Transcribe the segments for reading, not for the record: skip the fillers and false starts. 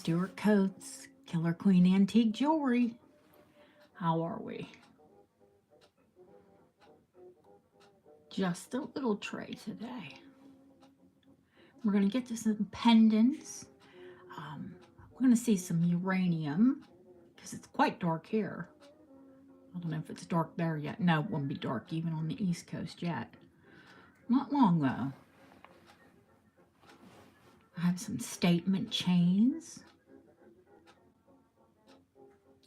Stuart Coates, Killer Queen Antique Jewelry. How are we? Just a little tray today. We're going to get to some pendants. We're going to see some uranium because it's quite dark here. I don't know if it's dark there yet. No, it won't be dark even on the East Coast yet. Not long though. I have some statement chains.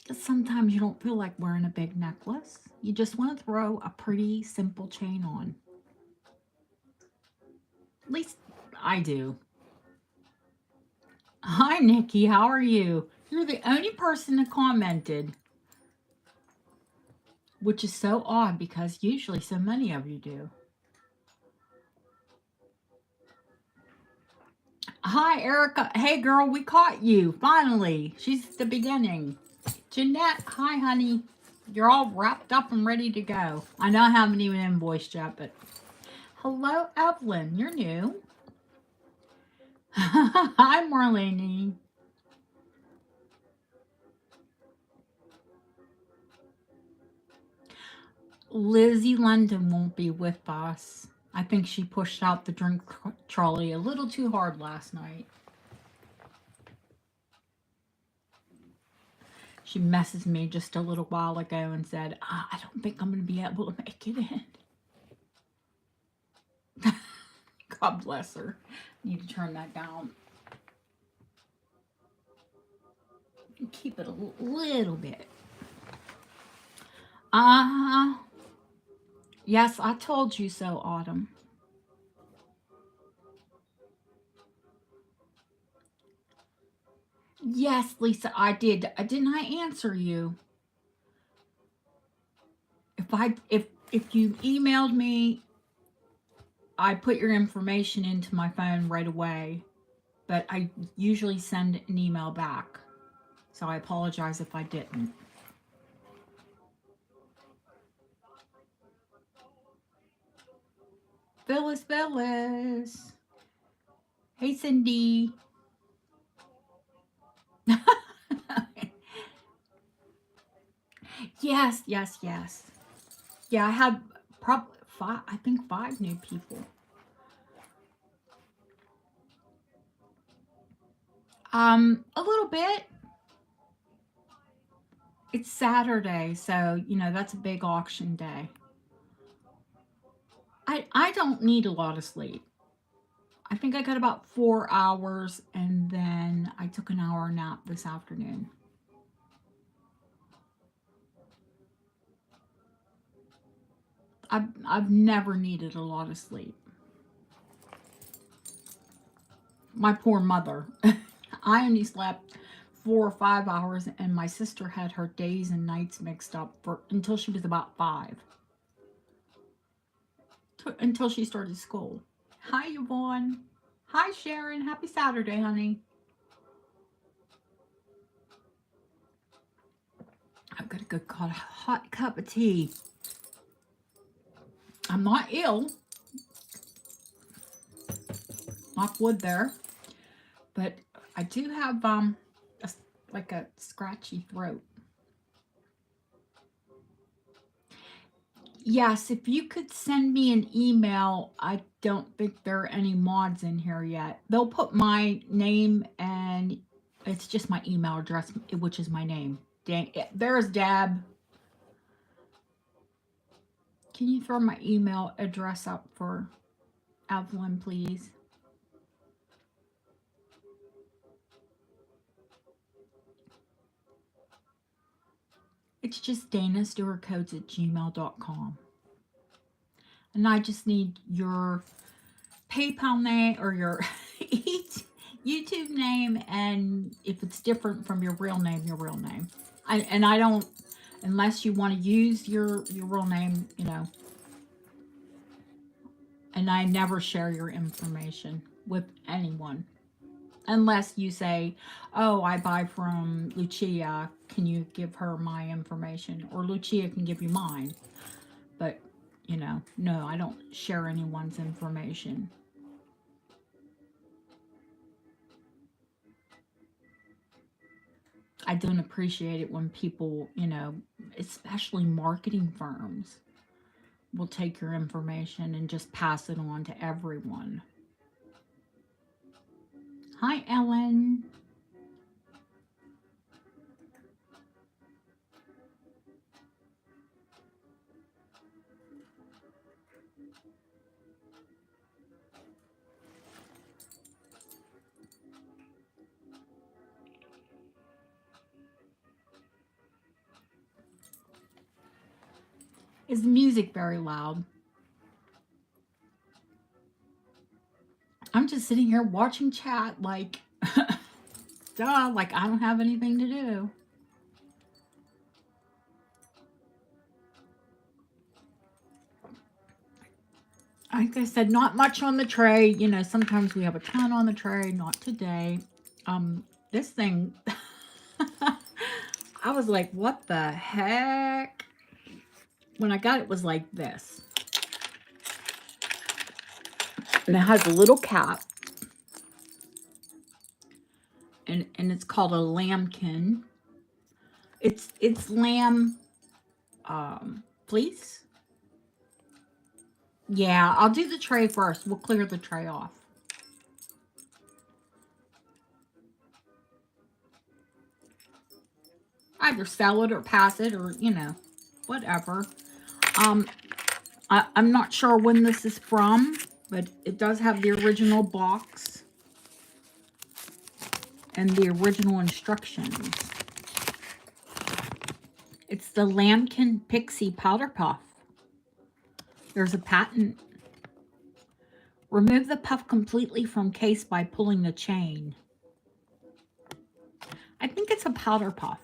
Because sometimes you don't feel like wearing a big necklace. You just want to throw a pretty simple chain on. At least I do. Hi, Nikki. How are you? You're the only person that commented, which is so odd because usually so many of you do. Hi, Erica. Hey, girl, we caught you. Finally. She's at the beginning. Jeanette, hi, honey. You're all wrapped up and ready to go. I know I haven't even invoiced yet, but hello, Evelyn. You're new. Hi, Marlene. Lizzie London won't be with us. I think she pushed out the drink trolley a little too hard last night. She messaged me just a little while ago and said, I don't think I'm going to be able to make it in. God bless her. Need to turn that down. Keep it a little bit. Yes, I told you so, Autumn. Yes, Lisa, I did. Didn't I answer you? If you emailed me, I put your information into my phone right away, but I usually send an email back. So I apologize if I didn't. Phyllis. Hey, Cindy. Yes. Yeah, I had probably five new people. A little bit. It's Saturday, so that's a big auction day. I don't need a lot of sleep. I think I got about 4 hours, and then I took an hour nap this afternoon. I've never needed a lot of sleep. My poor mother. I only slept 4 or 5 hours, and my sister had her days and nights mixed up until she was about 5. Until she started school. Hi, Yvonne. Hi, Sharon. Happy Saturday, honey. I've got a good hot cup of tea. I'm not ill. Knock wood there. But I do have like a scratchy throat. Yes, if you could send me an email. I don't think there are any mods in here yet. They'll put my name, and it's just my email address, which is my name. There's Dab. Can you throw my email address up for Evelyn, please? It's just danastewartcodes@gmail.com. And I just need your PayPal name or your YouTube name, and if it's different from your real name, your real name. I don't, unless you want to use your real name, and I never share your information with anyone. Unless you say, oh, I buy from Lucia, can you give her my information? Or Lucia can give you mine. But, no, I don't share anyone's information. I don't appreciate it when people, you know, especially marketing firms, will take your information and just pass it on to everyone. Hi, Ellen. Is the music very loud? I'm just sitting here watching chat like, duh, like I don't have anything to do. Like I said, not much on the tray. You know, sometimes we have a ton on the tray, not today. This thing, I was like, what the heck? When I got it, was like this. And it has a little cap. And it's called a lambkin. It's lamb fleece. Yeah, I'll do the tray first. We'll clear the tray off. Either sell it or pass it or, you know, whatever. I'm not sure when this is from, but it does have the original box and the original instructions. It's the Lambkin Pixie Powder Puff. There's a patent. Remove the puff completely from case by pulling the chain. I think it's a powder puff.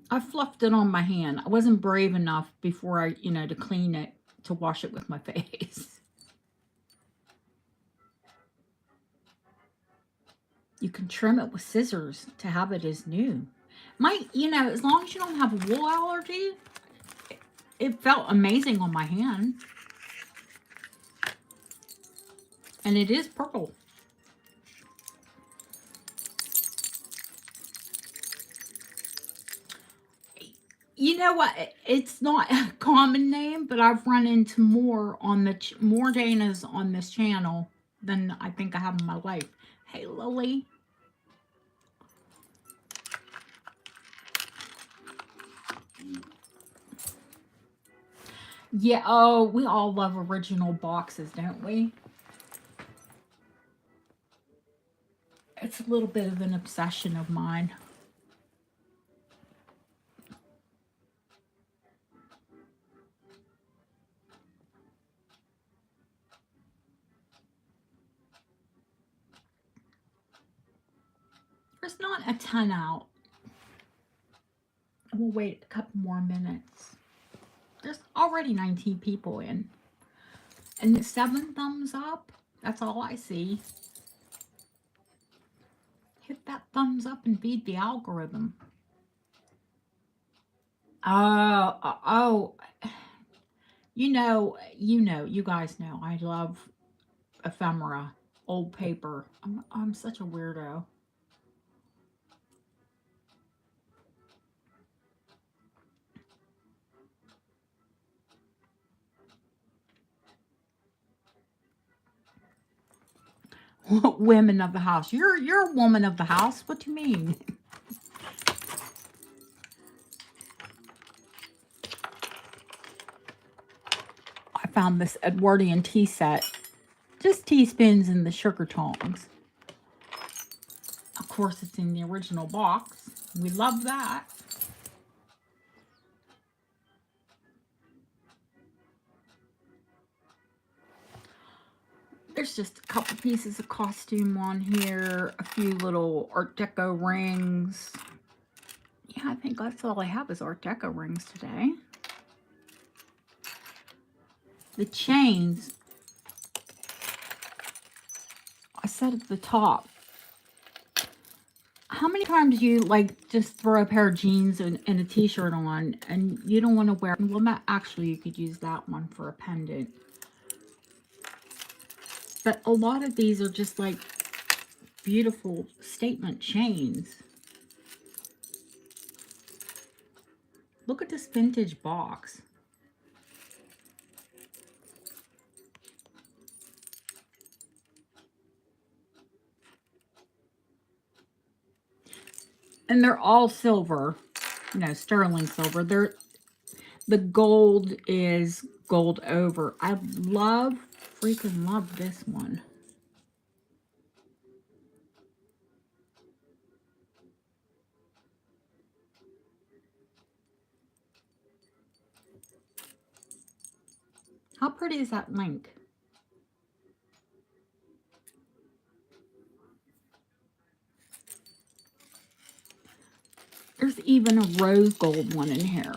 I fluffed it on my hand. I wasn't brave enough before I, you know, to clean it, to wash it with my face. You can trim it with scissors to have it as new. You know, as long as you don't have a wool allergy, it felt amazing on my hand. And it is purple. You know what? It's not a common name, but I've run into more on the more Danas on this channel than I think I have in my life. Hey, Lily. Yeah, oh, we all love original boxes, don't we? It's a little bit of an obsession of mine. There's not a ton out. We'll wait a couple more minutes. There's already 19 people in. And the 7 thumbs up, that's all I see. Hit that thumbs up and feed the algorithm. Oh, you guys know, I love ephemera, old paper. I'm such a weirdo. Women of the house. You're a woman of the house. What do you mean? I found this Edwardian tea set. Just teaspoons and the sugar tongs. Of course, it's in the original box. We love that. There's just a couple pieces of costume on here. A few little Art Deco rings. Yeah, I think that's all I have is Art Deco rings today. The chains, I said at the top, How many times you like just throw a pair of jeans and a t-shirt on and you don't want to wear, well, not actually, you could use that one for a pendant. But a lot of these are just like beautiful statement chains. Look at this vintage box. And they're all silver, you know, sterling silver. The gold is gold over. I freaking love this one. How pretty is that link? There's even a rose gold one in here.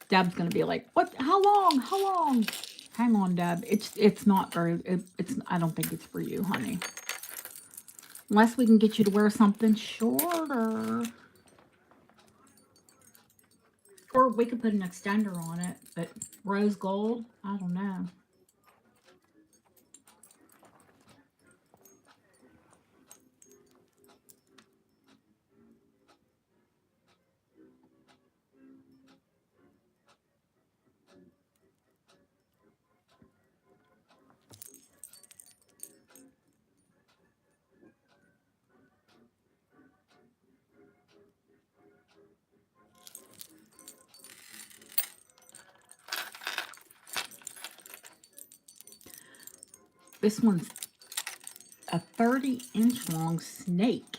Deb's gonna be like, "What? How long? How long?" Hang on, Deb. It's not very. It's. I don't think it's for you, honey. Unless we can get you to wear something shorter, or we could put an extender on it. But rose gold, I don't know. This one's a 30-inch long snake.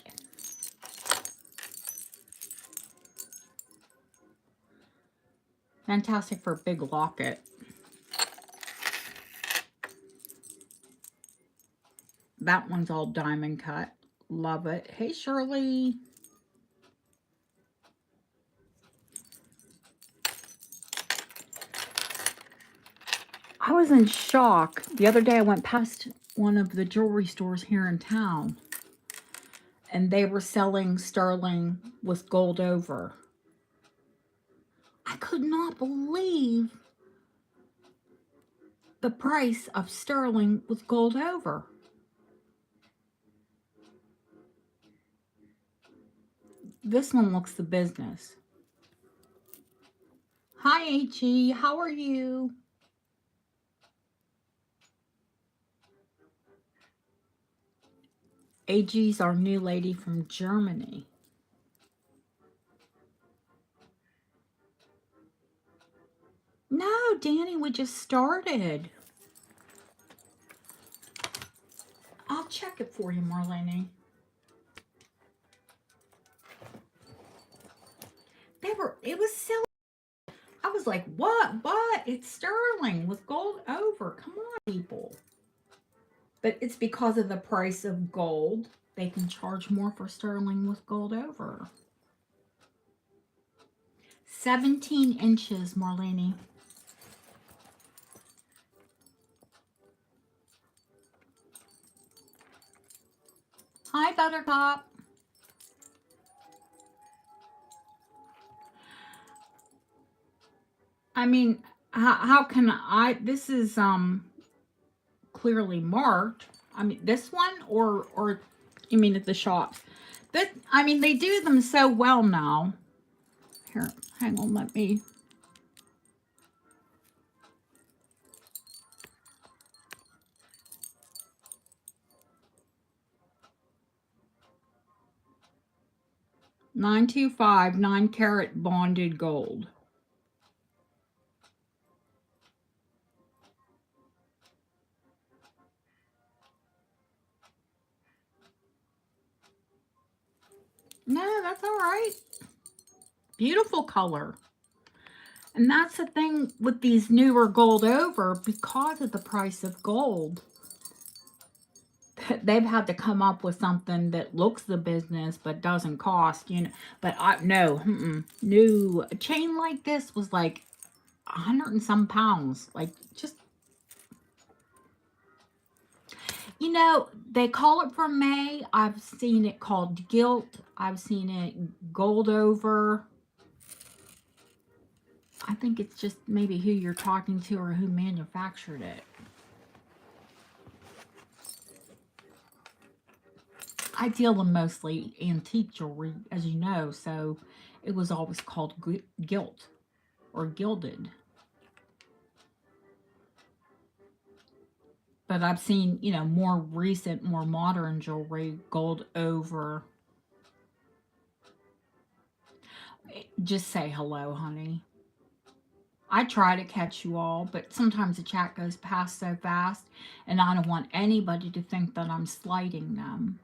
Fantastic for a big locket. That one's all diamond cut. Love it. Hey, Shirley. I was in shock. The other day I went past one of the jewelry stores here in town, and they were selling sterling with gold over. I could not believe the price of sterling with gold over. This one looks the business. Hi, H.E. How are you? AG's our new lady from Germany. No, Danny, we just started. I'll check it for you, Marlene. It was silly. I was like, what? It's sterling with gold over. Come on, people. But it's because of the price of gold. They can charge more for sterling with gold over. 17 inches, Marlene. Hi, Buttercup. I mean, how can I? This is clearly marked. I mean, this one or you mean at the shops? That I mean, they do them so well now. Here, hang on, let me. $925, 9-carat bonded gold. No, that's all right. Beautiful color. And that's the thing with these newer gold over, because of the price of gold, they've had to come up with something that looks the business but doesn't cost, you know. But no, a chain like this was like 100 and some pounds. Like, just, You know, they call it for May. I've seen it called gilt. I've seen it gold over. I think it's just maybe who you're talking to or who manufactured it. I deal in mostly antique jewelry, as you know, so it was always called gilt or gilded. But I've seen, you know, more recent, more modern jewelry, gold over. Just say hello, honey. I try to catch you all, but sometimes the chat goes past so fast, and I don't want anybody to think that I'm slighting them.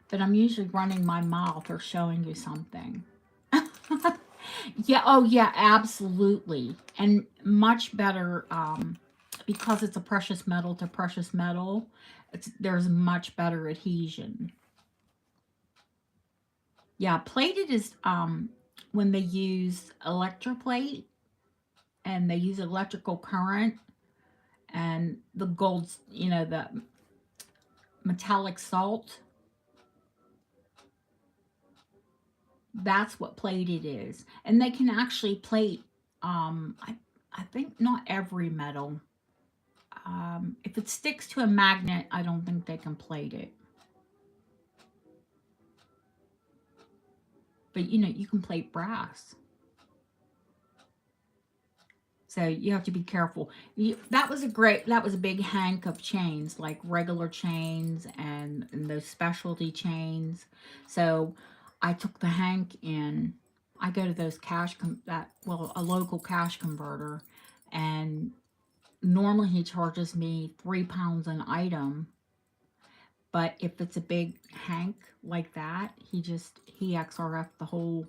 But I'm usually running my mouth or showing you something. Yeah, oh yeah, absolutely. And much better because it's a precious metal to precious metal, there's much better adhesion. Yeah, plated is when they use electroplate and they use electrical current and the gold's, you know, the metallic salt, that's what plated is. And they can actually plate I think not every metal. If it sticks to a magnet, I don't think they can plate it. But you know, you can plate brass. So you have to be careful. That was a big hank of chains, like regular chains and those specialty chains. So I took the hank in. I go to those a local cash converter, and normally he charges me £3 an item. But if it's a big hank like that, he XRF the whole,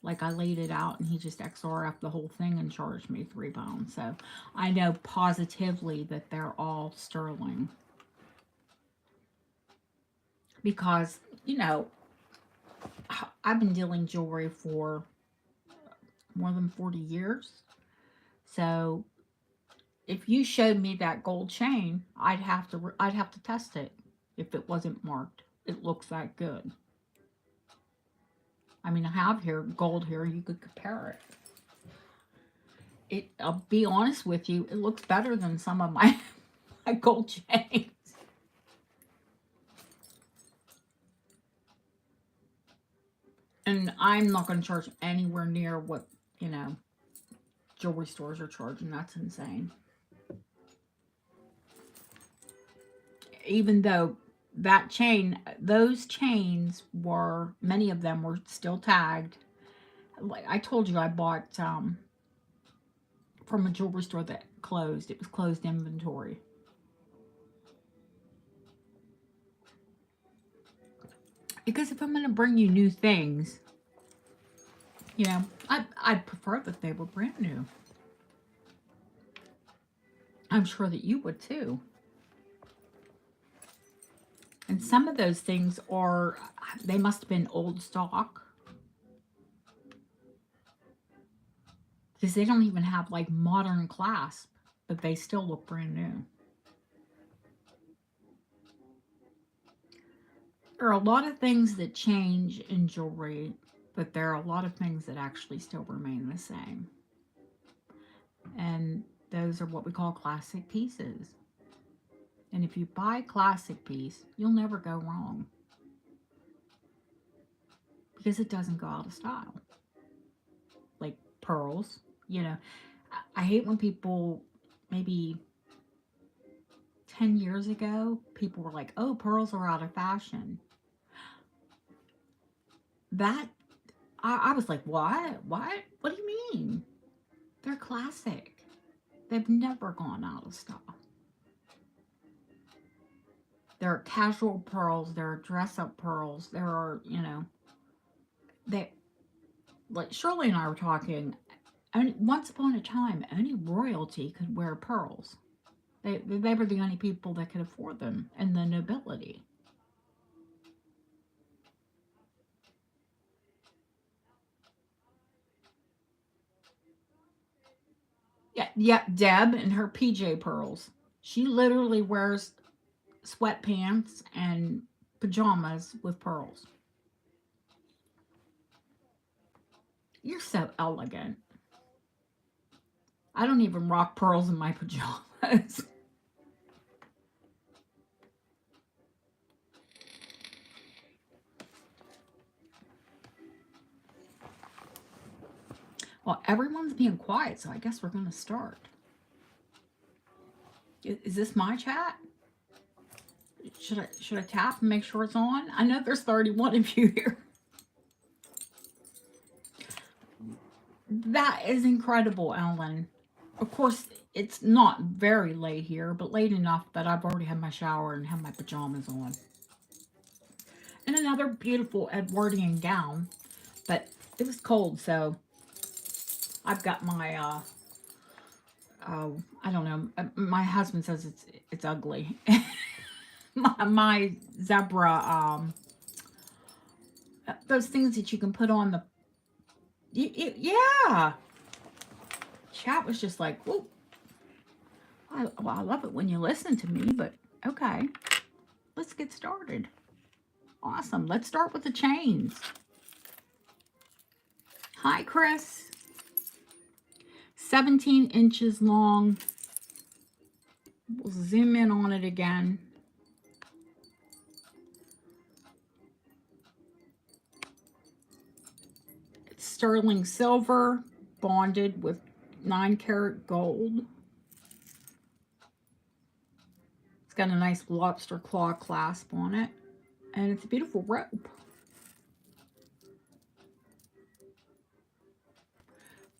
like I laid it out and he just XRF the whole thing and charged me £3. So I know positively that they're all sterling. Because, you know, I've been dealing jewelry for more than 40 years. So if you showed me that gold chain, I'd have to test it if it wasn't marked. It looks that good. I mean, I have here gold here. You could compare it. I'll be honest with you, it looks better than some of my my gold chains. And I'm not going to charge anywhere near what, you know, jewelry stores are charging. That's insane. Even though those chains were, many of them were still tagged. Like I told you, I bought from a jewelry store that closed. It was closed inventory. Because if I'm going to bring you new things, you know, I'd prefer that they were brand new. I'm sure that you would too. And some of those things they must have been old stock. Because they don't even have like modern clasp, but they still look brand new. There are a lot of things that change in jewelry, but there are a lot of things that actually still remain the same. And those are what we call classic pieces. And if you buy a classic piece, you'll never go wrong. Because it doesn't go out of style. Like pearls, you know. I hate when people, maybe 10 years ago, people were like, oh, pearls are out of fashion. I was like, what? What? What do you mean? They're classic. They've never gone out of style. There are casual pearls. There are dress-up pearls. There are, you know, like Shirley and I were talking, once upon a time, only royalty could wear pearls. They were the only people that could afford them, and the nobility. Yeah, Deb and her PJ pearls. She literally wears sweatpants and pajamas with pearls. You're so elegant. I don't even rock pearls in my pajamas. Well, everyone's being quiet, so I guess we're going to start. Is this my chat? Should I tap and make sure it's on? I know there's 31 of you here. That is incredible, Ellen. Of course, it's not very late here, but late enough that I've already had my shower and have my pajamas on. And another beautiful Edwardian gown, but it was cold, so I've got my, I don't know, my husband says it's ugly. my zebra, those things that you can put on the, yeah. Chat was just like, whoop. I love it when you listen to me, but okay, let's get started. Awesome. Let's start with the chains. Hi, Chris. 17 inches long. We'll zoom in on it again. It's sterling silver, bonded with 9-karat gold. It's got a nice lobster claw clasp on it. And it's a beautiful rope.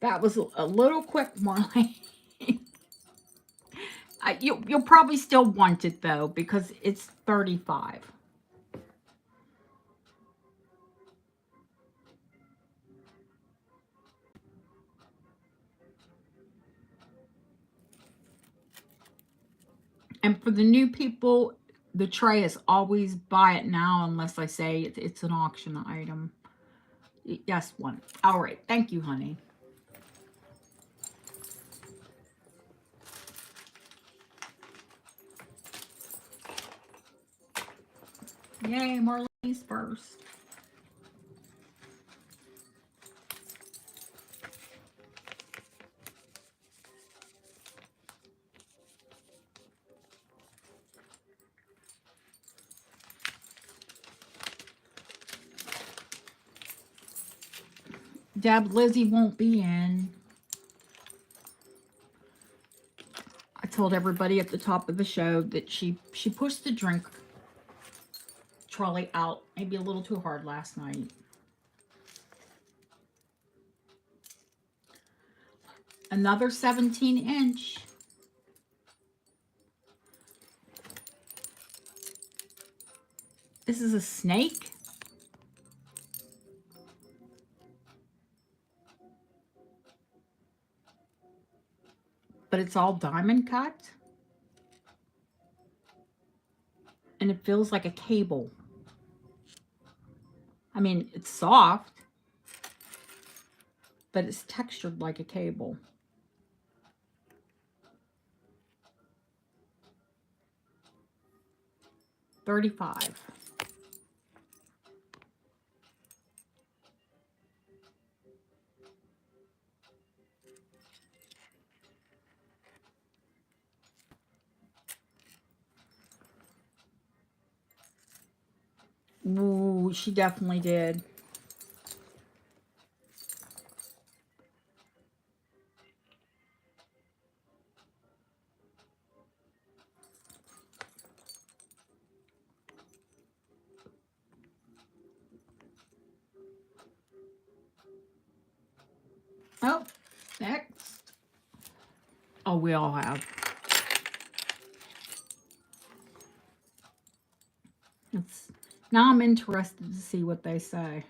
That was a little quick, Marlene. You'll probably still want it, though, because it's $35. And for the new people, the tray is always buy it now unless I say it's an auction item. Yes, one. All right. Thank you, honey. Yay, Marlene's first. Deb, Lizzie won't be in. I told everybody at the top of the show that she pushed the drink trolley out maybe a little too hard last night. Another 17-inch. This is a snake. But it's all diamond cut. And it feels like a cable. I mean, it's soft, but it's textured like a cable. $35. Ooh, she definitely did. Oh, next. Oh, we all have. Now I'm interested to see what they say.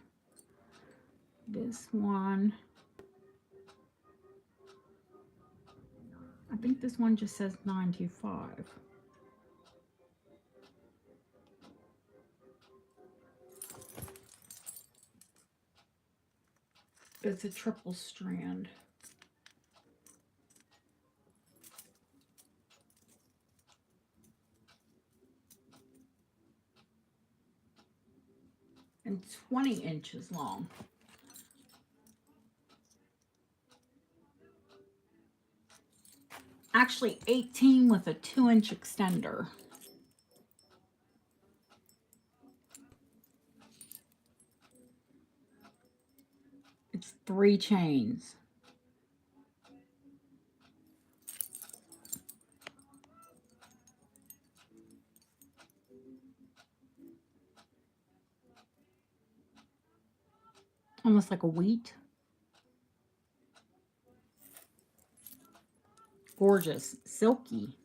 This one. I think this one just says 925. It's a triple strand. and 20 inches long. Actually 18 with a 2-inch extender. It's 3 chains. Almost like a wheat. Gorgeous, silky.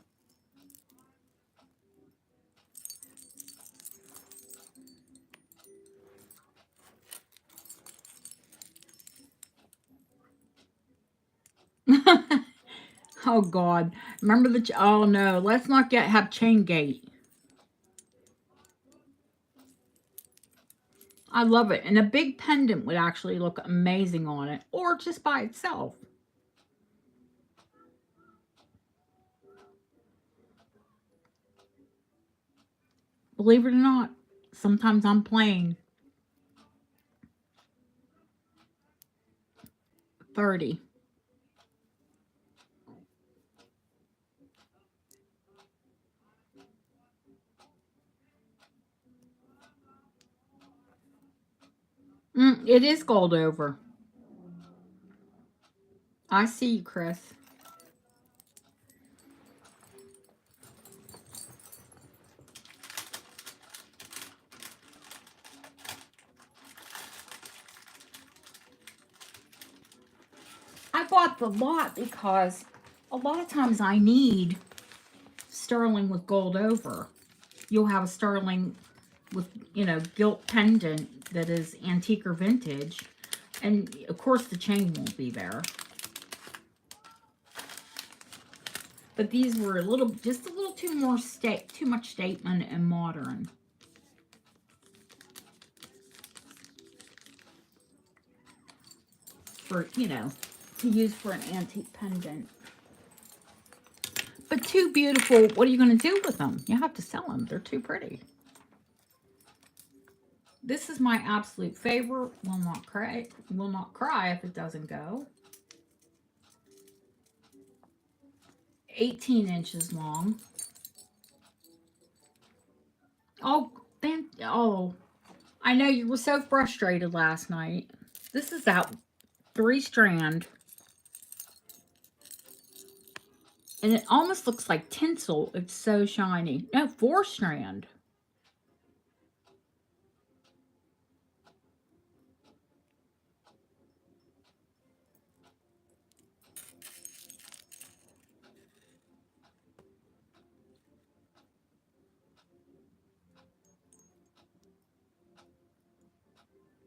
Oh God, remember the, oh no, let's not have chain gate. I love it. And a big pendant would actually look amazing on it, or just by itself. Believe it or not, sometimes I'm plain. 30. It is gold over. I see you, Chris. I bought the lot because a lot of times I need sterling with gold over. You'll have a sterling with, you know, gilt pendant that is antique or vintage. And of course the chain won't be there. But these were a little, just a little too much statement and modern. For, you know, to use for an antique pendant. But too beautiful, what are you going to do with them? You have to sell them. They're too pretty. This is my absolute favorite. Will not cry if it doesn't go. 18 inches long. Oh, I know you were so frustrated last night. This is out 3-strand. And it almost looks like tinsel. It's so shiny. No, 4-strand.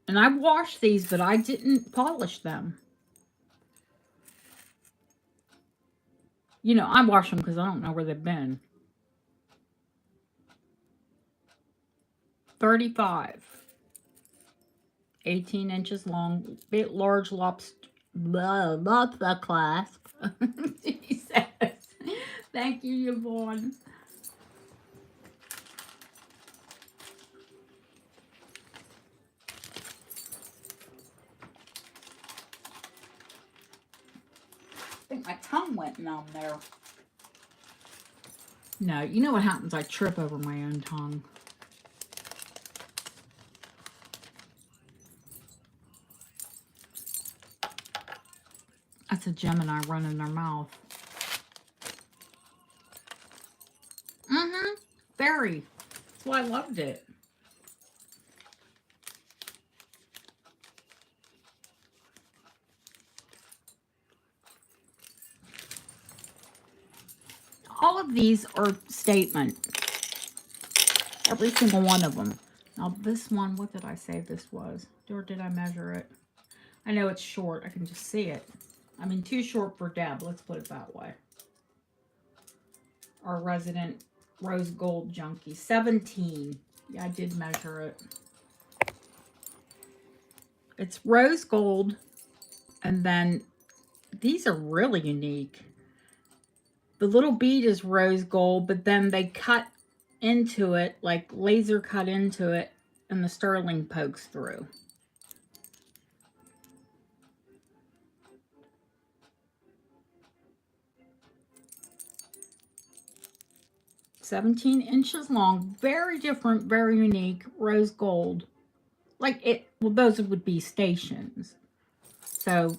And I washed these, but I didn't polish them. You know, I wash them because I don't know where they've been. 35. 18 inches long. Bit large lobster clasp. She says. Thank you, Yvonne. I think my tongue went numb there. No, you know what happens? I trip over my own tongue. That's a Gemini running their mouth. Very. That's why I loved it. All of these are statement. Every single one of them. Now this one, what did I say this was? Or did I measure it? I know it's short. I can just see it. I mean, too short for Deb. Let's put it that way. Our resident rose gold junkie. 17. Yeah, I did measure it. It's rose gold. And then these are really unique. The little bead is rose gold, but then they cut into it, like laser cut into it, and the sterling pokes through. "17 inches long, very different, very unique, rose gold." Like it, well, those would be stations. So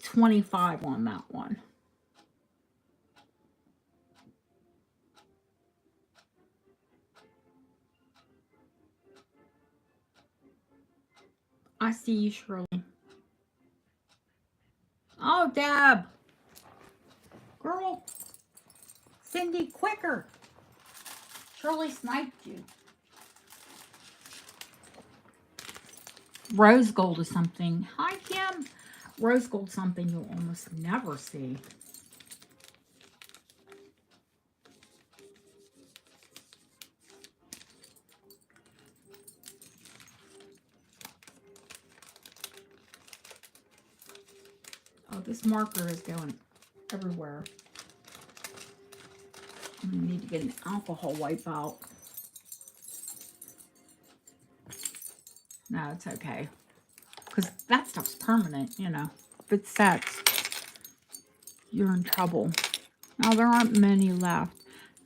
25 on that one. I see you, Shirley. Oh, Deb. Girl. Cindy, quicker. Shirley sniped you. Rose gold is something. Hi, Kim. Rose gold, something you'll almost never see. Oh, this marker is going everywhere. I'm going to need to get an alcohol wipe out. No, it's okay. Because that stuff's permanent, you know. If it sets, you're in trouble. Now, there aren't many left.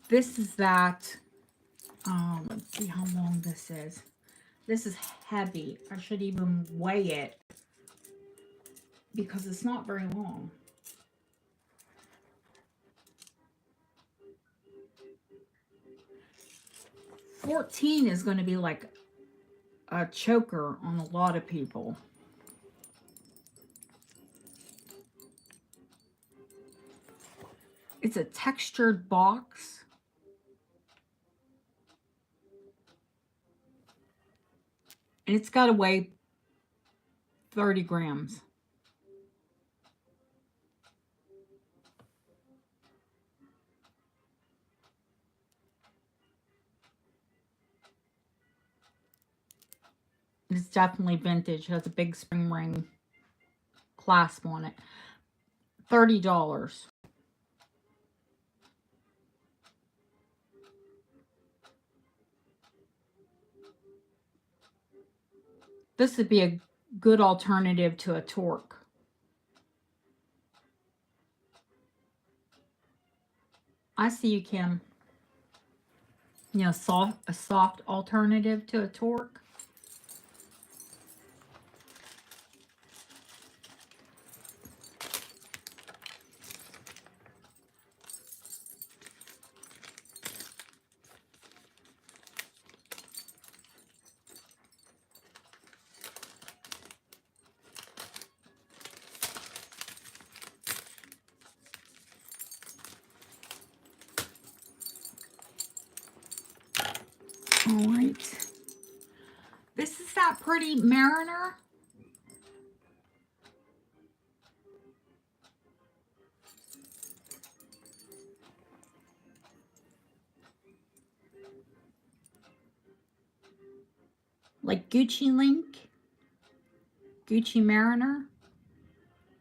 This is that, let's see how long this is. This is heavy. I should even weigh it because it's not very long. $14 is going to be like a choker on a lot of people. It's a textured box. And it's got to weigh 30 grams. It's definitely vintage. It has a big spring ring clasp on it. $30. This would be a good alternative to a torque. I see you, Kim. You know, a soft alternative to a torque. All right. This is that pretty Mariner. Like Gucci Link. Gucci Mariner.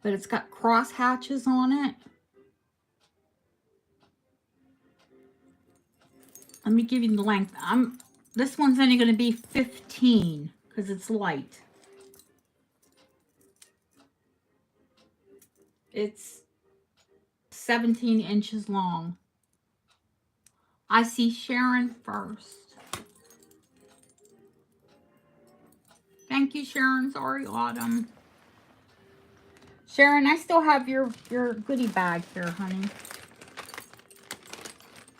But it's got cross hatches on it. Let me give you the length. This one's only going to be 15 because it's light. It's 17 inches long. I see Sharon first. Thank you, Sharon. Sorry, Autumn. Sharon, I still have your goodie bag here, honey.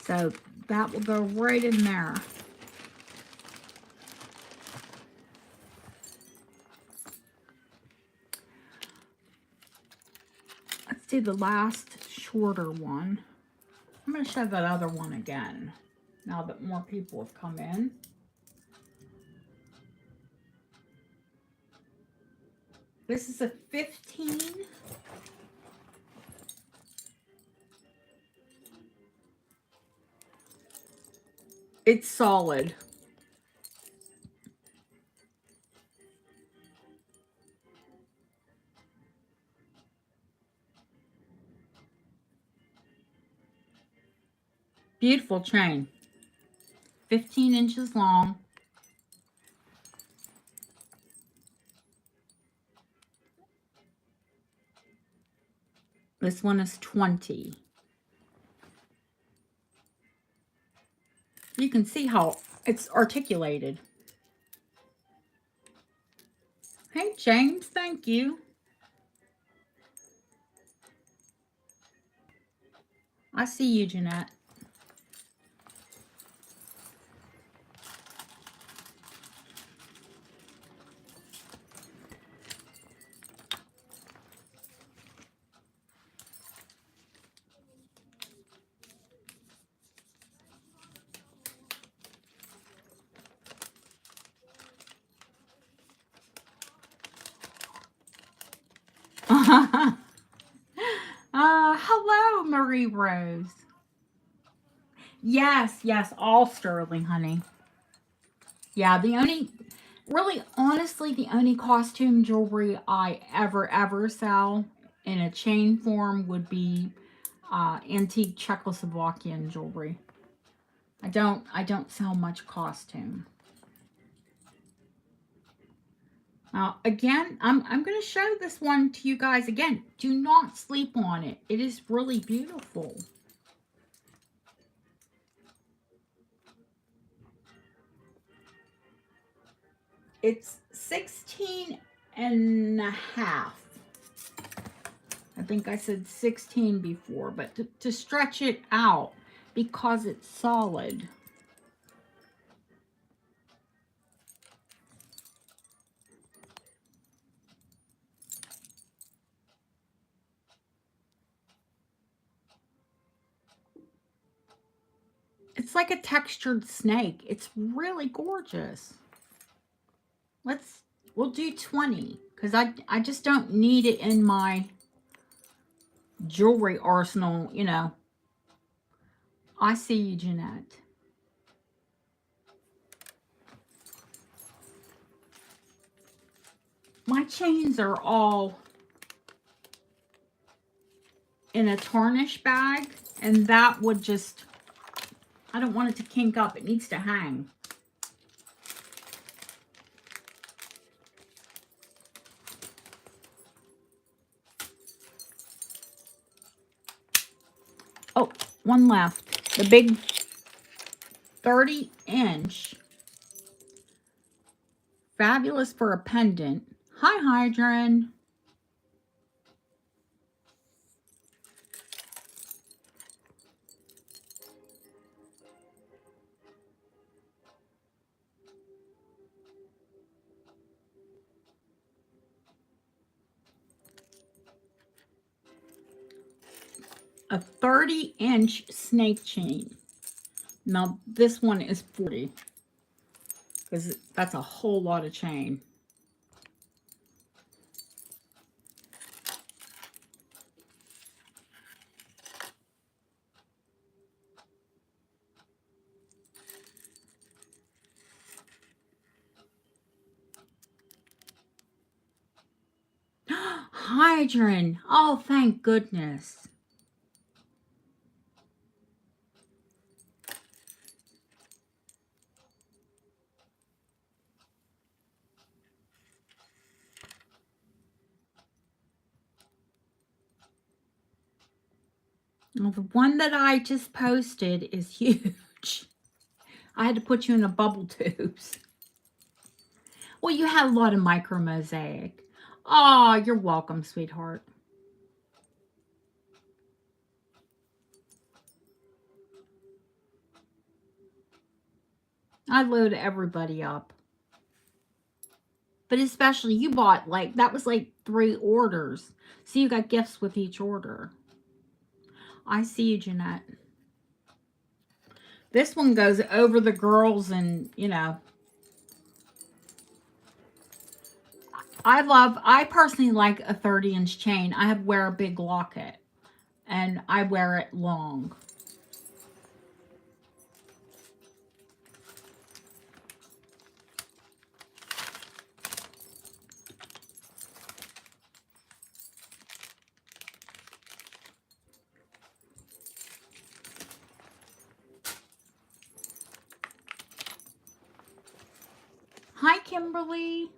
So that will go right in there. Let's do the last shorter one. I'm going to show that other one again now that more people have come in. This is a 15. It's solid. Beautiful chain. 15 inches long. This one is 20. You can see how it's articulated. Hey, James, thank you. I see you, Jeanette. Hello, Marie Rose. Yes, yes, all sterling, honey. Yeah, the only, really, honestly, the only costume jewelry I ever sell in a chain form would be antique Czechoslovakian jewelry. I don't sell much costume. Now, again, I'm going to show this one to you guys again. Do not sleep on it. It is really beautiful. It's 16 and a half. I think I said 16 before, but to stretch it out because it's solid. It's like a textured snake. It's really gorgeous. We'll do 20 because I just don't need it in my jewelry arsenal, you know. I see you, Jeanette. My chains are all in a tarnish bag, and that would just, I don't want it to kink up. It needs to hang. Oh, one left. The big 30-inch. Fabulous for a pendant. Hi, Hydran. A 30-inch snake chain. Now, this one is 40. Because that's a whole lot of chain. Hydran. Oh, thank goodness. Well, the one that I just posted is huge. I had to put you in a bubble tubes. Well, you had a lot of micro mosaic. Oh, you're welcome, sweetheart. I load everybody up. But especially you bought like, that was like 3 orders. So you got gifts with each order. I see you, Jeanette. This one goes over the girls and, you know. I personally like a 30-inch chain. I wear a big locket. And I wear it long. Kimberly.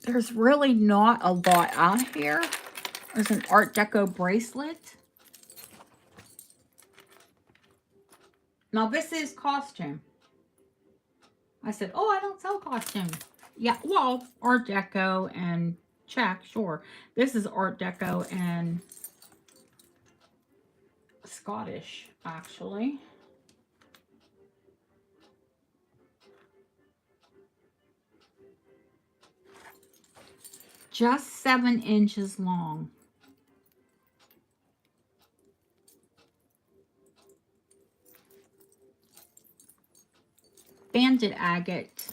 There's really not a lot out here. There's an Art Deco bracelet. Now this is costume. I said, oh, I don't sell costume. Yeah, well, Art Deco and check, sure. This is Art Deco and Scottish, actually. Just 7 inches long. Banded agate.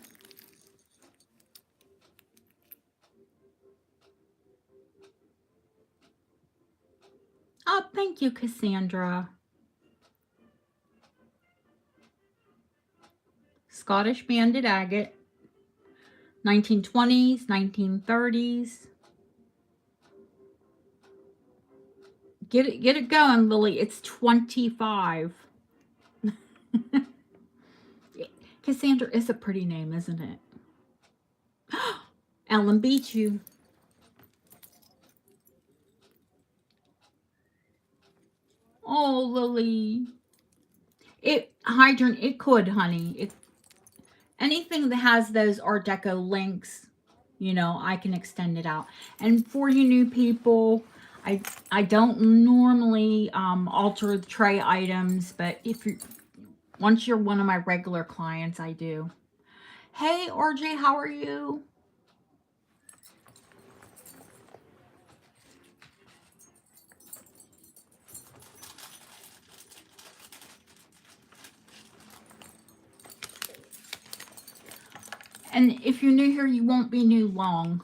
Oh, thank you, Cassandra. Scottish banded agate. 1920s, 1930s. Get it going, Lily. It's 25. Cassandra is a pretty name, isn't it? Ellen beat you. Oh, Lily. Hydrant, it could, honey. Anything that has those Art Deco links, you know, I can extend it out. And for you new people, I don't normally alter the tray items, but once you're one of my regular clients, I do. Hey, RJ, how are you? And if you're new here, you won't be new long.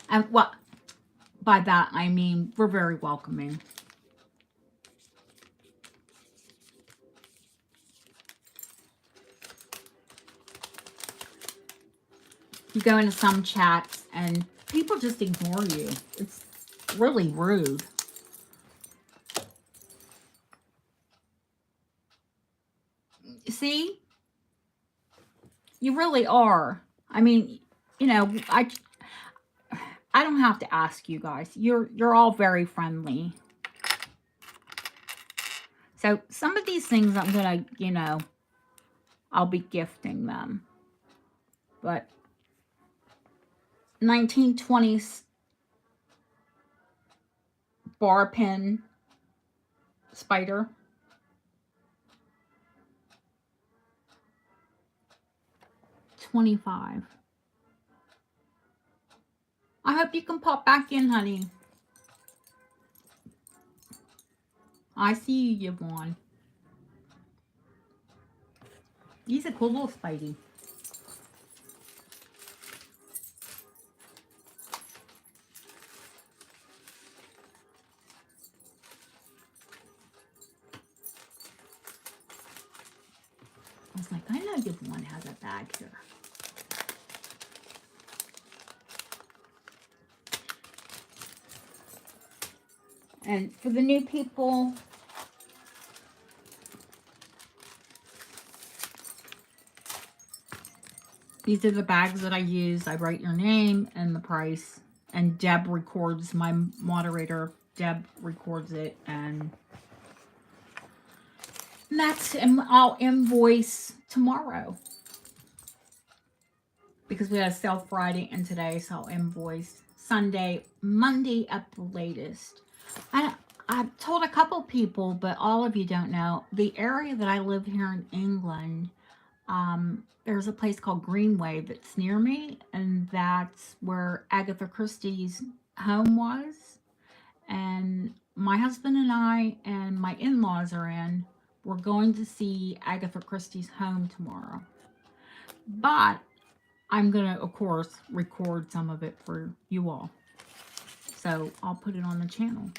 And what by that I mean we're very welcoming. You go into some chats and people just ignore you. It's really rude. See? You really are. I mean, you know, I don't have to ask you guys. You're all very friendly. So some of these things I'm gonna, you know, I'll be gifting them. But 1920s bar pin spider. $25. I hope you can pop back in, honey. I see you, Yvonne. He's a cool little Spidey. I was like, I know Yvonne has a bag here. And for the new people, these are the bags that I use. I write your name and the price, and Deb records, my moderator, Deb records it, and that's, and I'll invoice tomorrow. Because we had a sale Friday and today, so I'll invoice Sunday, Monday at the latest. I've told a couple people, but all of you don't know, the area that I live here in England, there's a place called Greenway that's near me, and that's where Agatha Christie's home was. And my husband and I and my in-laws are in. We're going to see Agatha Christie's home tomorrow. But I'm going to, of course, record some of it for you all. So I'll put it on the channel.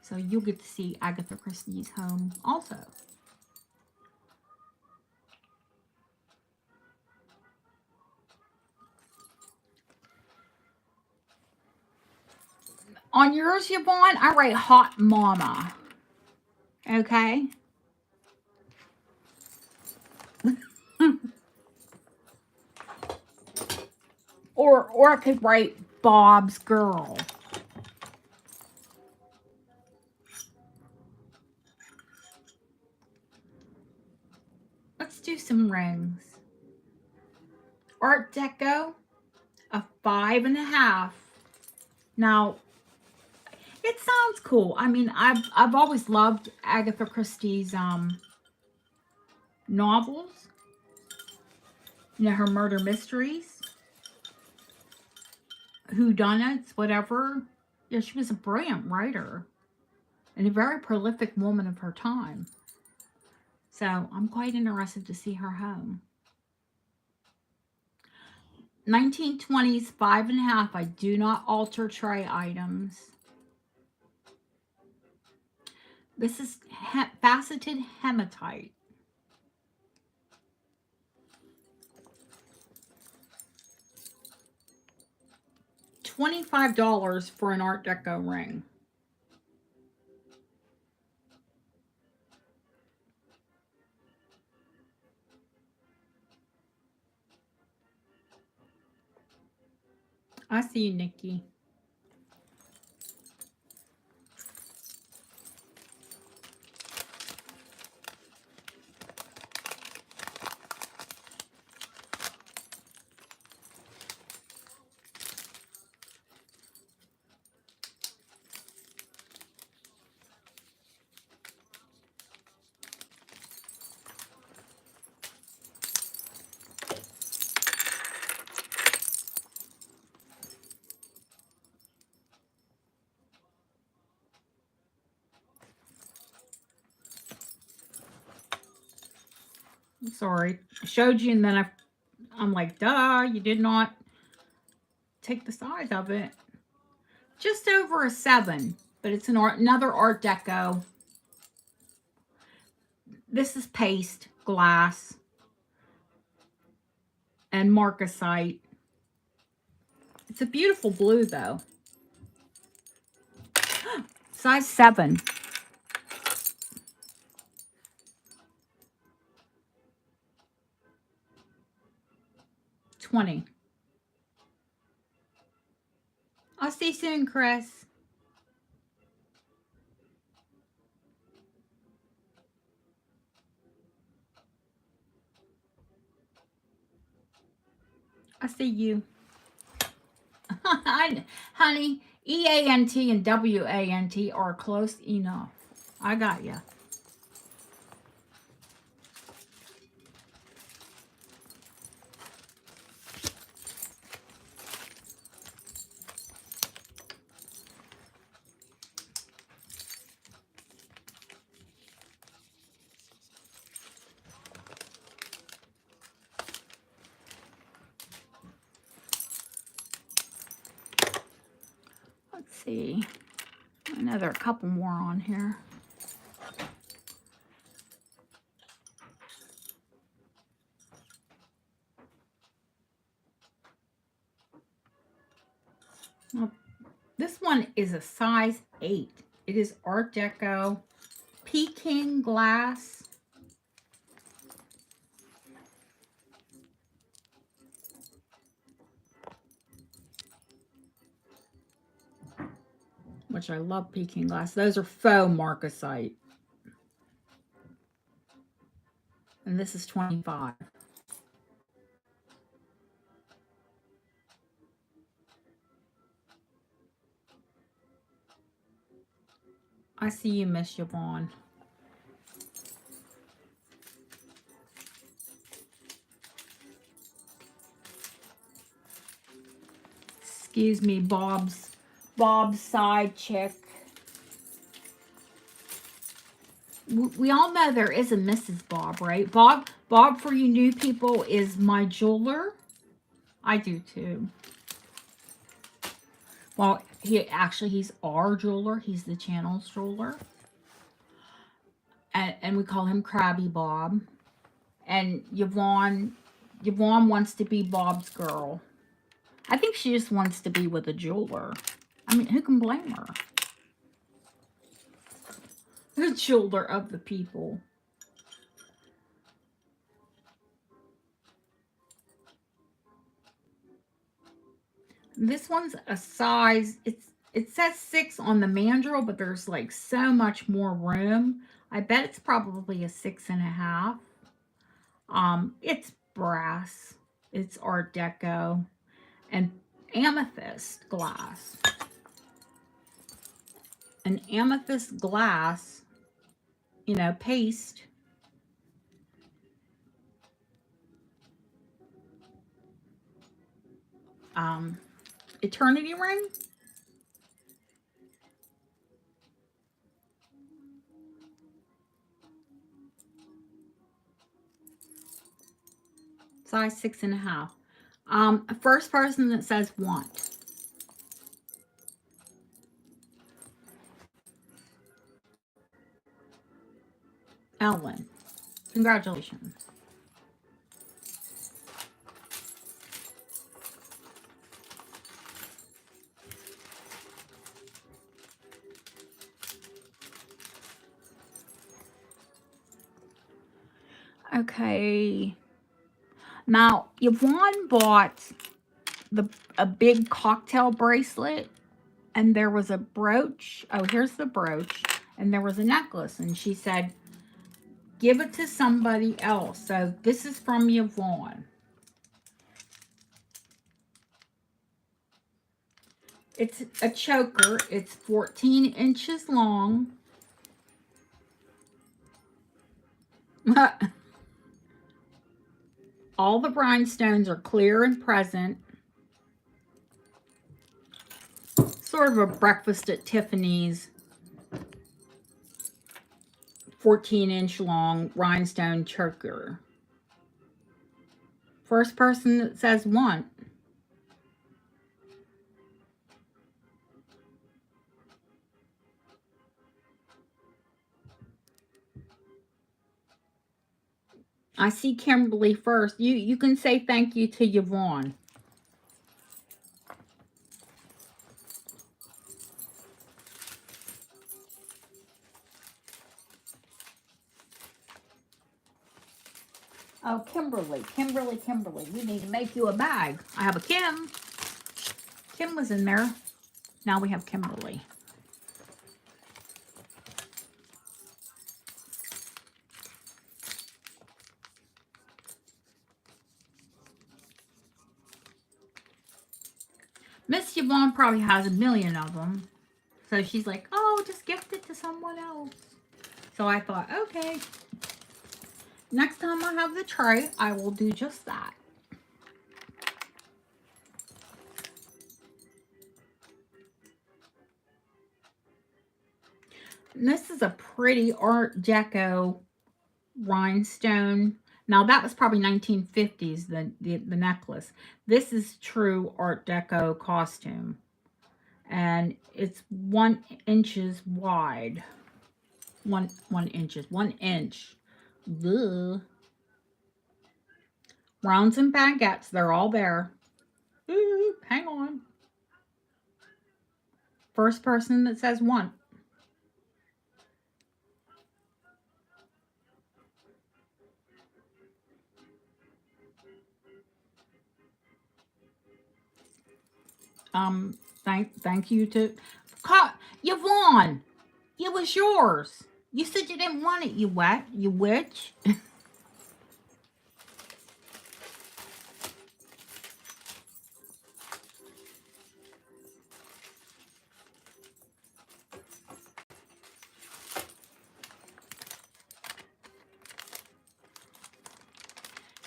So you'll get to see Agatha Christie's home also. On yours, Yvonne, I write Hot Mama. Okay? or I could write Bob's Girl. Let's do some rings. Art Deco, a 5.5. Now, it sounds cool. I mean, I've always loved Agatha Christie's novels. You know, her murder mysteries, whodunits, whatever. Yeah, she was a brilliant writer and a very prolific woman of her time. So I'm quite interested to see her home. 1920s, 5.5. I do not alter tray items. This is faceted hematite. $25 for an Art Deco ring. I see you, Nikki. I'm sorry. I showed you and then I'm like, duh, you did not take the size of it. Just over a 7, but it's another Art Deco. This is paste, glass, and marcasite. It's a beautiful blue, though. Size 7. $20. I'll see you soon, Chris. I see you. Honey, E-A-N-T and W-A-N-T are close enough. I got you. Let's see. Another couple more on here. Well, this one is a size 8. It is Art Deco, Peking glass. Which I love Peking glass. Those are faux marcasite. And this is 25. I see you, Miss Yvonne. Excuse me, Bob's side chick. We all know there is a Mrs. Bob, right? Bob, for you new people, is my jeweler. I do too. Well, he's our jeweler. He's the channel's jeweler. And we call him Krabby Bob. And Yvonne wants to be Bob's girl. I think she just wants to be with a jeweler. I mean, who can blame her? The jeweler of the people. This one's a size, it says 6 on the mandrel, but there's like so much more room. I bet it's probably a 6.5. It's brass. It's Art Deco and amethyst glass. An amethyst glass, you know, paste. Eternity ring. Size 6.5. First person that says want. Ellen. Congratulations. Okay. Now, Yvonne bought a big cocktail bracelet, and there was a brooch. Oh, here's the brooch. And there was a necklace. And she said, give it to somebody else. So this is from Yvonne. It's a choker. It's 14 inches long. All the rhinestones are clear and present. Sort of a breakfast at Tiffany's 14-inch long rhinestone choker. First person that says want. I see Kimberly first. You can say thank you to Yvonne. Oh, Kimberly. We need to make you a bag. I have a Kim. Kim was in there. Now we have Kimberly. Miss Yvonne probably has a million of them. So she's like, oh, just gift it to someone else. So I thought, okay. Next time I have the tray, I will do just that. And this is a pretty Art Deco rhinestone. Now that was probably 1950s, the necklace. This is true Art Deco costume. And it's 1 inch wide. 1 inch. Ugh. Rounds and baguettes, they're all there. Ooh, hang on. First person that says want. Thank you to Yvonne. It was yours. You said you didn't want it, you witch.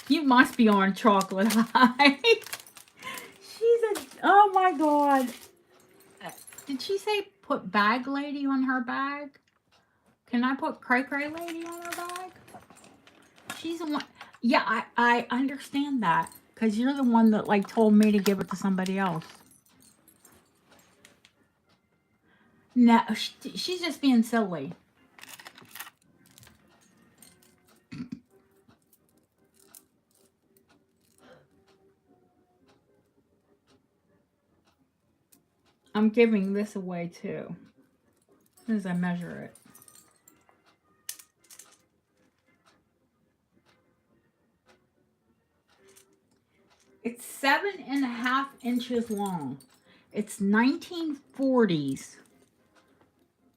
You must be on chocolate high. Oh my God. Did she say put bag lady on her bag? Can I put cray cray lady on her bag? She's the one. Yeah, I understand that. Because you're the one that like told me to give it to somebody else. No, she's just being silly. I'm giving this away too as I measure it. It's 7.5 inches long. It's 1940s,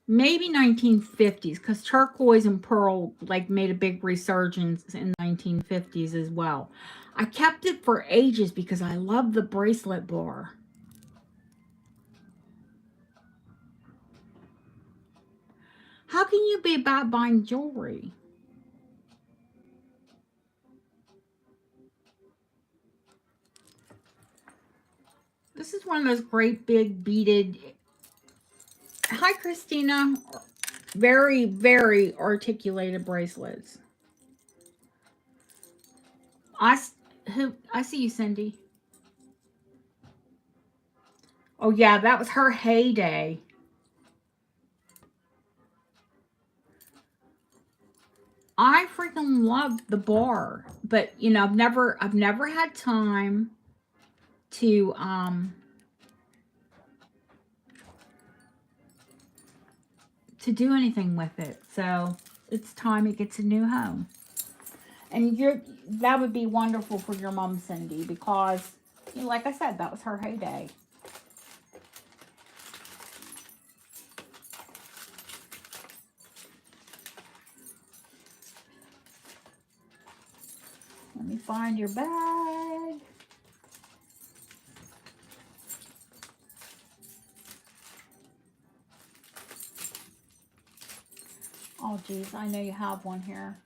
maybe 1950s, because turquoise and pearl like made a big resurgence in 1950s as well. I kept it for ages because I love the bracelet bar. How can you be about buying jewelry? This is one of those great big beaded. Hi, Christina. Very, very articulated bracelets. I who I see you, Cindy. Oh yeah, that was her heyday. I freaking love the bar, but you know, I've never had time to do anything with it. So it's time it gets a new home. And that would be wonderful for your mom, Cindy, because you know, like I said, that was her heyday. Let me find your bag. Oh geez, I know you have one here.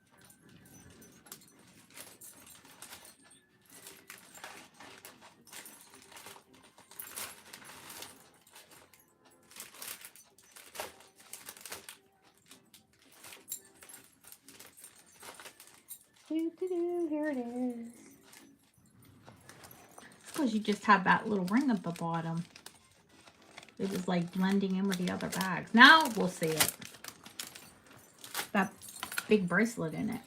Here it is. Because you just have that little ring at the bottom. It was like blending in with the other bags. Now we'll see it. That big bracelet in it.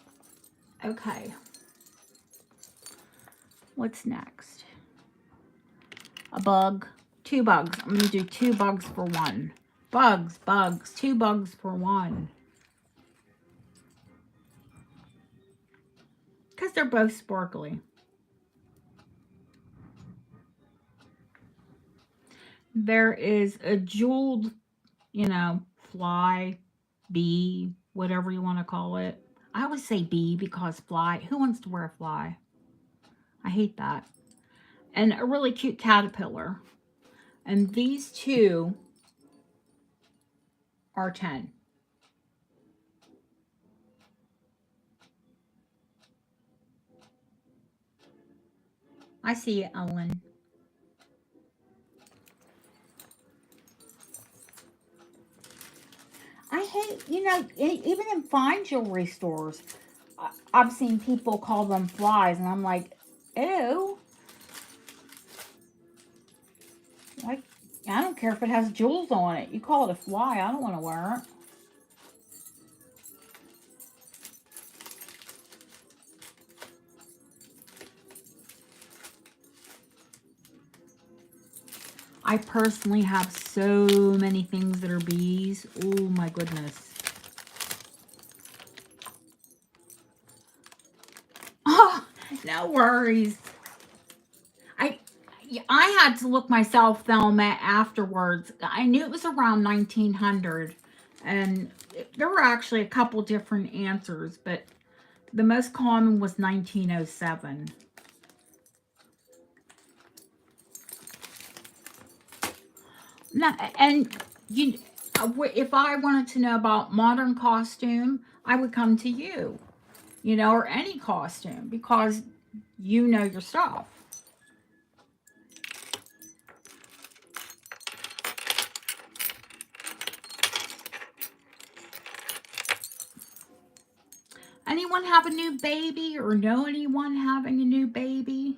Okay. What's next? A bug. 2 bugs. I'm going to do 2 bugs for 1. Bugs, bugs. 2 bugs for 1. Because they're both sparkly. There is a jeweled, you know, fly, bee, whatever you want to call it. I always say bee because fly. Who wants to wear a fly? I hate that. And a really cute caterpillar. And these two are 10. I see it, Ellen. I hate, you know, even in fine jewelry stores, I've seen people call them flies, and I'm like, ew. Like, I don't care if it has jewels on it. You call it a fly, I don't want to wear it. I personally have so many things that are bees. Oh my goodness. Oh, no worries. I I had to look myself Thelma afterwards. I knew it was around 1900, and there were actually a couple different answers, but the most common was 1907. Now, and you, if I wanted to know about modern costume, I would come to you, you know, or any costume because you know your stuff. Anyone have a new baby or know anyone having a new baby?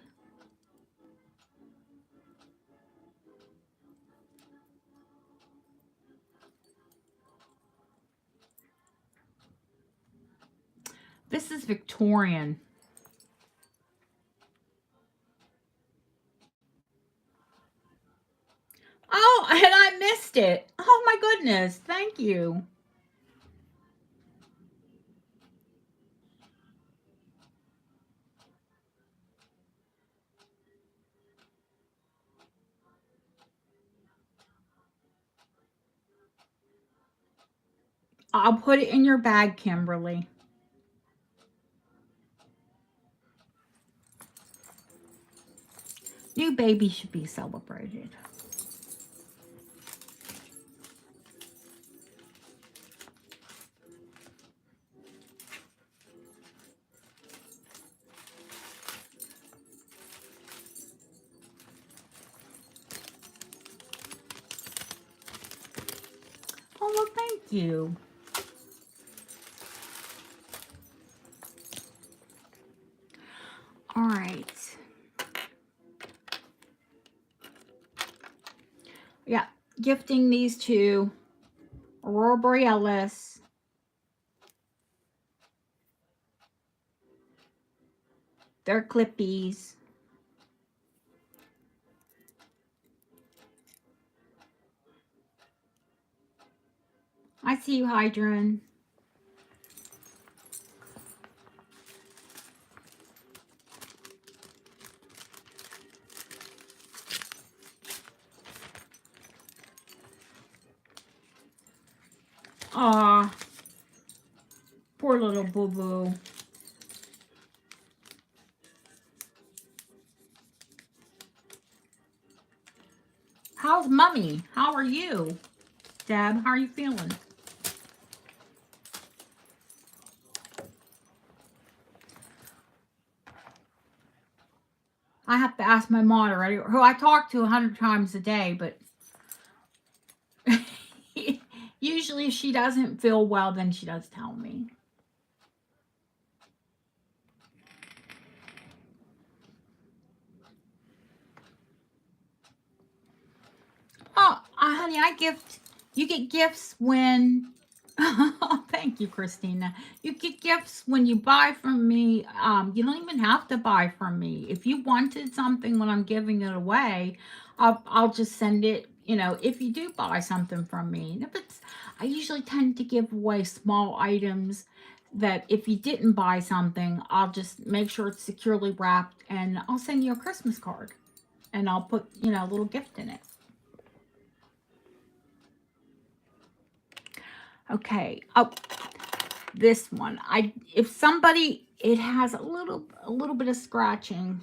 This is Victorian. Oh, and I missed it. Oh my goodness. Thank you. I'll put it in your bag, Kimberly. New baby should be celebrated. Oh, well, thank you. All right. Yeah, gifting these to Aurora Borealis. They're clippies. I see you, Hydran. Aw, poor little boo-boo. How's Mummy? How are you? Deb, how are you feeling? I have to ask my moderator, who I talk to 100 times a day, but usually if she doesn't feel well, then she does tell me. Oh, honey, you get gifts when, oh, thank you, Christina. You get gifts when you buy from me. You don't even have to buy from me. If you wanted something when I'm giving it away, I'll just send it, you know, if you do buy something from me. If it's, I usually tend to give away small items that if you didn't buy something, I'll just make sure it's securely wrapped and I'll send you a Christmas card and I'll put, you know, a little gift in it. Okay. Oh, this one. If somebody, it has a little bit of scratching.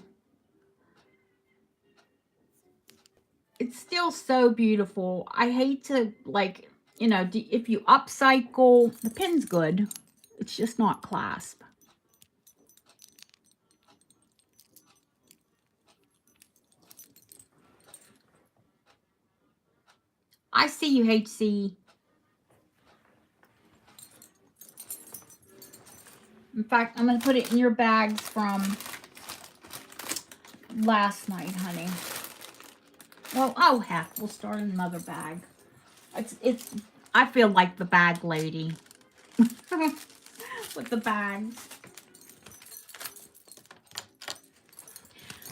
It's still so beautiful. I hate to, like, you know, if you upcycle, the pin's good. It's just not clasp. I see you, HC. In fact, I'm going to put it in your bags from last night, honey. Well, oh heck, we'll start another bag. It's I feel like the bag lady with the bags.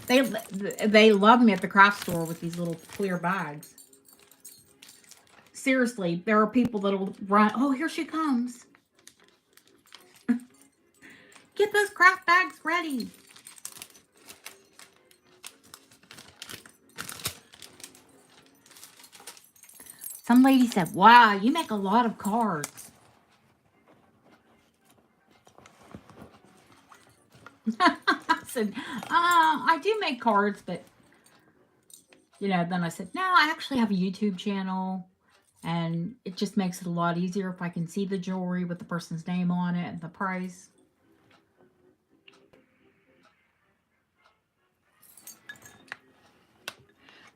They love me at the craft store with these little clear bags. Seriously, there are people that'll run. Oh, here she comes. Get those craft bags ready. Some lady said, wow, you make a lot of cards. I said, I do make cards, but, you know, then I said, no, I actually have a YouTube channel, and it just makes it a lot easier if I can see the jewelry with the person's name on it and the price.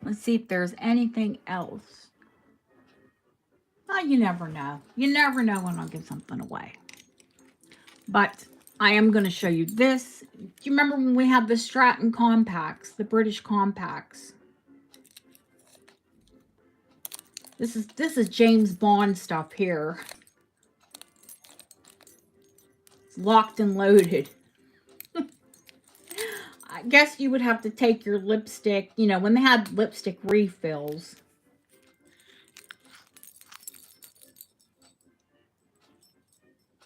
Let's see if there's anything else. Oh, you never know. You never know when I'll give something away. But I am going to show you this. Do you remember when we had the Stratton compacts, the British compacts? This is James Bond stuff here. It's locked and loaded. I guess you would have to take your lipstick, you know, when they had lipstick refills.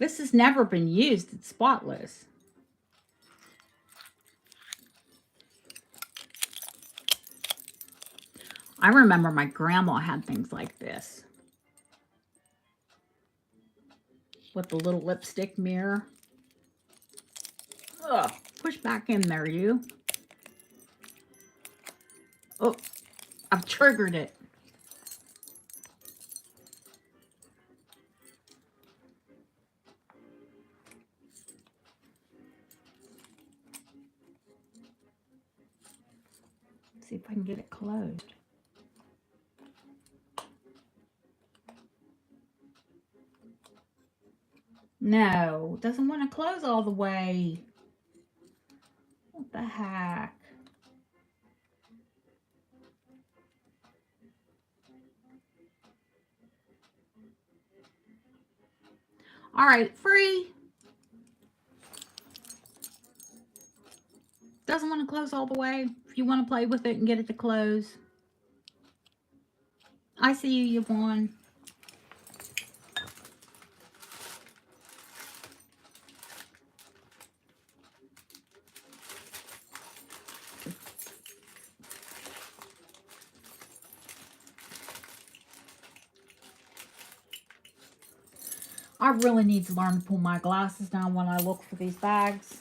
This has never been used. It's spotless. I remember my grandma had things like this. With the little lipstick mirror. Ugh, push back in there, you. Oh, I've triggered it. Let's see if I can get it closed. No, it doesn't want to close all the way. What the heck? All right, free. Doesn't want to close all the way. If you want to play with it and get it to close. I see you, you've won. I really need to learn to pull my glasses down when I look for these bags.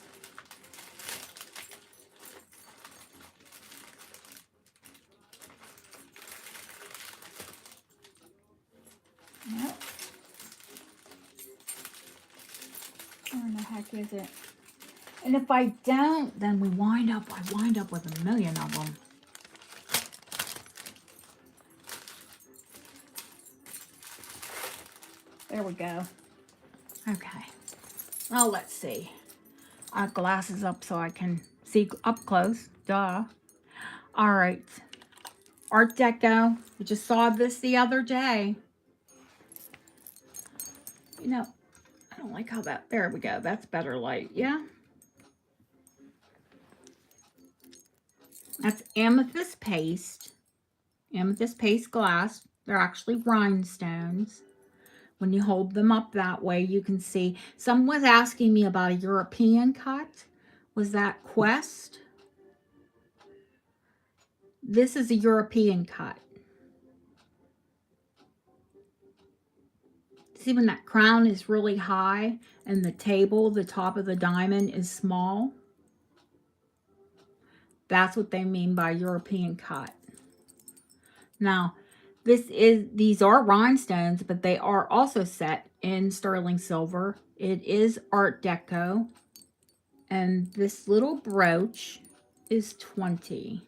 Yep. Where in the heck is it? And if I don't, then I wind up with a million of them. There we go. Okay. Well, let's see. I have glasses up so I can see up close. Duh. All right. Art Deco. We just saw this the other day. You know, I don't like how that, there we go. That's better light. Yeah. That's amethyst paste. Amethyst paste glass. They're actually rhinestones. When you hold them up that way, you can see. Someone was asking me about a European cut. Was that Quest? This is a European cut. See when that crown is really high and the table, the top of the diamond is small? That's what they mean by European cut. Now, these are rhinestones, but they are also set in sterling silver. It is Art Deco. And this little brooch is $20.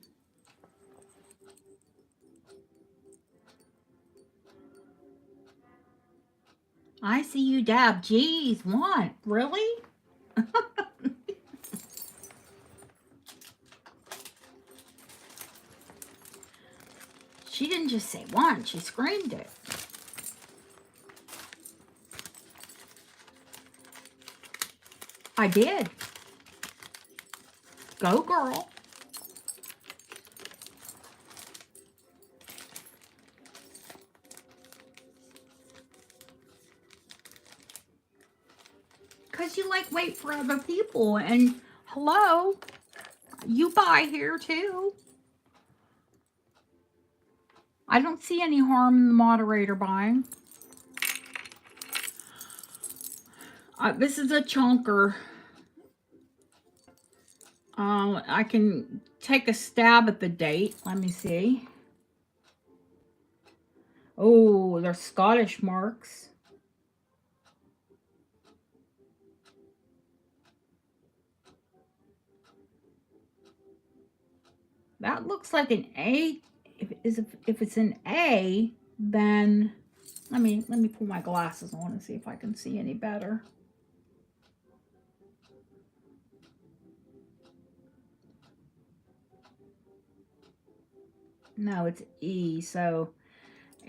I see you dab. Geez, what? Really? She didn't just say one, she screamed it. I did. Go, girl. Because you like wait for other people. And hello, you buy here too. I don't see any harm in the moderator buying. This is a chunker. I can take a stab at the date. Let me see. Oh, they're Scottish marks. That looks like an A. If it's an A, then let me pull my glasses on and see if I can see any better. No, it's E. So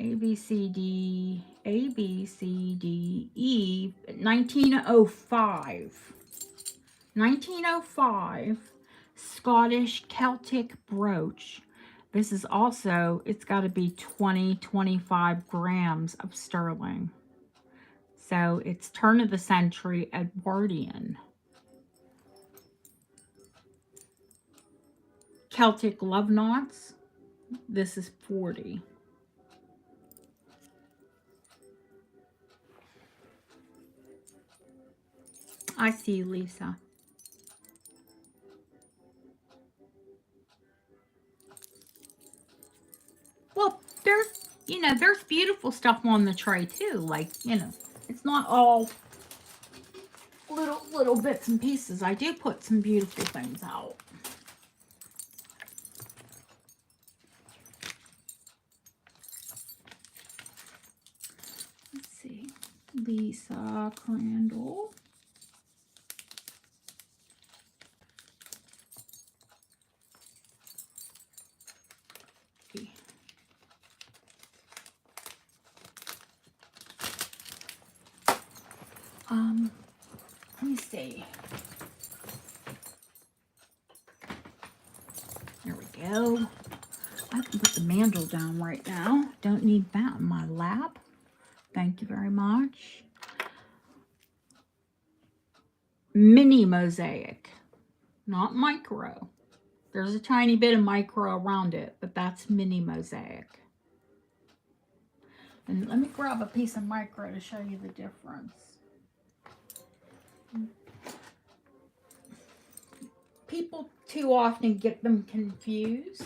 A, B, C, D, A, B, C, D, E, 1905. 1905 Scottish Celtic brooch. This is also, it's got to be 25 grams of sterling. So it's turn of the century Edwardian. Celtic love knots. This is 40. I see you, Lisa. Well, there's beautiful stuff on the tray too. Like, it's not all little bits and pieces. I do put some beautiful things out. Let's see. Lisa Crandall. Let me see. There we go. I can put the mandrel down right now. Don't need that in my lap. Thank you very much. Mini mosaic, not micro. There's a tiny bit of micro around it, but that's mini mosaic. And let me grab a piece of micro to show you the difference. People too often get them confused.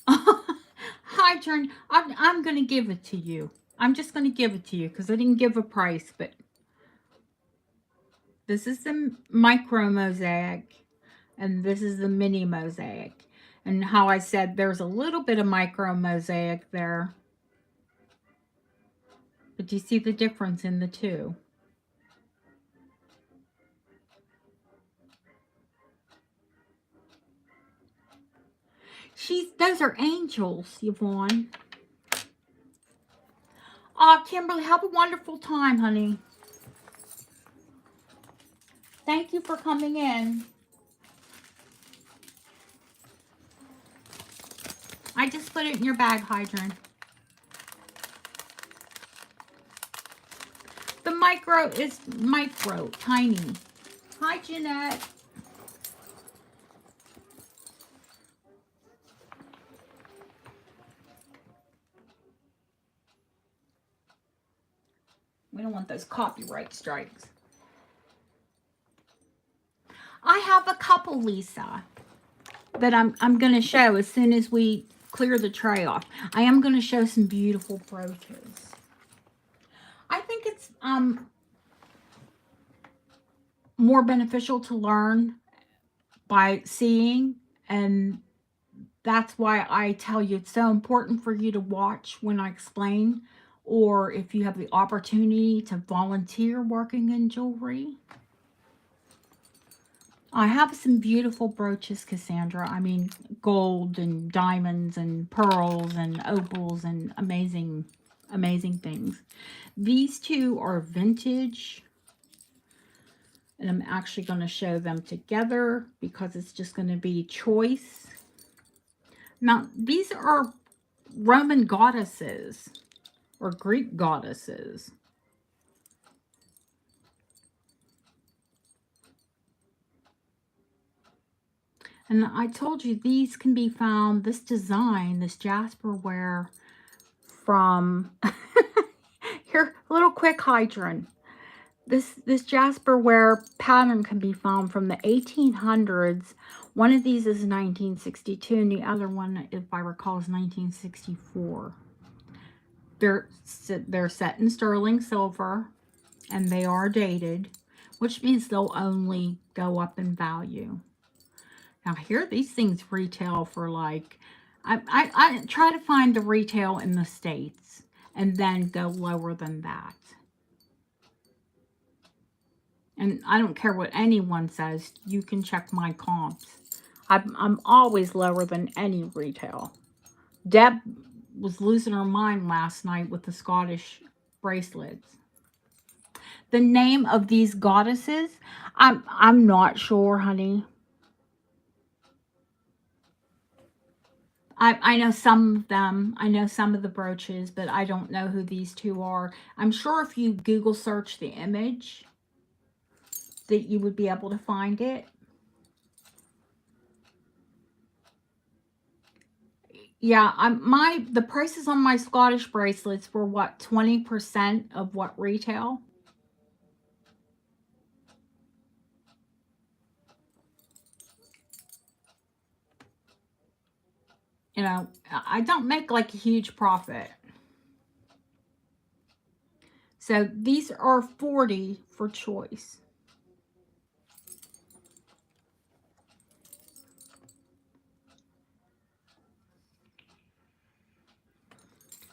Hi, Jern. I'm going to give it to you. I'm just going to give it to you because I didn't give a price, but this is the micro mosaic and this is the mini mosaic. And how I said there's a little bit of micro mosaic there. But do you see the difference in the two? Those are angels, Yvonne. Kimberly, have a wonderful time, honey. Thank you for coming in. I just put it in your bag, Hydrant. The micro is micro, tiny. Hi, Jeanette. We don't want those copyright strikes. I have a couple, Lisa, that I'm going to show as soon as we clear the tray off. I am going to show some beautiful brooches. I think it's more beneficial to learn by seeing, and that's why I tell you it's so important for you to watch when I explain, or if you have the opportunity to volunteer working in jewelry. I have some beautiful brooches, Cassandra. I mean, gold and diamonds and pearls and opals and amazing, amazing things. These two are vintage. And I'm actually going to show them together because it's just going to be choice. Now, these are Roman goddesses or Greek goddesses. And I told you these can be found, this design, this jasperware from, here, a little quick hydrant. This jasperware pattern can be found from the 1800s. One of these is 1962 and the other one, if I recall, is 1964. They're set in sterling silver and they are dated, which means they'll only go up in value. Now here, these things retail for like, I try to find the retail in the States and then go lower than that. And I don't care what anyone says, you can check my comps. I'm always lower than any retail. Deb was losing her mind last night with the Scottish bracelets. The name of these goddesses, I'm not sure, honey. I know some of them. I know some of the brooches, but I don't know who these two are. I'm sure if you Google search the image that you would be able to find it. Yeah, the prices on my Scottish bracelets were what, 20% of what retail? You know, I don't make like a huge profit. So these are 40 for choice.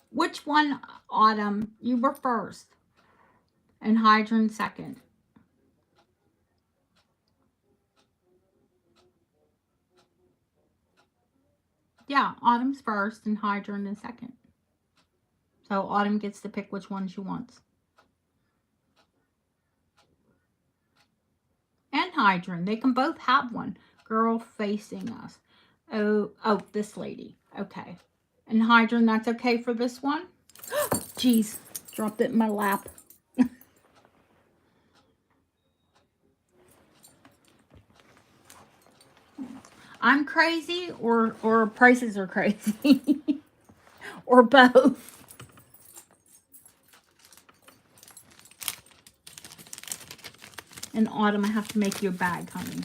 Which one, Autumn? You were first and Hydron second. Yeah, Autumn's first and Hydron is second. So Autumn gets to pick which one she wants. And Hydron, they can both have one. Girl facing us. Oh, this lady. Okay. And Hydron, that's okay for this one? Jeez, dropped it in my lap. I'm crazy or prices are crazy. Or both. In Autumn, I have to make you a bag, honey.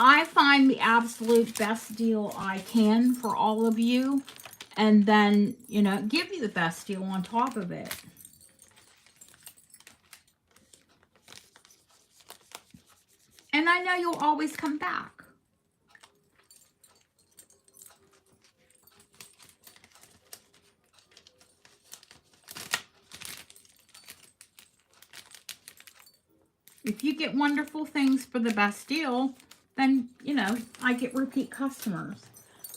I find the absolute best deal I can for all of you. And then, you know, give you the best deal on top of it. And I know you'll always come back. If you get wonderful things for the best deal, then, you know, I get repeat customers.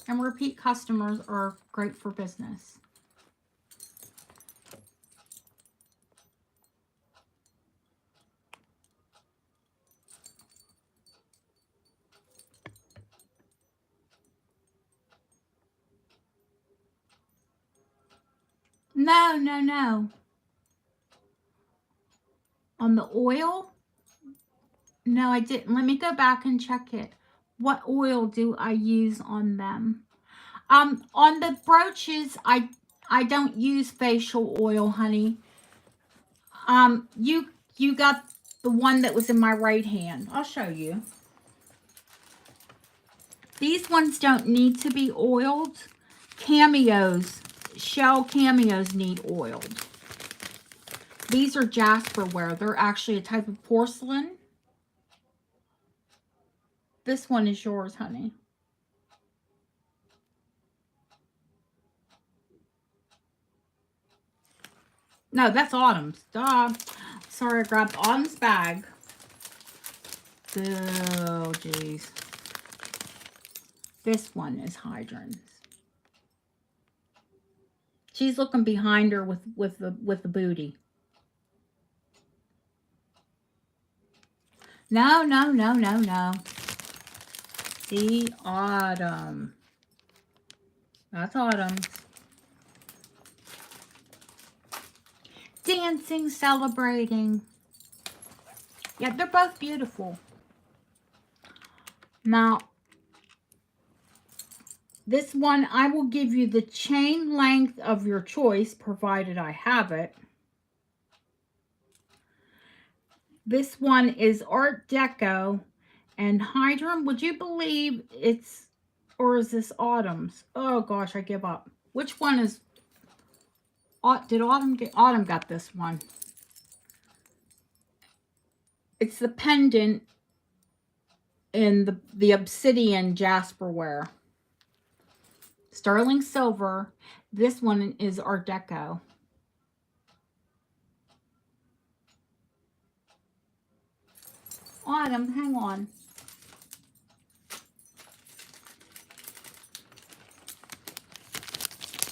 And repeat customers are great for business. No, no, no. On the oil? No, I didn't. Let me go back and check it. What oil do I use on them? On the brooches, I don't use facial oil, honey. You got the one that was in my right hand. I'll show you. These ones don't need to be oiled. Cameos, shell cameos need oiled. These are jasperware. They're actually a type of porcelain. This one is yours, honey. No, that's Autumn's. Duh. Sorry, I grabbed Autumn's bag. Oh, jeez. This one is Hydron's. She's looking behind her with the booty. No, no, no, no, no. See, Autumn. That's Autumn's. Dancing, celebrating. Yeah, they're both beautiful. Now, this one, I will give you the chain length of your choice, provided I have it. This one is Art Deco. And Hydron, would you believe it's, or is this Autumn's? Oh gosh, I give up. Which one is, did Autumn get, Autumn got this one. It's the pendant in the obsidian jasperware. Sterling silver. This one is Art Deco. Autumn, hang on.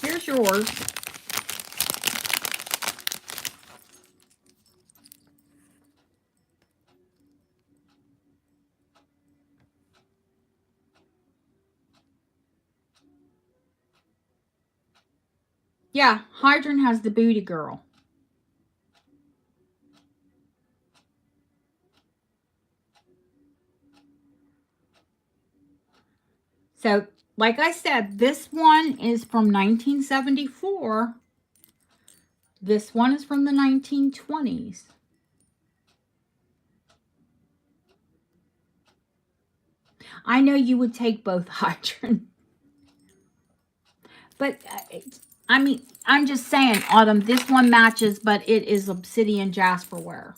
Here's yours. Yeah, Hydran has the booty girl. So, like I said, this one is from 1974. This one is from the 1920s. I know you would take both, Hydran. But, I mean, I'm just saying, Autumn, this one matches, but it is obsidian jasperware.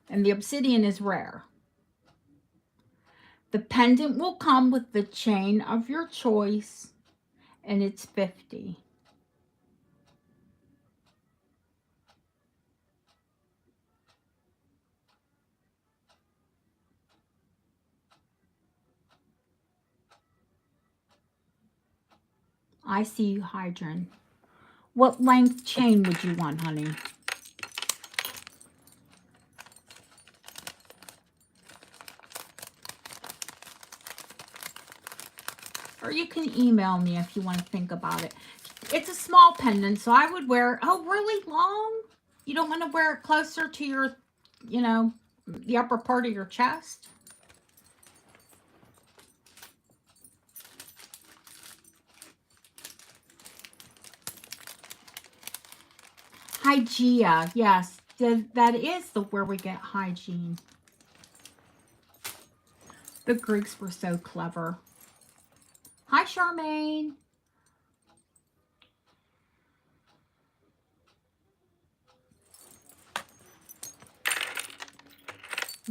And the obsidian is rare. The pendant will come with the chain of your choice, and it's $50. I see you, Hydran. What length chain would you want, honey? Or you can email me if you want to think about it. It's a small pendant, so I would wear, oh, really long? You don't want to wear it closer to your, you know, the upper part of your chest? Hygeia, yes. That is where we get hygiene. The Greeks were so clever. Hi, Charmaine.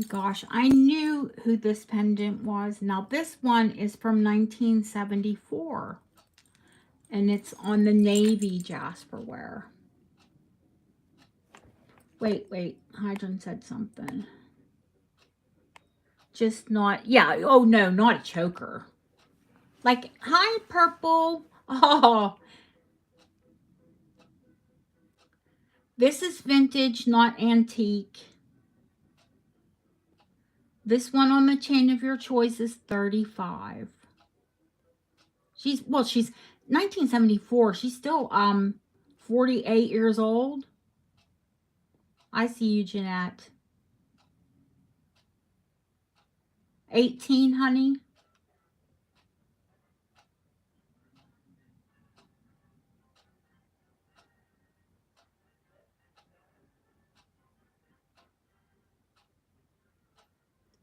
Gosh, I knew who this pendant was. Now, this one is from 1974. And it's on the navy jasperware. Wait. Hydran said something. Just not, yeah. Oh, no, not a choker. Like, hi, purple. Oh. This is vintage, not antique. This one on the chain of your choice is $35. She's 1974. She's still 48 years old. I see you, Jeanette. 18, honey.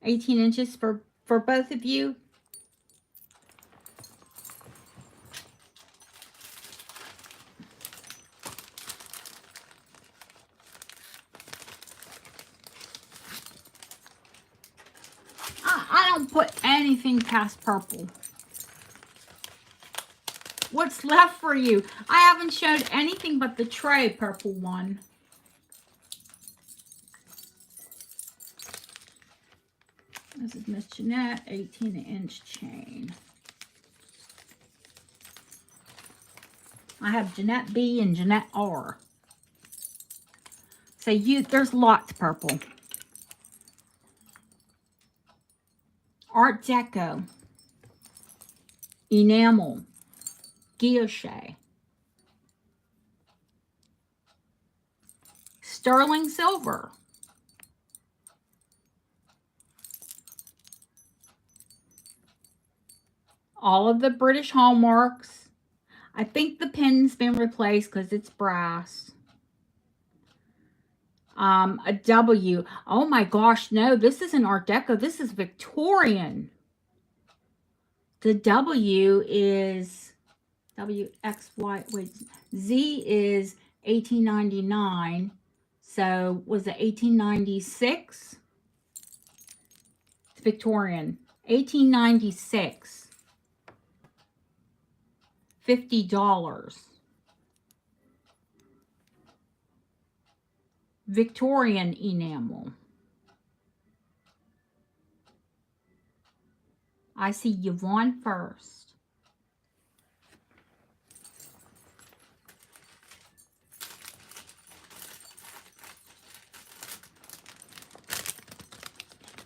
$18 for both of you. I don't put anything past purple. What's left for you? I haven't showed anything but the tray purple one. This is Miss Jeanette, 18-inch chain. I have Jeanette B and Jeanette R. So there's lots purple. Art Deco. Enamel. Guilloche. Sterling silver. All of the British hallmarks. I think the pin's been replaced because it's brass. A W. Oh my gosh, no, this isn't Art Deco. This is Victorian. The W is WXY. Wait, Z is 1899. So was it 1896? It's Victorian. 1896. $50. Victorian enamel. I see Yvonne first.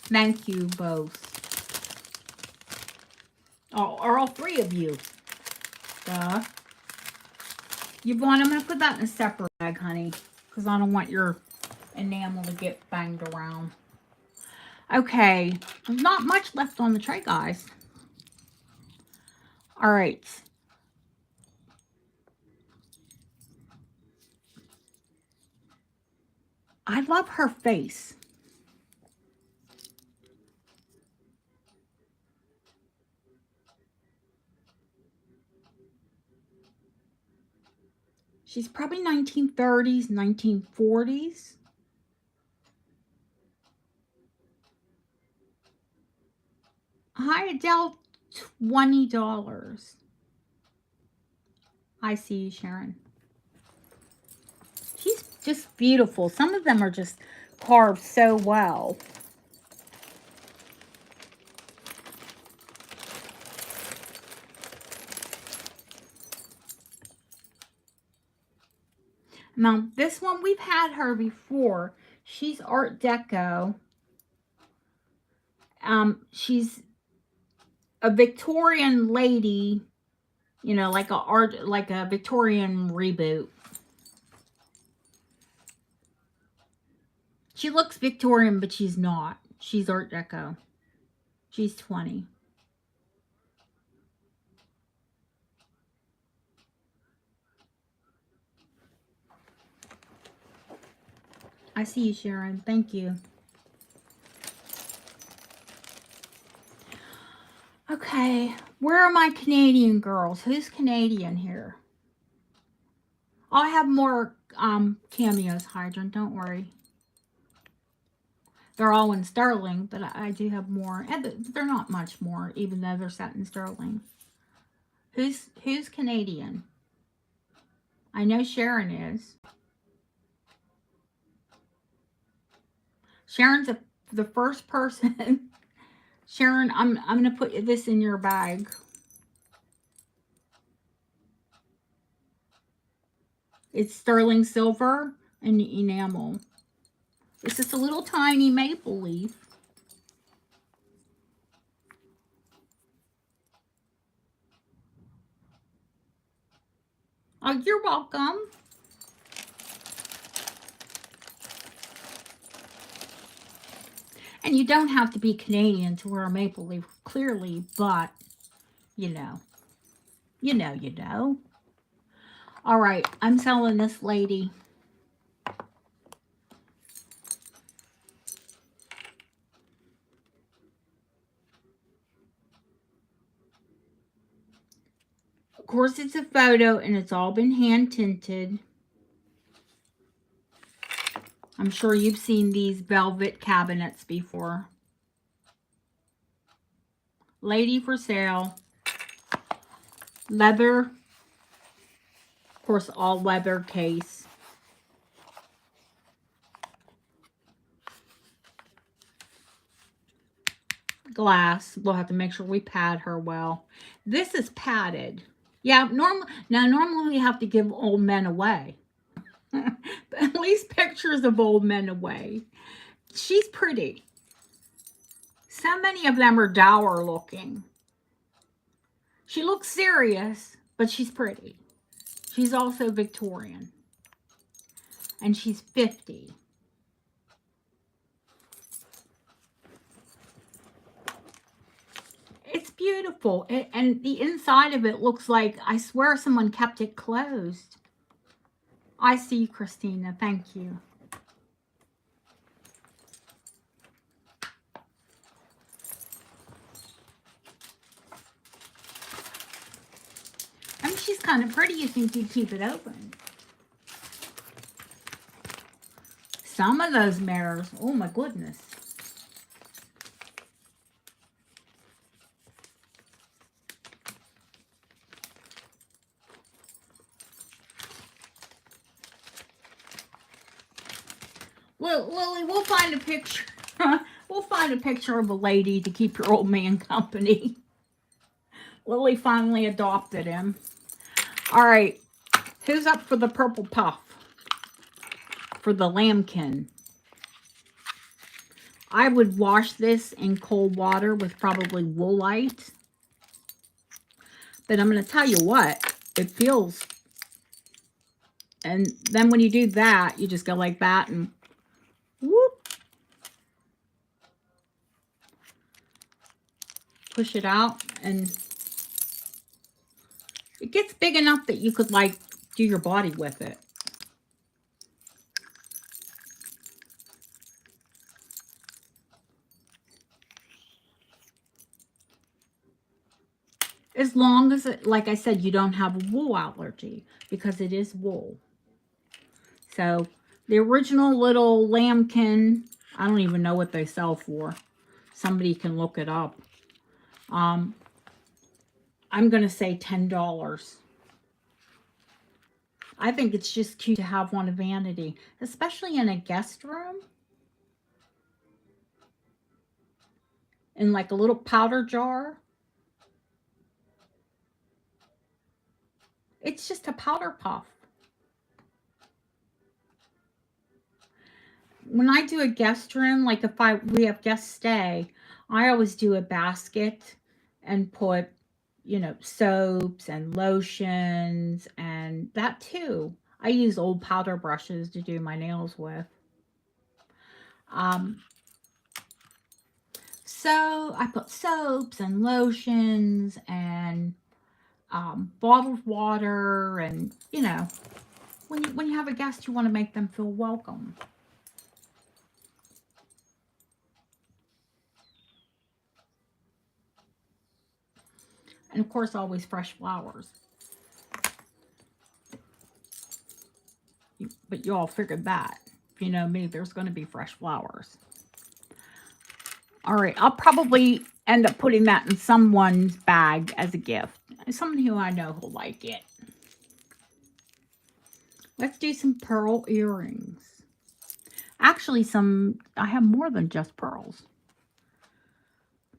Thank you both. Oh, or all three of you. Duh. Yvonne, I'm going to put that in a separate bag, honey, because I don't want your enamel to get banged around. Okay, there's not much left on the tray, guys. All right. I love her face. She's probably 1930s, 1940s. Hi, Adele, $20. I see you, Sharon. She's just beautiful. Some of them are just carved so well. Now, this one, we've had her before. She's Art Deco. She's a Victorian lady, you know, like a Victorian reboot. She looks Victorian, but she's not. She's Art Deco. She's 20. I see you, Sharon. Thank you. Okay, where are my Canadian girls? Who's Canadian here? I'll have more cameos, Hydrant. Don't worry. They're all in sterling, but I do have more. And they're not much more, even though they're set in sterling. Who's Canadian? I know Sharon is. Sharon's the first person. Sharon, I'm going to put this in your bag. It's sterling silver and enamel. It's just a little tiny maple leaf. Oh, you're welcome. And you don't have to be Canadian to wear a maple leaf, clearly, but, you know. You know, you know. All right, I'm selling this lady. Of course, it's a photo, and it's all been hand-tinted. I'm sure you've seen these velvet cabinets before. Lady for sale. Leather. Of course, all leather case. Glass. We'll have to make sure we pad her well. This is padded. Yeah, normally we have to give old men away. At least pictures of old men away. She's pretty. So many of them are dour looking. She looks serious, but she's pretty. She's also Victorian. And she's 50. It's beautiful. And the inside of it looks like, I swear someone kept it closed. I see you, Christina. Thank you. I mean, she's kind of pretty. You think you'd keep it open. Some of those mirrors, oh my goodness. Well, Lily, we'll find a picture. We'll find a picture of a lady to keep your old man company. Lily finally adopted him. All right. Who's up for the purple puff? For the lambkin. I would wash this in cold water with probably woolite. But I'm going to tell you what, it feels. And then when you do that, you just go like that and whoop. Push it out and it gets big enough that you could like do your body with it. As long as, it, like I said, you don't have a wool allergy because it is wool. So the original little lambkin, I don't even know what they sell for. Somebody can look it up. I'm going to say $10. I think it's just cute to have one of vanity, especially in a guest room. In like a little powder jar. It's just a powder puff. When I do a guest room, like if we have guests stay, I always do a basket and put, you know, soaps and lotions and that too. I use old powder brushes to do my nails with. So I put soaps and lotions and bottled water, and you know, when you have a guest, you want to make them feel welcome. And of course, always fresh flowers. But you all figured that. If you know me, there's going to be fresh flowers. All right, I'll probably end up putting that in someone's bag as a gift. Someone who I know will like it. Let's do some pearl earrings. Actually, I have more than just pearls.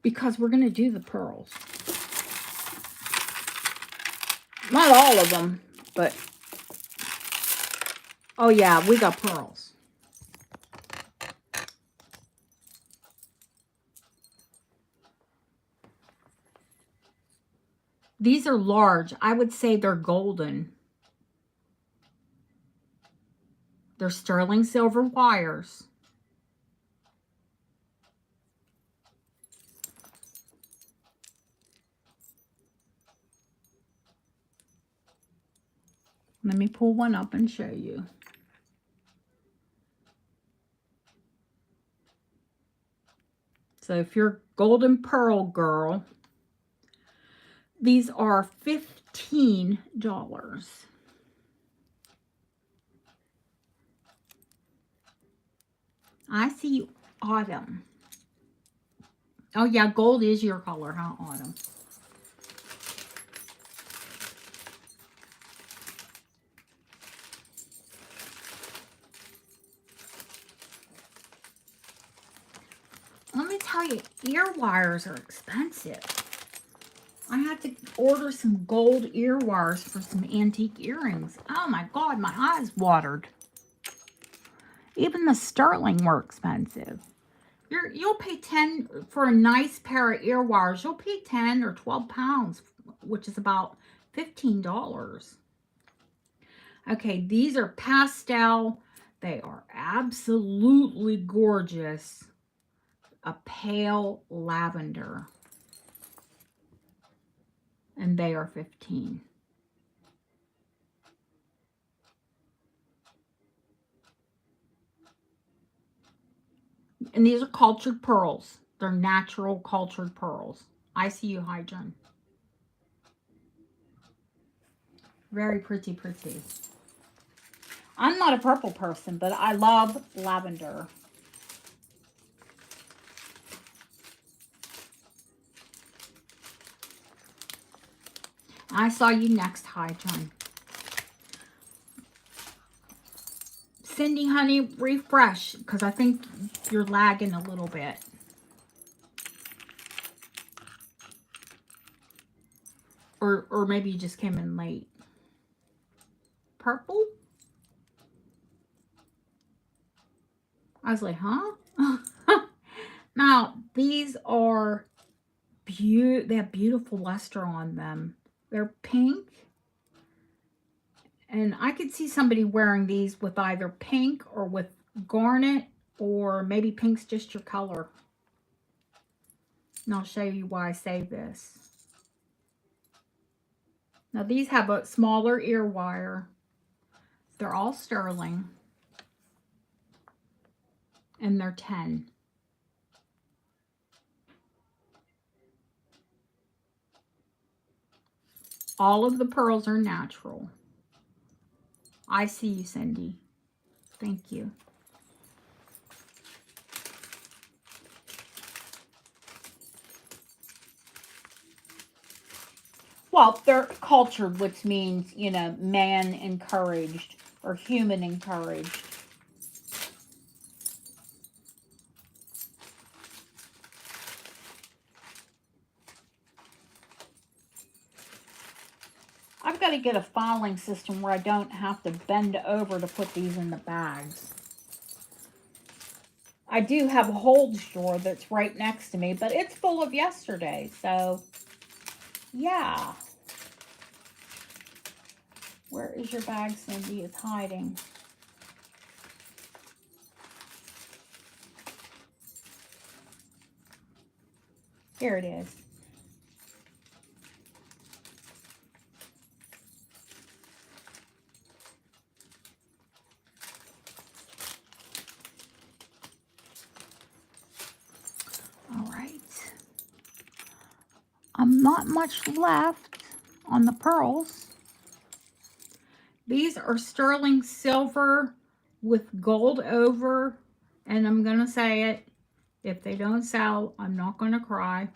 Because we're going to do the pearls. Not all of them, but... Oh yeah, we got pearls. These are large. I would say they're golden. They're sterling silver wires. Let me pull one up and show you. So if you're a golden pearl girl, these are $15. I see Autumn. Oh yeah, gold is your color, huh, Autumn? Let me tell you, ear wires are expensive. I had to order some gold ear wires for some antique earrings. Oh my God, my eyes watered. Even the sterling were expensive. You'll pay 10 for a nice pair of ear wires. You'll pay 10 or 12 pounds, which is about $15. Okay, these are pastel. They are absolutely gorgeous. A pale lavender. And they are 15. And these are cultured pearls. They're natural cultured pearls. I see you, Hydron. Very pretty, pretty. I'm not a purple person, but I love lavender. I saw you next, Hydron. Cindy, honey, refresh, because I think you're lagging a little bit. Or maybe you just came in late. Purple? I was like, huh? Now, these are they have beautiful luster on them. They're pink. And I could see somebody wearing these with either pink or with garnet, or maybe pink's just your color. And I'll show you why I say this. Now, these have a smaller ear wire. They're all sterling. And they're 10. All of the pearls are natural. I see you, Cindy. Thank you. Well, they're cultured, which means, you know, man encouraged or human encouraged. I've got to get a filing system where I don't have to bend over to put these in the bags. I do have a holds drawer that's right next to me, but it's full of yesterday, so yeah. Where is your bag, Cindy? It's hiding. Here it is. All right. Not much left on the pearls. These are sterling silver with gold over, and I'm going to say it, if they don't sell, I'm not going to cry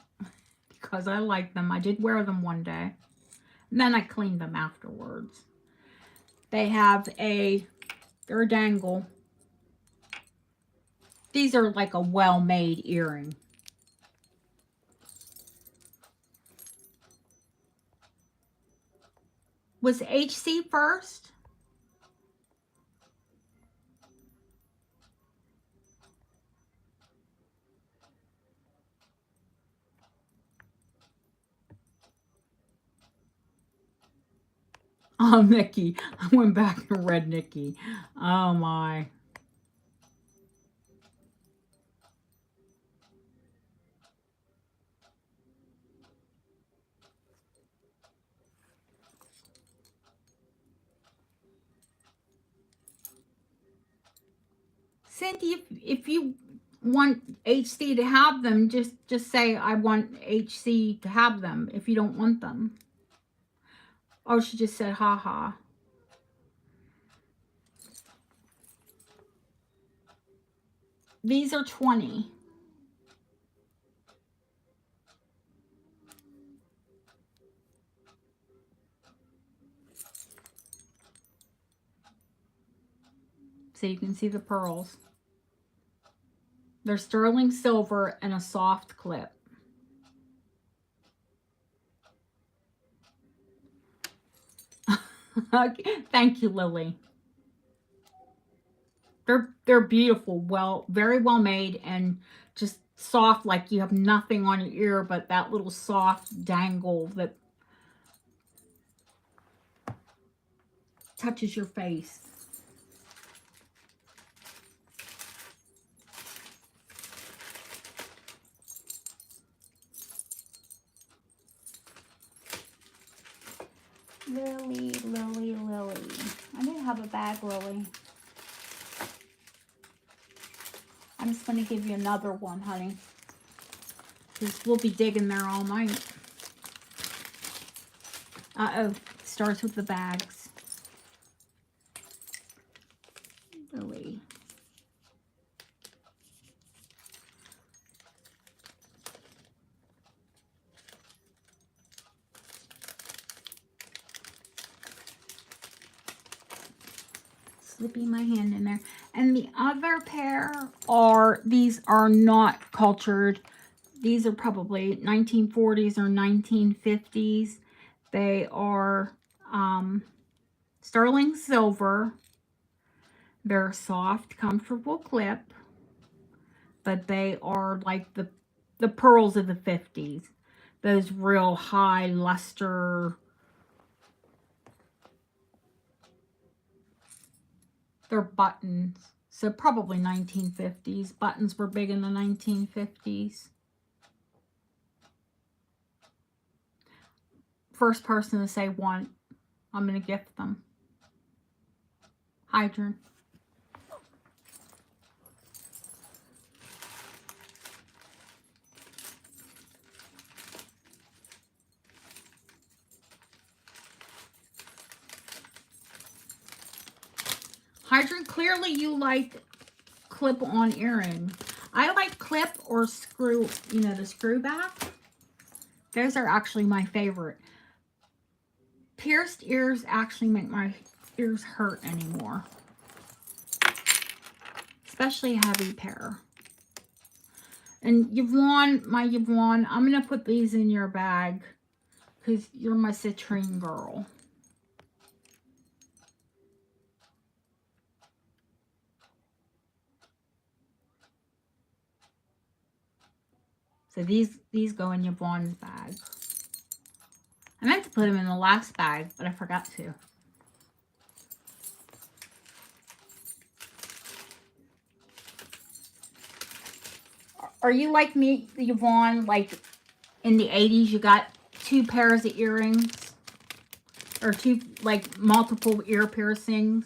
because I like them. I did wear them one day, and then I cleaned them afterwards. They have they're a dangle. These are like a well-made earring. Was HC first? Oh, Nikki. I went back and read Nikki. Oh, my. Cindy, if you want HC to have them, just say, I want HC to have them if you don't want them. Oh, she just said, ha ha. These are 20. So you can see the pearls. They're sterling silver and a soft clip. Thank you, Lily. They're beautiful, very well made, and just soft, like you have nothing on your ear but that little soft dangle that touches your face. Lily, Lily, Lily. I didn't have a bag, Lily. I'm just going to give you another one, honey. Because we'll be digging there all night. Uh-oh. Starts with the bags. Lily. Slipping my hand in there. And the other pair these are not cultured. These are probably 1940s or 1950s. They are sterling silver. They're soft, comfortable clip, but they are like the pearls of the 50s. Those real high luster. They're buttons. So probably 1950s. Buttons were big in the 1950s. First person to say one, I'm going to gift them. Hydrant. Hydrant, clearly you like clip-on earrings. I like clip or screw, you know, the screw back. Those are actually my favorite. Pierced ears actually make my ears hurt anymore. Especially a heavy pair. And Yvonne, my Yvonne, I'm going to put these in your bag because you're my citrine girl. So these go in Yvonne's bag. I meant to put them in the last bag, but I forgot to. Are you like me, Yvonne? Like in the 80s, you got 2 pairs of earrings? Or 2, like, multiple ear piercings?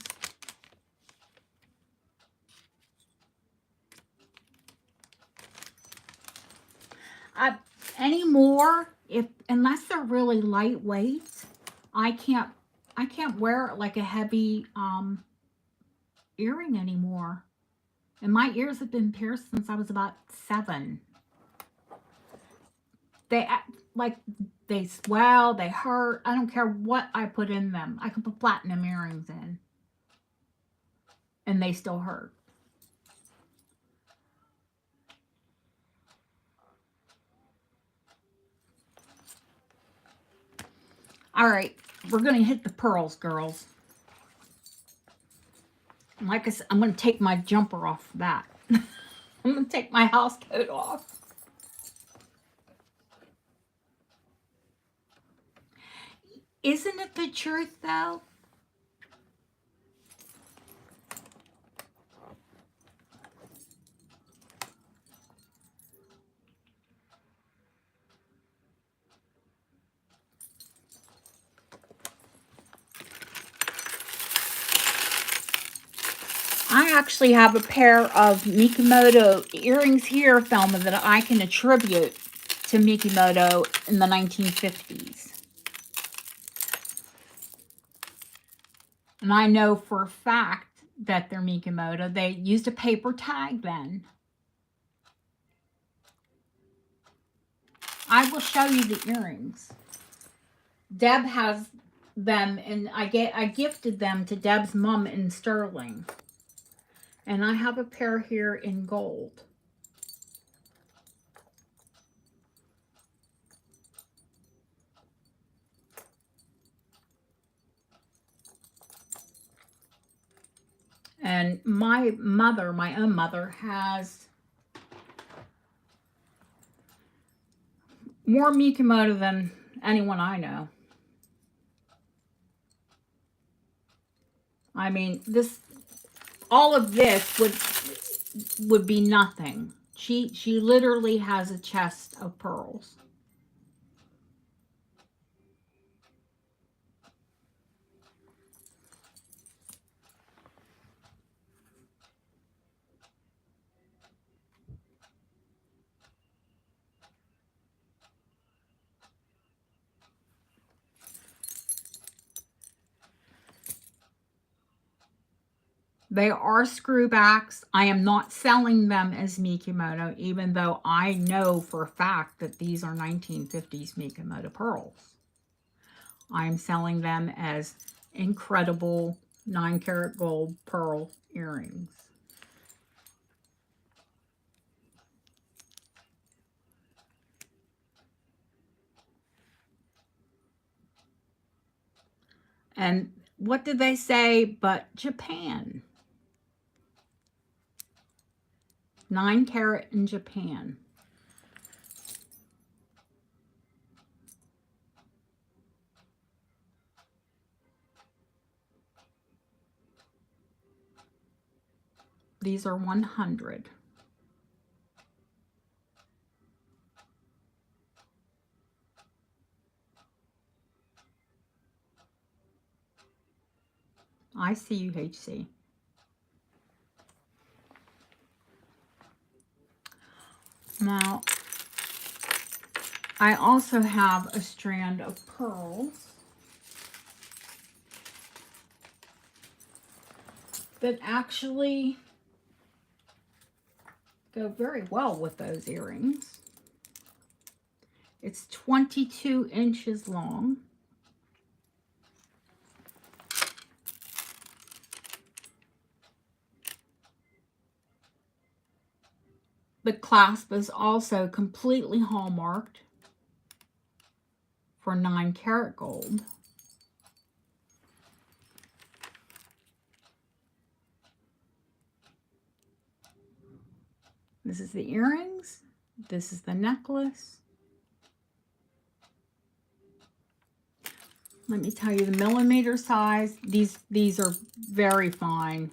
Anymore, unless they're really lightweight, I can't wear like a heavy earring anymore. And my ears have been pierced since I was about 7. They swell, they hurt. I don't care what I put in them. I can put platinum earrings in, and they still hurt. All right, we're going to hit the pearls, girls. Like I said, I'm going to take my jumper off that. I'm going to take my house coat off. Isn't it the truth, though? I actually have a pair of Mikimoto earrings here, Thelma, that I can attribute to Mikimoto in the 1950s. And I know for a fact that they're Mikimoto. They used a paper tag then. I will show you the earrings. Deb has them, and I gifted them to Deb's mom in sterling. And I have a pair here in gold. And my mother, my own mother, has more Mikimoto than anyone I know. I mean, all of this would be nothing. She literally has a chest of pearls. They are screwbacks. I am not selling them as Mikimoto, even though I know for a fact that these are 1950s Mikimoto pearls. I'm selling them as incredible 9-karat gold pearl earrings. And what did they say but Japan? 9 carat in Japan. These are 100. I see you, HC. Now, I also have a strand of pearls that actually go very well with those earrings. It's 22 inches long. The clasp is also completely hallmarked for 9 karat gold. This is the earrings. This is the necklace. Let me tell you the millimeter size. These are very fine.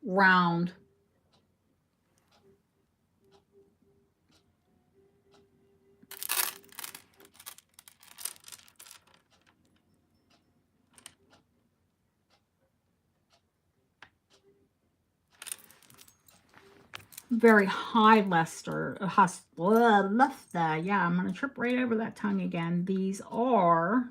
Round. Very high luster. Yeah, I'm going to trip right over that tongue again. These are...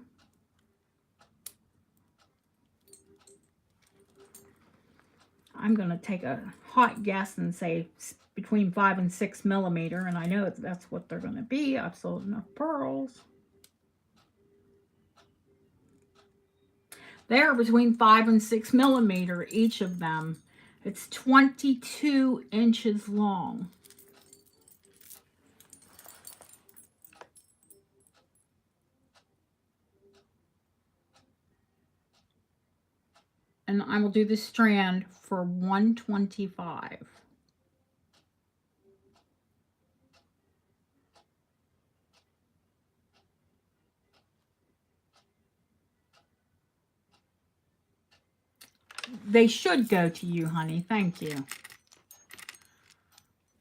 I'm going to take a hot guess and say between 5 and 6 millimeter, and I know that's what they're going to be. I've sold enough pearls. They're between 5 and 6 millimeter, each of them. It's 22 inches long. And I will do the strand for $125. They should go to you, honey. Thank you.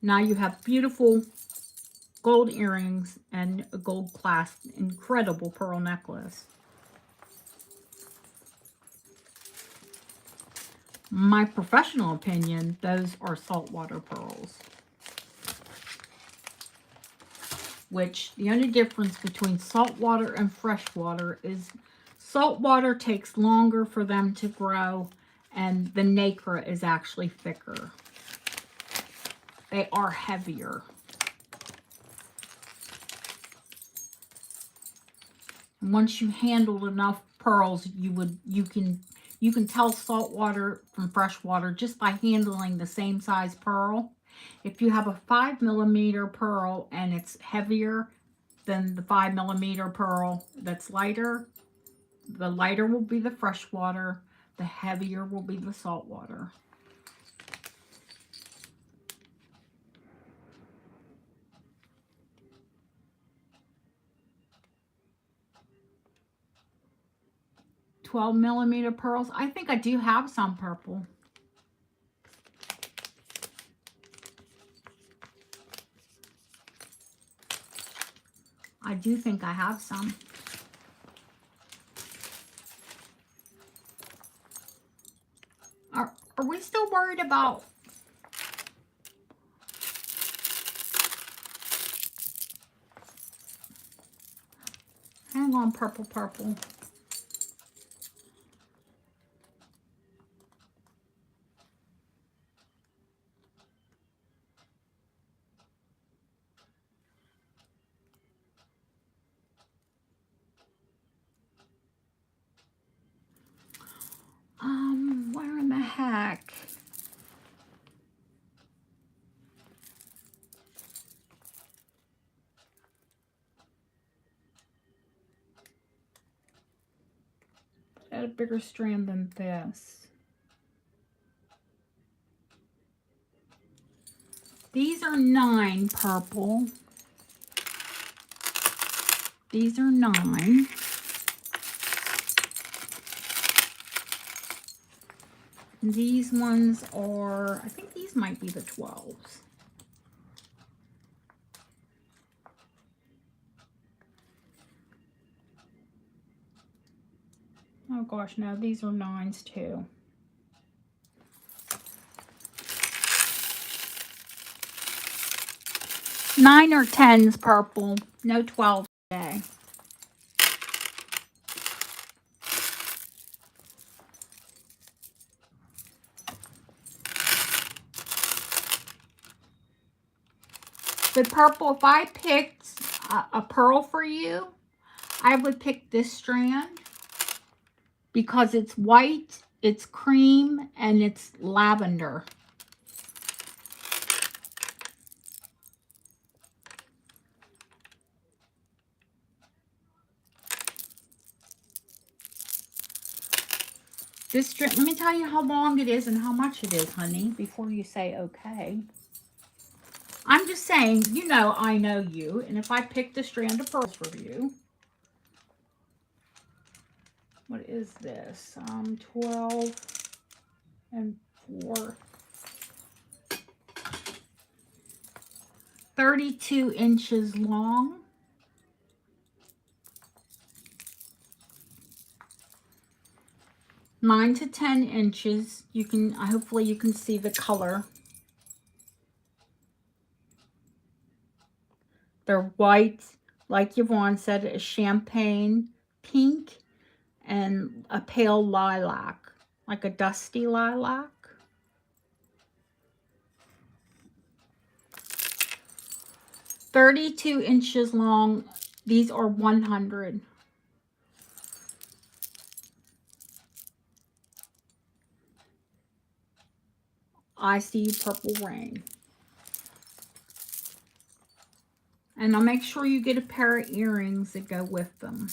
Now you have beautiful gold earrings and a gold clasp, incredible pearl necklace. My professional opinion, those are saltwater pearls. Which the only difference between saltwater and freshwater is saltwater takes longer for them to grow and the nacre is actually thicker. They are heavier. And once you handled enough pearls, you can tell saltwater from freshwater just by handling the same size pearl. If you have a 5 millimeter pearl and it's heavier than the 5 millimeter pearl that's lighter, the lighter will be the freshwater, the heavier will be the saltwater. $12 millimeter pearls. I think I do have some purple. I do think I have some. Are we still worried about hang on, purple. Where in the heck? Had a bigger strand than this. These are 9 purple. These are 9. These ones are, I think these might be the 12s. Oh gosh, no, these are 9s too. Nine or 10s purple, no 12 today. But purple, if I picked a pearl for you, I would pick this strand because it's white, it's cream, and it's lavender. This strand, let me tell you how long it is and how much it is, honey, before you say okay. I'm just saying, you know I know you, and if I picked a strand of pearls for you, what is this? 12 and 4. 32 inches long. Nine to 10 inches. You can, hopefully you can see the color. They're white, like Yvonne said, a champagne pink and a pale lilac, like a dusty lilac. $32 inches long. These are 100. I see purple rain. And I'll make sure you get a pair of earrings that go with them.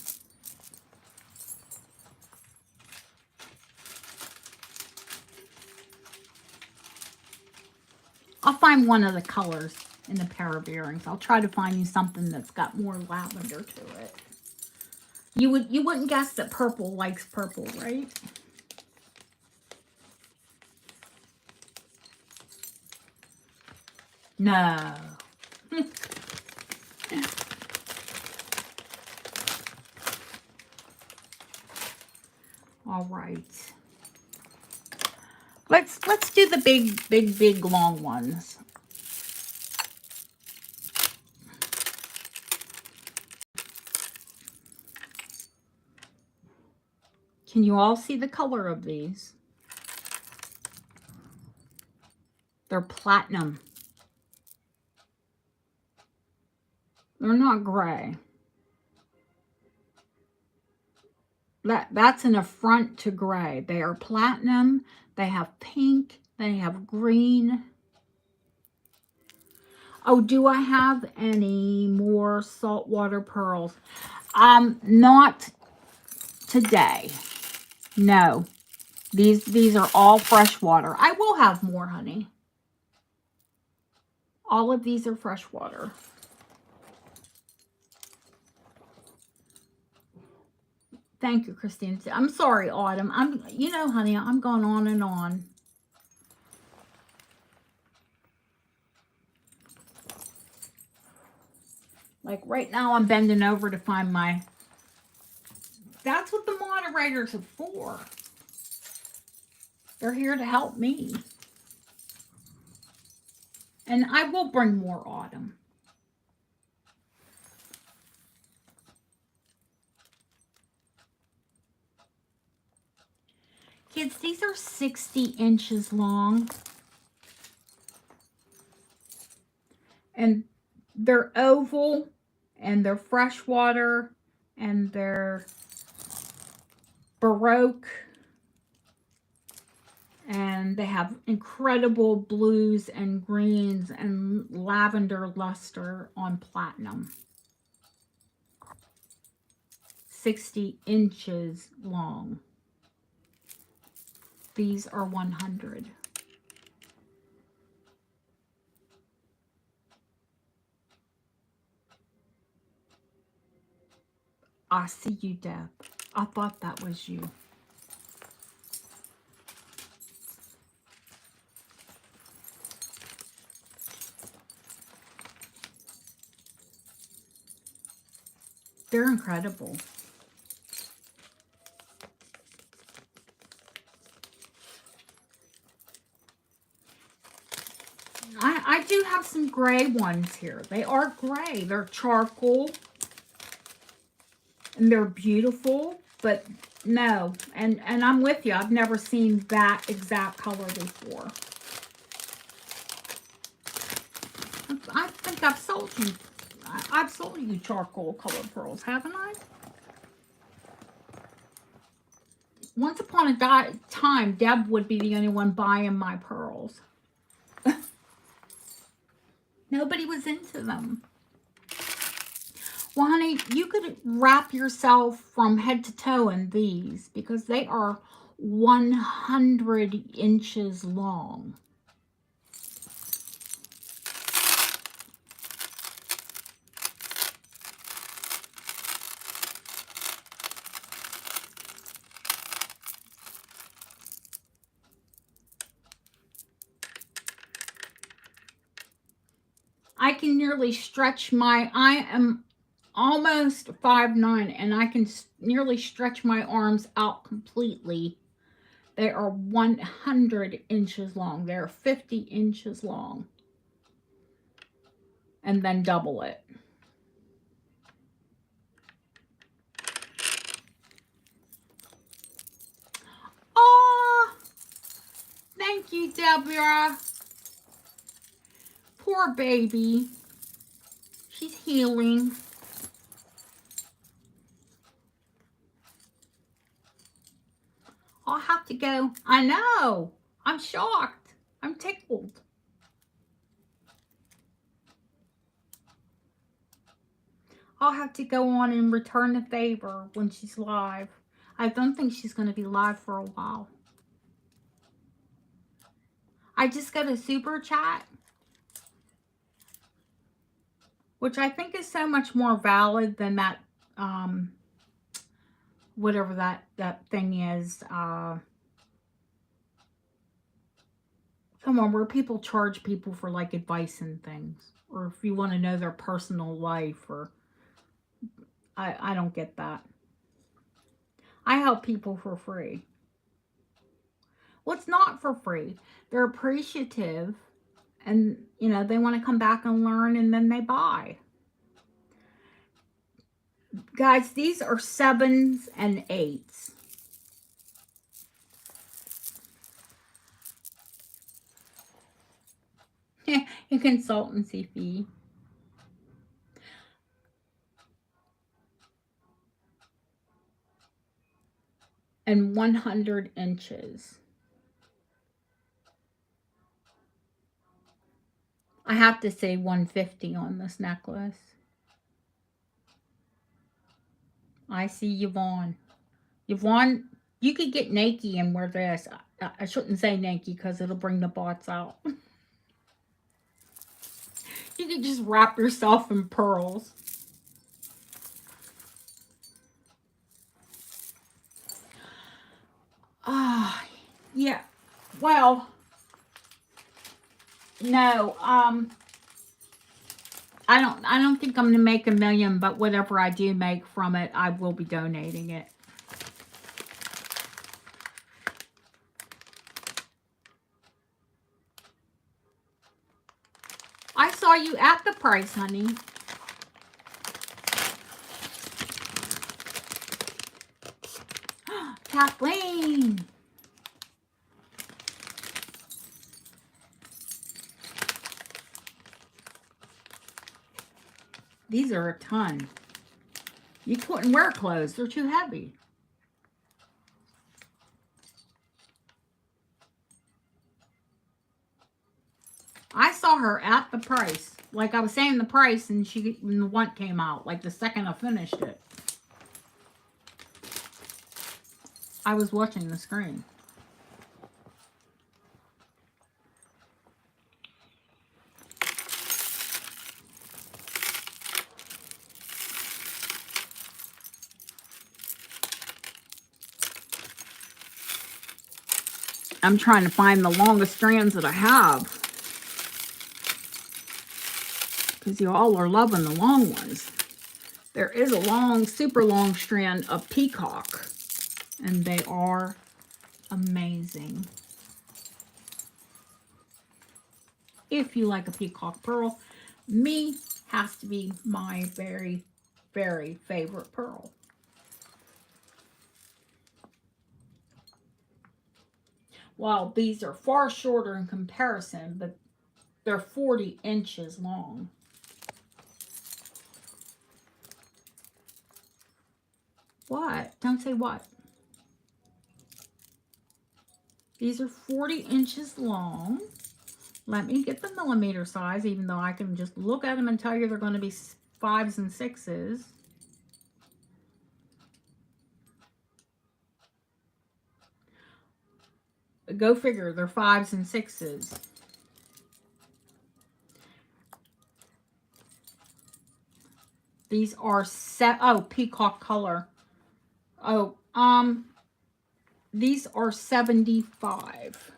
I'll find one of the colors in the pair of earrings. I'll try to find you something that's got more lavender to it. You wouldn't guess that purple likes purple, right? No. All right. Let's do the big long ones. Can you all see the color of these? They're platinum. They're not gray. That's an affront to gray. They are platinum. They have pink. They have green. Oh, do I have any more saltwater pearls? Not today. No. These are all freshwater. I will have more, honey. All of these are freshwater. Thank you, Christine. I'm sorry, Autumn. You know, honey, I'm going on and on. Like right now, I'm bending over to find my... That's what the moderators are for. They're here to help me. And I will bring more, Autumn. Kids, these are 60 inches long. And they're oval, and they're freshwater, and they're Baroque. And they have incredible blues and greens and lavender luster on platinum. 60 inches long. These are 100. I see you, Deb. I thought that was you. They're incredible. I do have some gray ones here. They are gray. They're charcoal. And they're beautiful. But no. And I'm with you. I've never seen that exact color before. I think I've sold you. I've sold you charcoal colored pearls, haven't I? Once upon a time, Deb would be the only one buying my pearls. Nobody was into them. Well, honey, you could wrap yourself from head to toe in these because they are 100 inches long. I can nearly stretch I am almost 5'9", and I can nearly stretch my arms out completely. They are 100 inches long. They're 50 inches long. And then double it. Oh, thank you, Deborah. Poor baby. She's healing. I'll have to go. I know. I'm shocked. I'm tickled. I'll have to go on and return the favor when she's live. I don't think she's going to be live for a while. I just got a super chat, which I think is so much more valid than that, whatever that thing is. Come on, where people charge people for like advice and things, or if you want to know their personal life, or I don't get that. I help people for free. Well, it's not for free. They're appreciative, and you know they want to come back and learn, and then they buy. Guys, these are 7s and 8s. A consultancy fee. And 100 inches. I have to say 150 on this necklace. I see Yvonne. Yvonne, you could get naked and wear this. I shouldn't say naked because it'll bring the bots out. You could just wrap yourself in pearls. Ah, yeah. Well, no. I don't think I'm gonna make $1 million, but whatever I do make from it, I will be donating it. I saw you at the price, honey. Kathleen. These are a ton. You couldn't wear clothes. They're too heavy. I saw her at the price. Like I was saying the price, and when the one came out, like the second I finished it. I was watching the screen. I'm trying to find the longest strands that I have, because you all are loving the long ones. There is a long, super long strand of peacock, and they are amazing. If you like a peacock pearl, me has to be my very, very favorite pearl. Well, these are far shorter in comparison, but they're 40 inches long. What? Don't say what. These are 40 inches long. Let me get the millimeter size, even though I can just look at them and tell you they're going to be 5s and 6s. Go figure, they're 5s and 6s. These are peacock color. Oh, these are 75.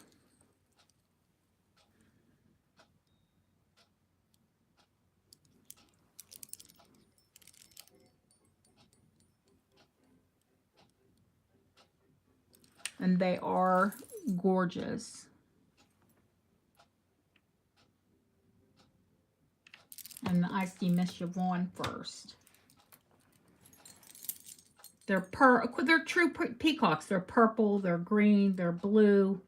And they are gorgeous. And I see Miss Yvonne first. They're true peacocks. They're purple, they're green, they're blue,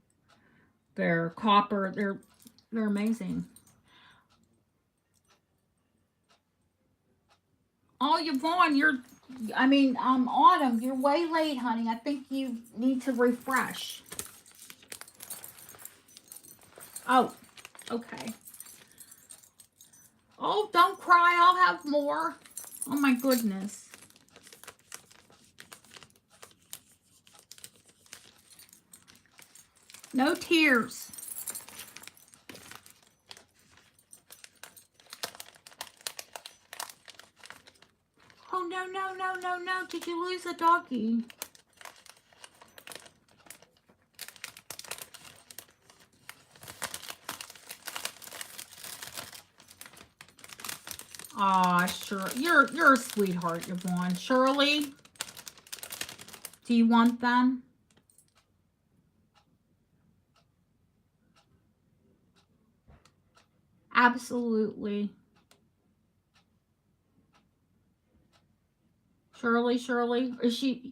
they're copper. They're amazing. Oh, Yvonne, Autumn, you're way late, honey. I think you need to refresh. Oh, okay. Oh, don't cry. I'll have more. Oh, my goodness. No tears. Oh, no, no, no, no, no. Did you lose a doggy? Aw, sure. You're a sweetheart, Yvonne. Shirley, do you want them? Absolutely. Shirley,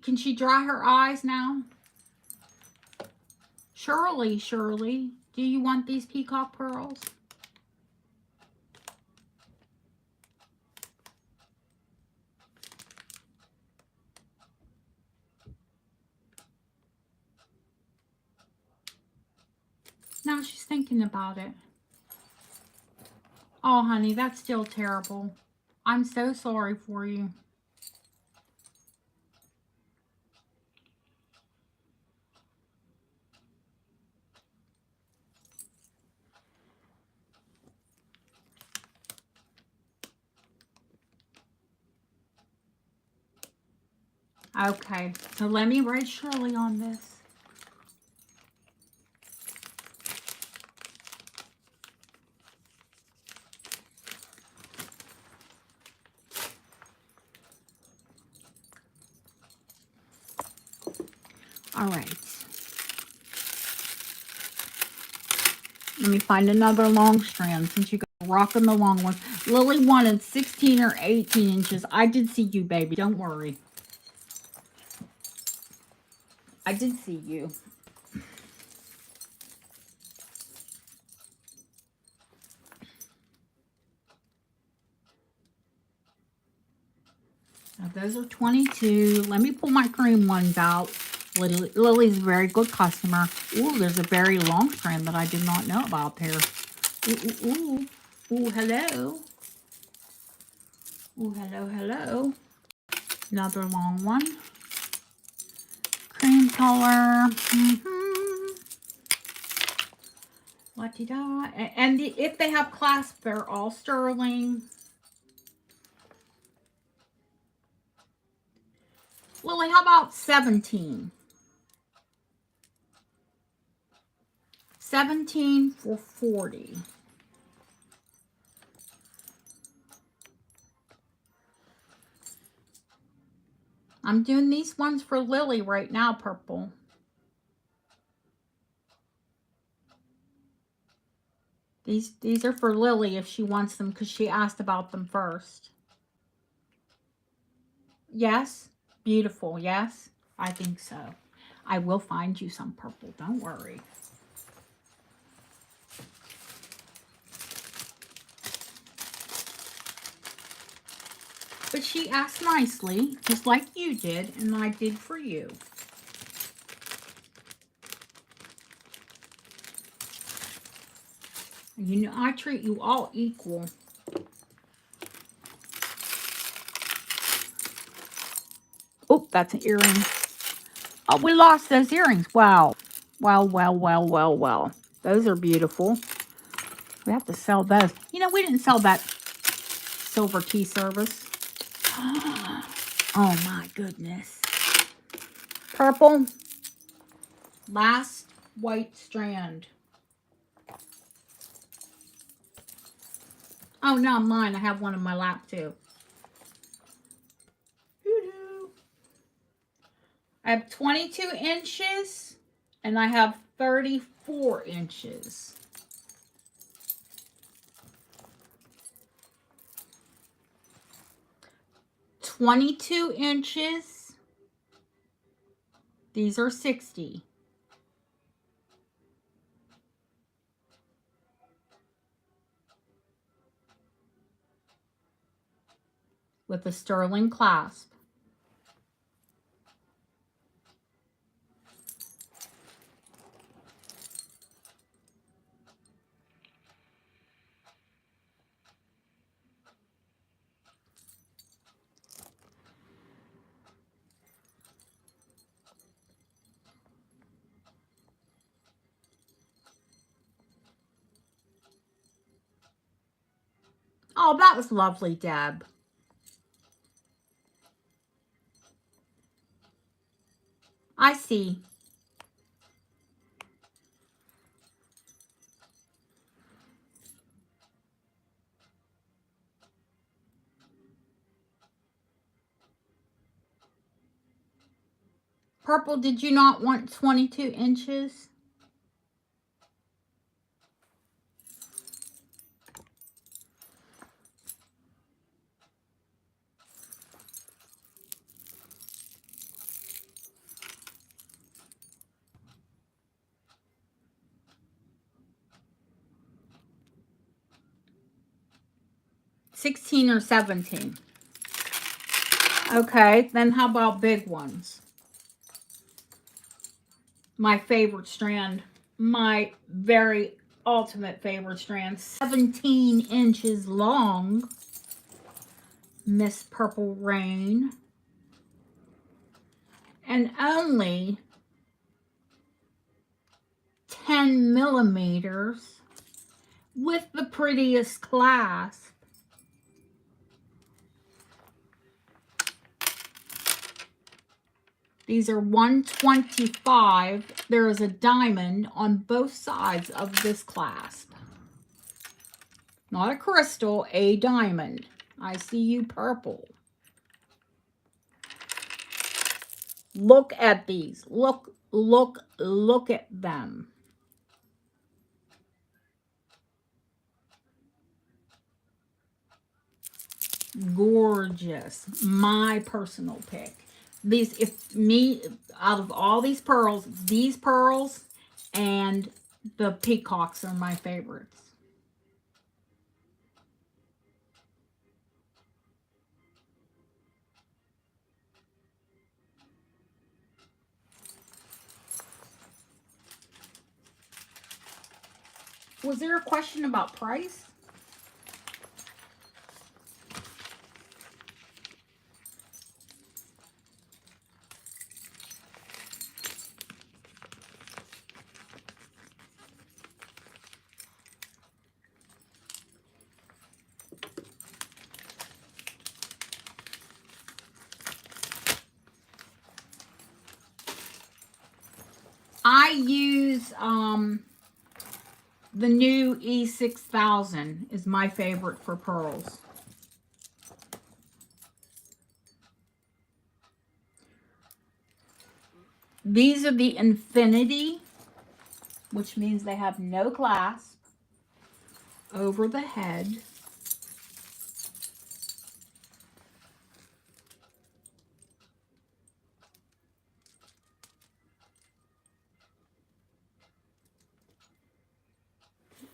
can she dry her eyes now? Shirley, do you want these peacock pearls? Now she's thinking about it. Oh, honey, that's still terrible. I'm so sorry for you. Okay, so let me write Shirley on this. All right. Let me find another long strand since you got rocking the long ones. Lily wanted 16 or 18 inches. I did see you, baby. Don't worry. I did see you. Now those are 22. Let me pull my cream ones out. Lily's a very good customer. Ooh, there's a very long strand that I did not know about there. Ooh, ooh, ooh. Ooh, hello. Ooh, hello, hello. Another long one. Cream color. La-di-da. And if they have clasp, they're all sterling. Lily, how about 17? 17 for 40. I'm doing these ones for Lily right now, purple. These are for Lily if she wants them, because she asked about them first. Yes? Beautiful, yes? I think so. I will find you some purple, don't worry. But she asked nicely, just like you did, and I did for you. You know, I treat you all equal. Oh, that's an earring. Oh, we lost those earrings. Wow. Well, well, well, well, well. Those are beautiful. We have to sell those. You know, we didn't sell that silver tea service. Oh, my goodness. Purple. Last white strand. Oh, no, mine. I have one in my lap, too. I have 22 inches, and I have 34 inches. $22 inches. These are 60. With a sterling clasp. Oh, that was lovely, Deb. I see. Purple, did you not want 22 inches? $16 or $17? Okay, then how about big ones? My favorite strand. My very ultimate favorite strand. 17 inches long. Miss Purple Rain. And only 10 millimeters with the prettiest clasp. These are $125. There is a diamond on both sides of this clasp. Not a crystal, a diamond. I see you, purple. Look at these. Look at them. Gorgeous. My personal pick. These, out of all these pearls and the peacocks are my favorites. Was there a question about price? I use The new E6000 is my favorite for pearls. These are the Infinity, which means they have no clasp over the head.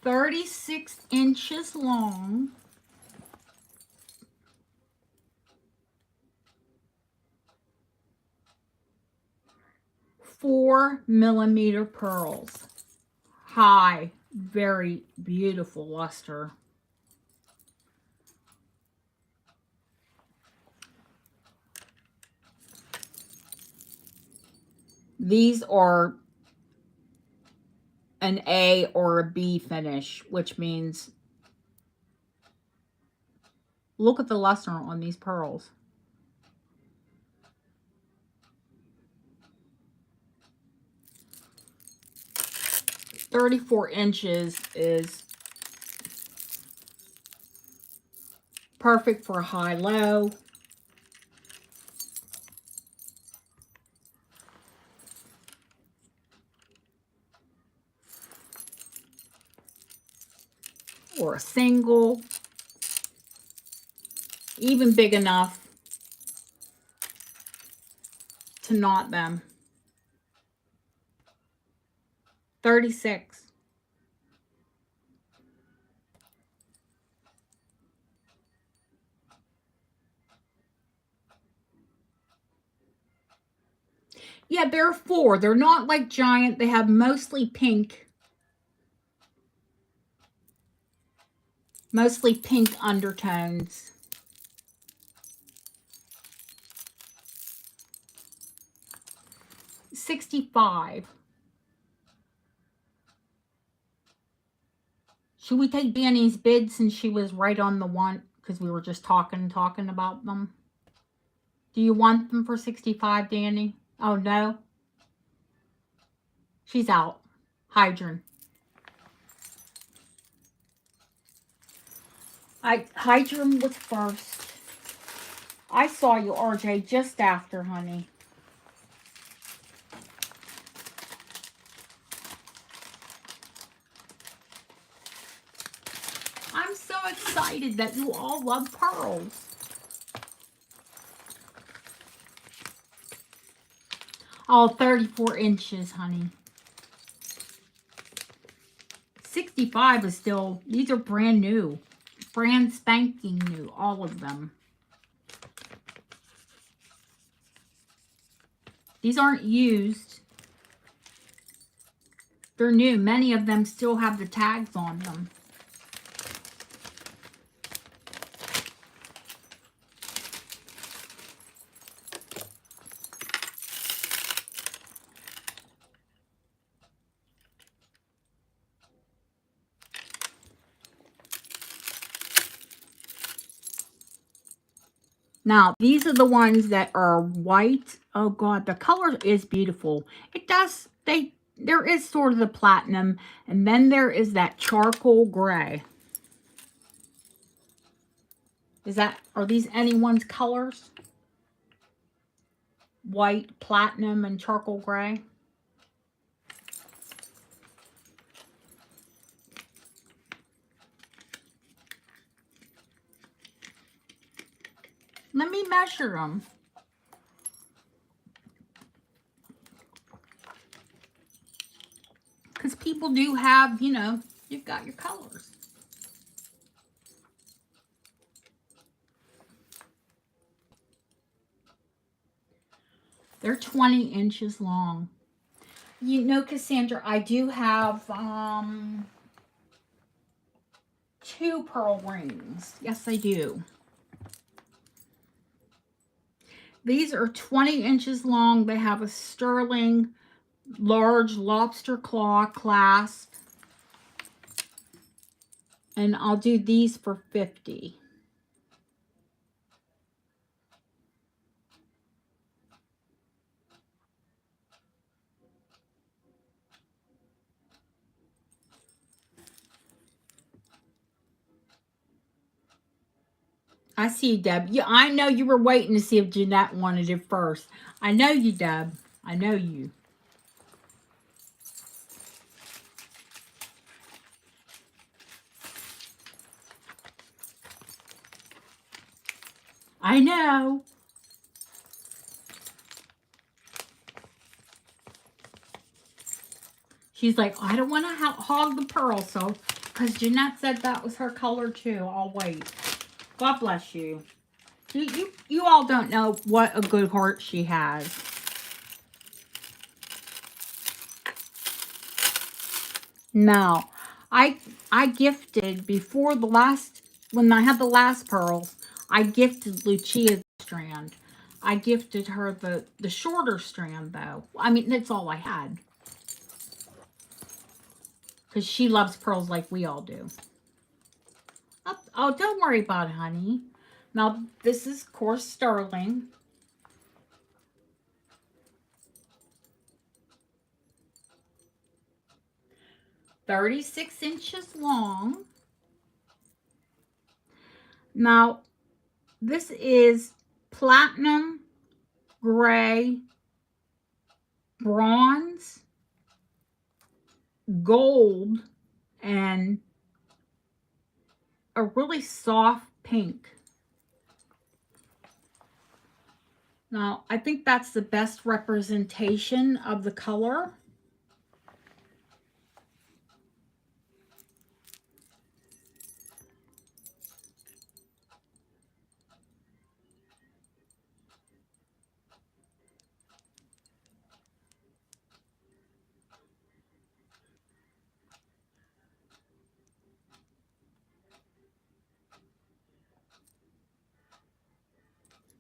"36" long. "4" pearls. High, very beautiful luster. These are an A or a B finish, which means look at the luster on these pearls. "34" is perfect for high-low. Or a single. Even big enough to knot them. 36. Yeah, there are 4. They're not like giant. They have mostly pink. Mostly pink undertones. $65. Should we take Danny's bid since she was right on the one? Because we were just talking about them. Do you want them for $65, Danny? Oh, no? She's out. Hydron. Hydron was first. I saw you, RJ, just after, honey. I'm so excited that you all love pearls. Oh, 34", honey. 65 is still, these are brand new. Brand spanking new, all of them. These aren't used. They're new. Many of them still have the tags on them. Now, these are the ones that are white. Oh, God, the color is beautiful. It does, there is sort of the platinum, and then there is that charcoal gray. Are these anyone's colors? White, platinum, and charcoal gray. Let me measure them. Because people do have, you know, you've got your colors. They're 20" long. You know, Cassandra, I do have 2 pearl rings. Yes, I do. These are 20" long. They have a sterling large lobster claw clasp. And I'll do these for 50. I see you, Deb. Yeah, I know you were waiting to see if Jeanette wanted it first. I know you, Deb. I know you. I know. She's like, I don't want to hog the pearl, so because Jeanette said that was her color too. I'll wait. God bless you. You all don't know what a good heart she has. No, I gifted before the last, when I had the last pearls, I gifted Lucia the strand. I gifted her the shorter strand though. I mean, that's all I had. Because she loves pearls like we all do. Oh, don't worry about it, honey. Now, this is coarse sterling. 36 inches long. Now, this is platinum, gray, bronze, gold, and a really soft pink. Now, I think that's the best representation of the color.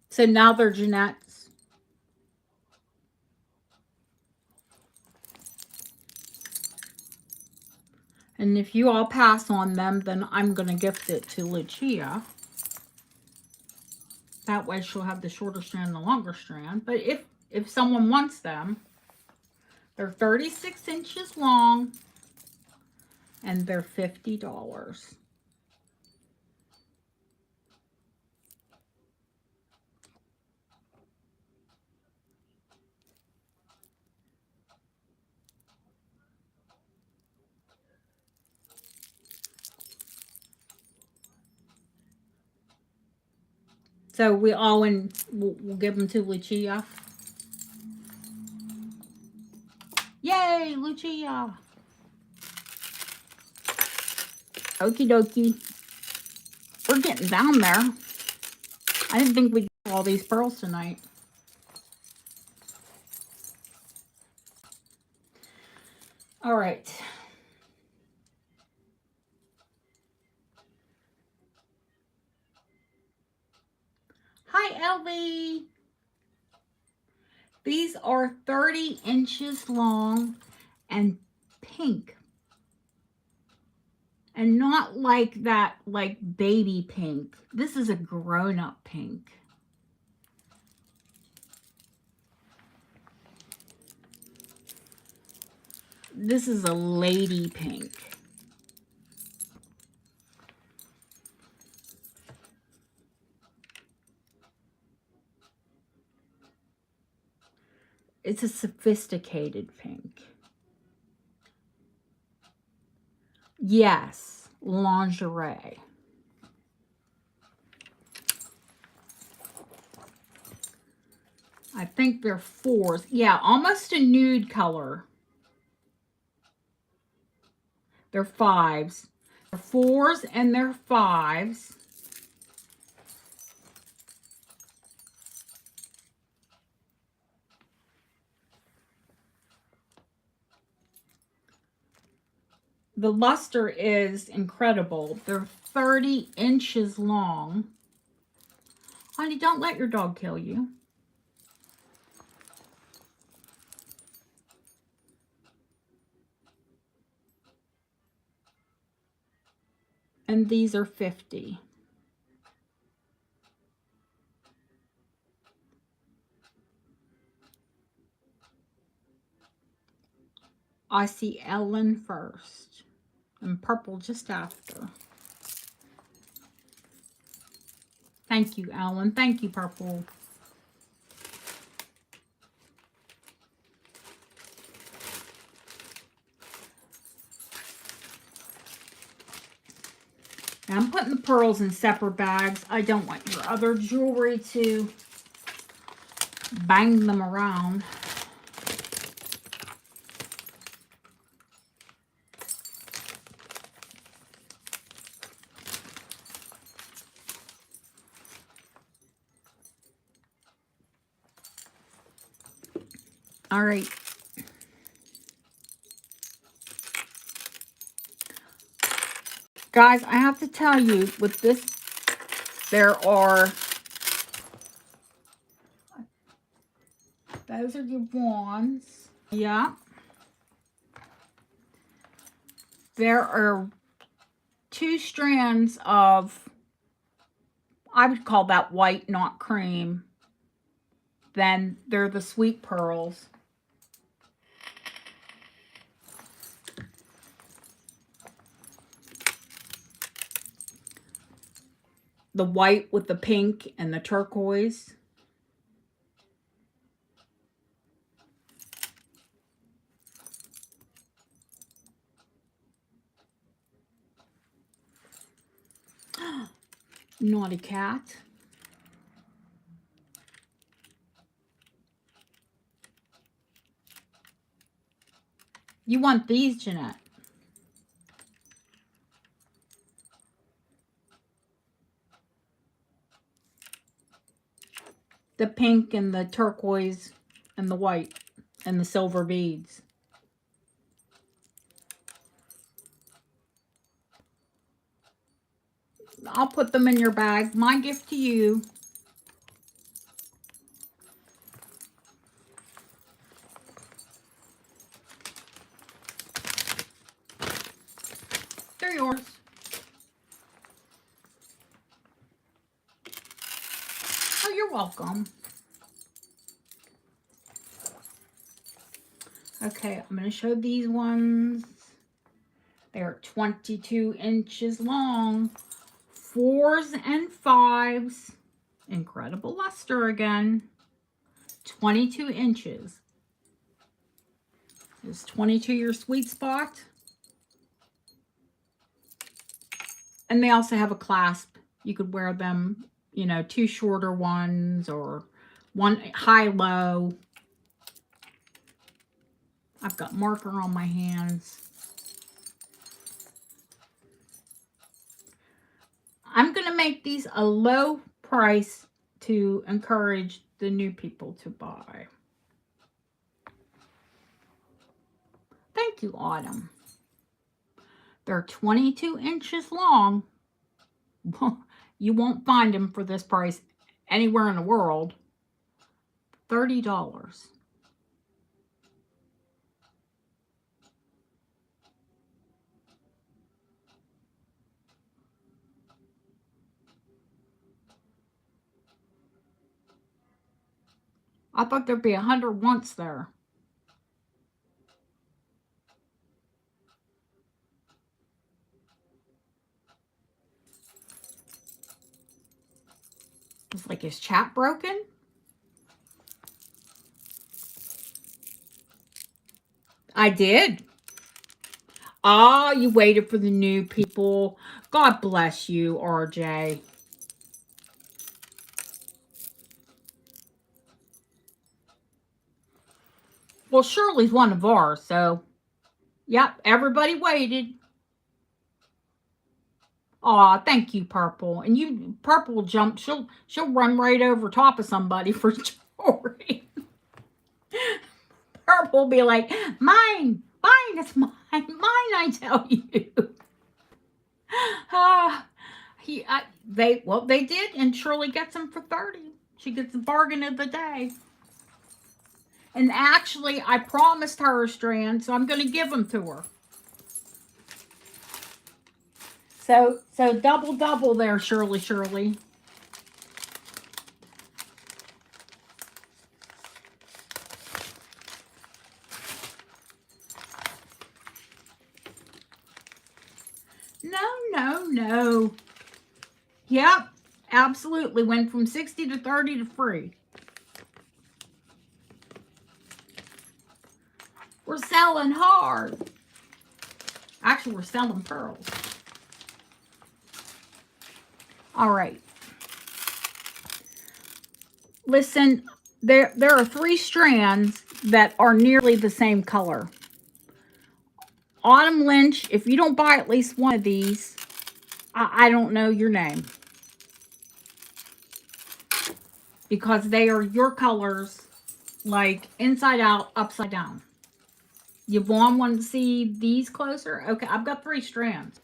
So now they're Jeanette's. And if you all pass on them, then I'm going to gift it to Lucia. That way she'll have the shorter strand and the longer strand. But if someone wants them, they're 36 inches long and they're $50. So we'll give them to Lucia. Yay, Lucia. Okie dokie. We're getting down there. I didn't think we'd get all these pearls tonight. All right. Hi, Ellie. These are 30 inches long and pink. And not like that, like baby pink. This is a grown-up pink. This is a lady pink. It's a sophisticated pink. Yes, lingerie. I think they're 4s. Yeah, almost a nude color. They're 5s. They're 4s and they're 5s. The luster is incredible. They're 30 inches long. Honey, don't let your dog kill you. And these are 50. I see Ellen first and purple just after. Thank you, Ellen. Thank you, Purple. Now I'm putting the pearls in separate bags. I don't want your other jewelry to bang them around. All right. Guys, I have to tell you, with this, there are, those are your wands. Yeah. There are 2 strands of, I would call that white, not cream. Then they're the sweet pearls. The white with the pink and the turquoise. Naughty cat. You want these, Jeanette? The pink and the turquoise and the white and the silver beads. I'll put them in your bag. My gift to you. They're yours. Oh, you're welcome. Okay, I'm going to show these ones. They're 22 inches long. 4s and 5s. Incredible luster again. 22 inches. Is 22 your sweet spot? And they also have a clasp. You could wear them, you know, 2 shorter ones or one high-low. I've got marker on my hands. I'm going to make these a low price to encourage the new people to buy. Thank you, Autumn. They're 22 inches long. You won't find them for this price anywhere in the world. $30. I thought there'd be 100 once there. It's like, is chat broken? I did. Ah, you waited for the new people. God bless you, RJ. Well, Shirley's one of ours, so yep, everybody waited. Aw, thank you, Purple. And you, Purple will jump. She'll run right over top of somebody for jewelry. Purple will be like, mine, it's mine, I tell you. They did, and Shirley gets them for 30. She gets the bargain of the day. And actually, I promised her a strand, so I'm going to give them to her. So double there, Shirley. No. Yep. Absolutely went from 60 to 30 to free. We're selling hard. Actually, we're selling pearls. All right. Listen, there are 3 strands that are nearly the same color. Autumn Lynch, if you don't buy at least one of these, I don't know your name. Because they are your colors, like inside out, upside down. Yvonne wanted to see these closer? Okay, I've got 3 strands.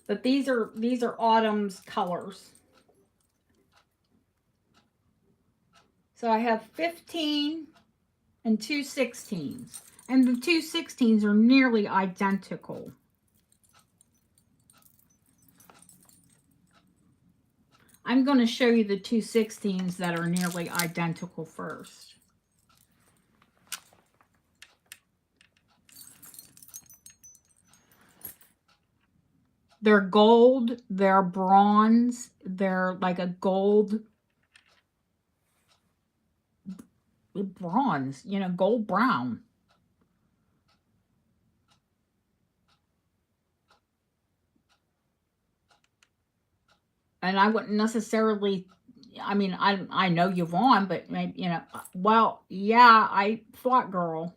But these are Autumn's colors. So I have 15 and 2 16s. And the 2 16s are nearly identical. I'm going to show you the 2 16s that are nearly identical first. They're gold, they're bronze, they're like a gold bronze, you know, gold brown. And I wouldn't necessarily, I mean, I know Yvonne, but maybe, you know, well, yeah, I thought girl.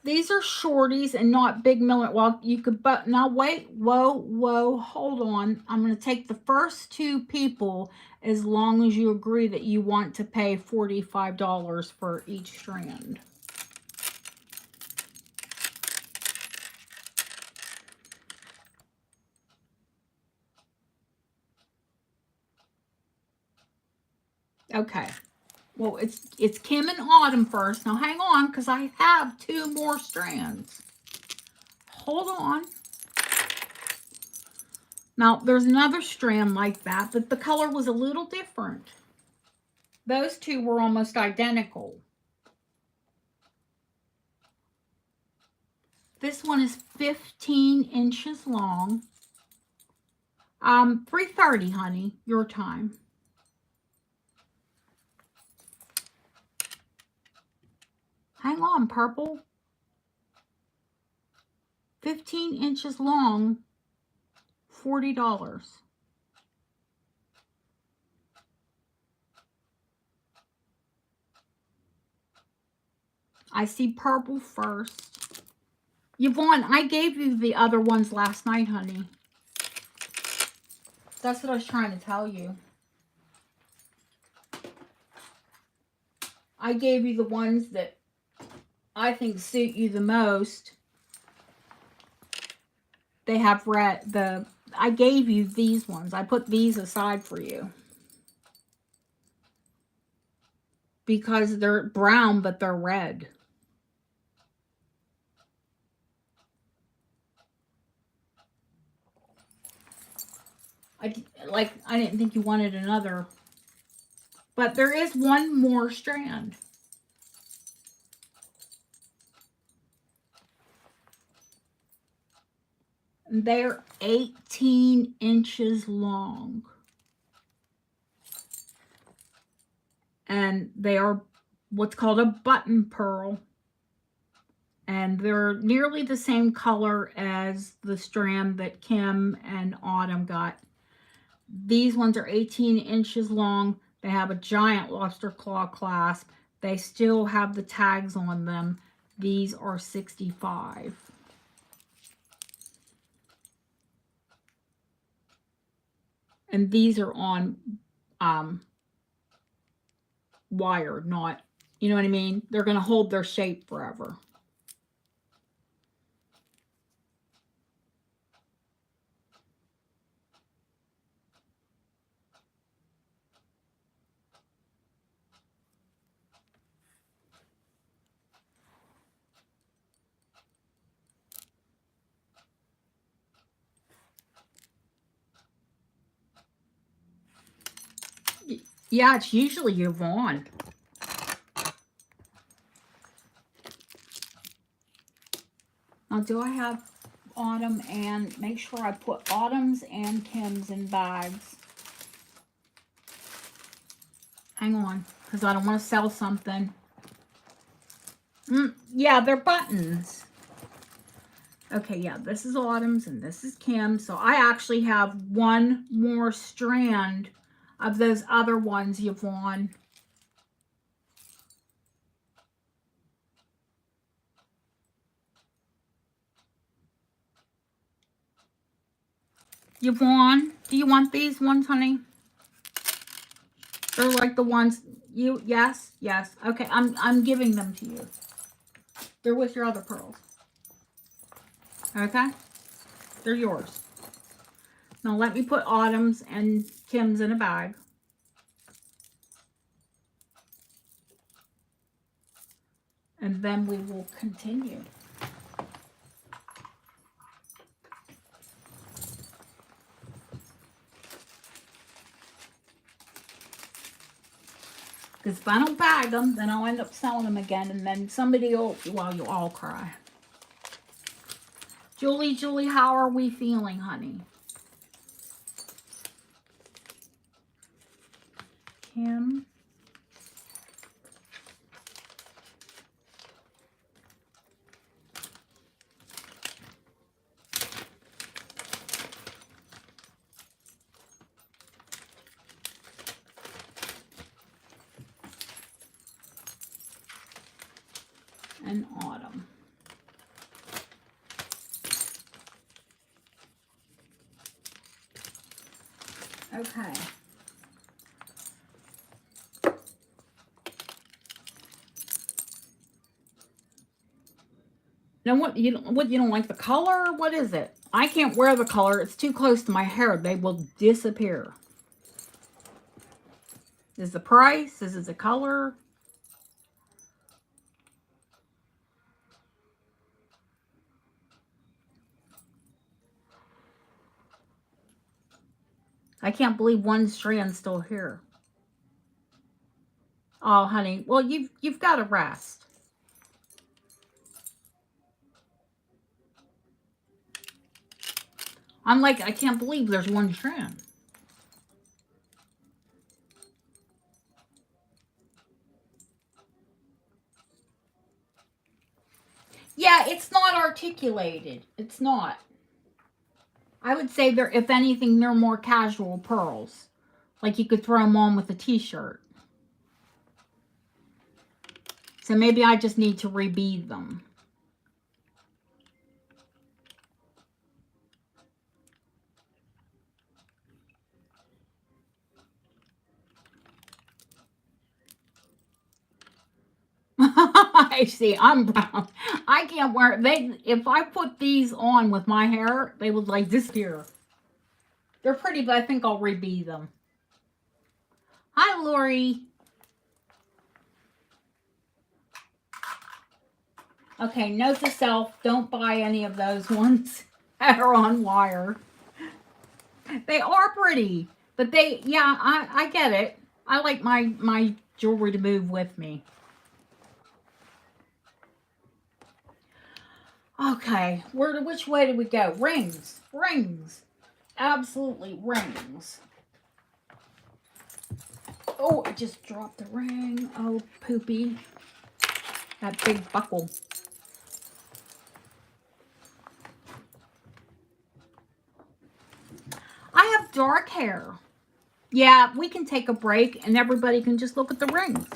These are shorties and not big millimeter. Well, you could, but now wait, whoa, hold on. I'm going to take the first 2 people as long as you agree that you want to pay $45 for each strand. Okay. Well, it's Kim and Autumn first. Now hang on, because I have 2 more strands. Hold on. Now, there's another strand like that, but the color was a little different. Those 2 were almost identical. This one is 15 inches long. 3:30, honey, your time. Hang on, purple. 15 inches long, $40. I see purple first. Yvonne, I gave you the other ones last night, honey. That's what I was trying to tell you. I gave you the ones that I think suit you the most. They have red, I gave you these ones. I put these aside for you. Because they're brown, but they're red. I didn't think you wanted another. But there is one more strand. They're 18 inches long. And they are what's called a button pearl. And they're nearly the same color as the strand that Kim and Autumn got. These ones are 18 inches long. They have a giant lobster claw clasp. They still have the tags on them. These are $65. And these are on wire, not, you know what I mean? They're going to hold their shape forever. Yeah, it's usually Yvonne. Now, do I have Autumn and make sure I put Autumn's and Kim's in bags? Hang on, because I don't want to sell something. Yeah, they're buttons. Okay, yeah, this is Autumn's and this is Kim's. So I actually have one more strand of those other ones, Yvonne. Yvonne, do you want these ones, honey? They're like the ones you, yes, yes. Okay, I'm giving them to you. They're with your other pearls. Okay? They're yours. Now let me put Autumn's and Kim's in a bag. And then we will continue. Because if I don't bag them, then I'll end up selling them again. And then somebody will, well, you'll all cry. Julie, how are we feeling, honey? Kim. And Autumn. Okay. Now what you don't like the color? What is it? I can't wear the color. It's too close to my hair. They will disappear. Is the price? Is it the color? I can't believe one strand's still here. Oh, honey. Well, you've got to rest. I'm like, I can't believe there's one strand. Yeah, it's not articulated. It's not. I would say they're, if anything, they're more casual pearls. Like you could throw them on with a t-shirt. So maybe I just need to rebead them. I see. I'm brown. I can't wear they. If I put these on with my hair, they would like disappear. They're pretty, but I think I'll rebead them. Hi, Lori. Okay, note to self: don't buy any of those ones that are on wire. They are pretty, but they, yeah, I get it. I like my jewelry to move with me. Okay, which way do we go? Rings, rings, absolutely rings. Oh, I just dropped the ring. Oh, poopy. That big buckle. I have dark hair. Yeah, we can take a break and everybody can just look at the rings.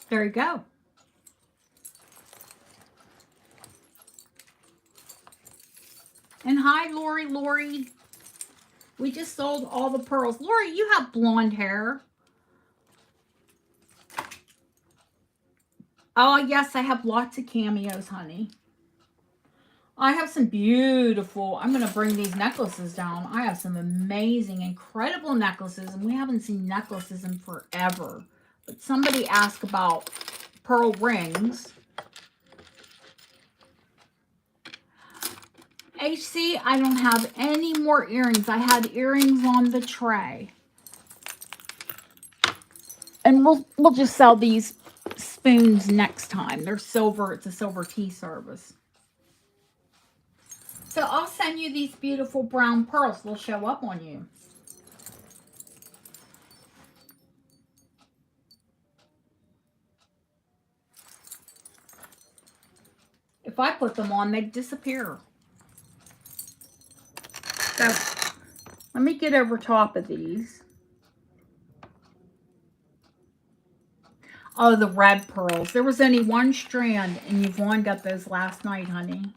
There you go. And hi, Lori. Lori. We just sold all the pearls. Lori, you have blonde hair. Oh, yes, I have lots of cameos, honey. I have some beautiful, I'm going to bring these necklaces down. I have some amazing, incredible necklaces, and we haven't seen necklaces in forever. But somebody asked about pearl rings. HC, I don't have any more earrings. I had earrings on the tray. And we'll just sell these spoons next time. They're silver. It's a silver tea service. So I'll send you these beautiful brown pearls. They'll show up on you. If I put them on, they'd disappear. So let me get over top of these. Oh, the red pearls. There was only one strand, and Yvonne got those last night, honey.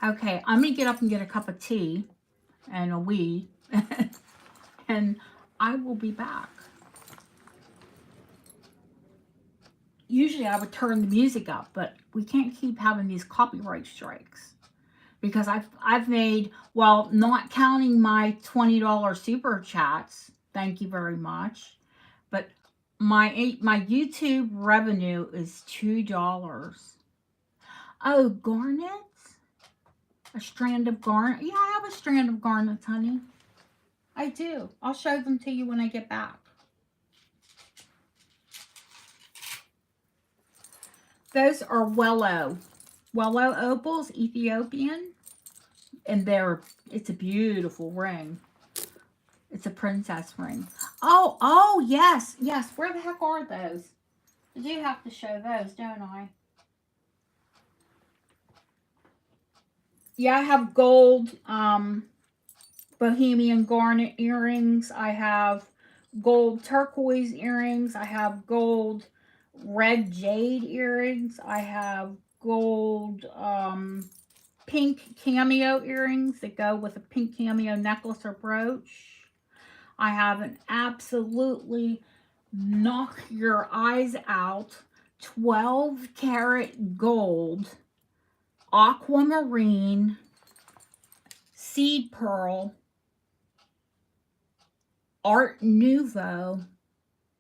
Okay, I'm going to get up and get a cup of tea and a wee, and I will be back. Usually I would turn the music up, but we can't keep having these copyright strikes. Because I've made, well, not counting my $20 super chats, thank you very much, but my YouTube revenue is $2. Oh, garnets? A strand of garnet? Yeah, I have a strand of garnets, honey. I do. I'll show them to you when I get back. Those are Wello opals, Ethiopian. And it's a beautiful ring. It's a princess ring. Oh, yes. Where the heck are those? I do have to show those, don't I? Yeah, I have gold bohemian garnet earrings. I have gold turquoise earrings. I have gold red jade earrings. I have gold pink cameo earrings that go with a pink cameo necklace or brooch. I have an absolutely knock your eyes out 12 karat gold aquamarine seed pearl Art Nouveau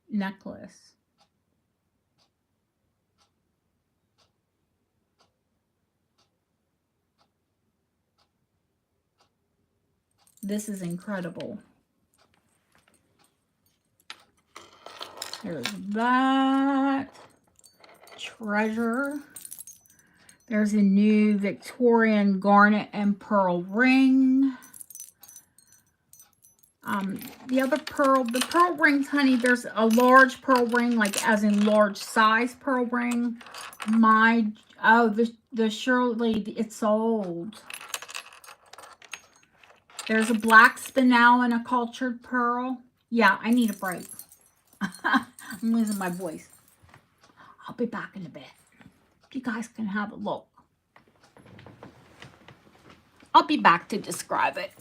necklace. This is incredible. There's that treasure. There's a new Victorian garnet and pearl ring. The pearl rings, honey, there's a large pearl ring, like as in large size pearl ring. The Shirley, it's sold. There's a black spinel and a cultured pearl. Yeah, I need a break. I'm losing my voice. I'll be back in a bit. You guys can have a look. I'll be back to describe it.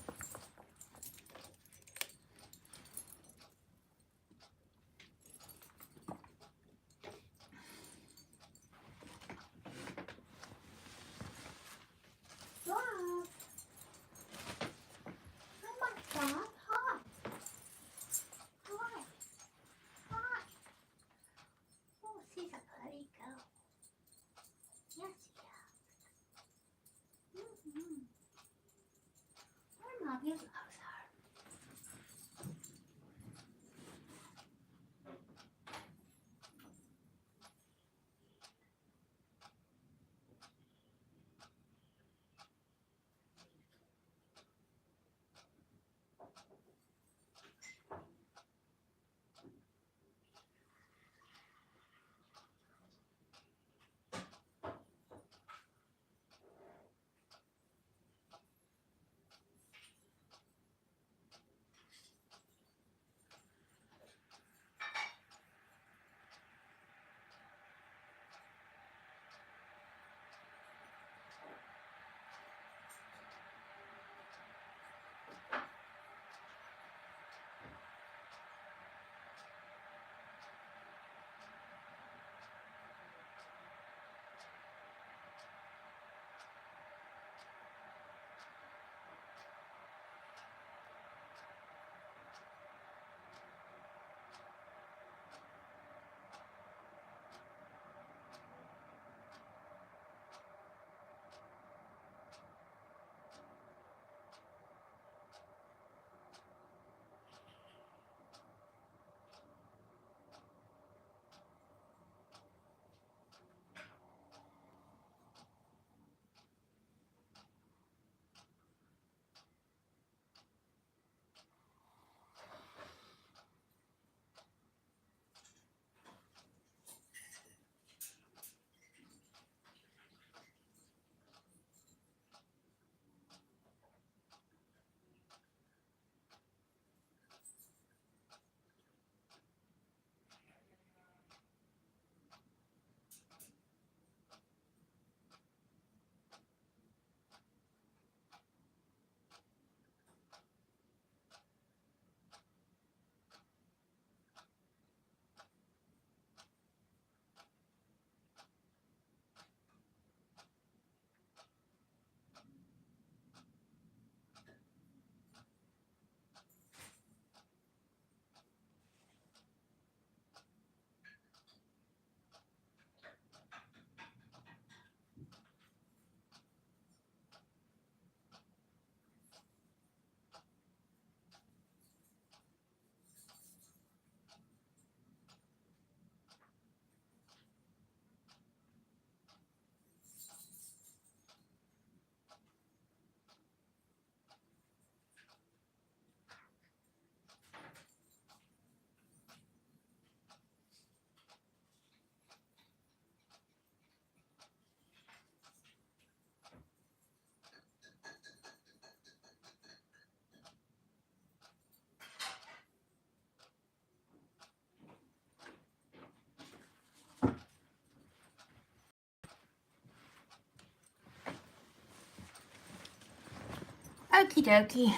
Okie dokie.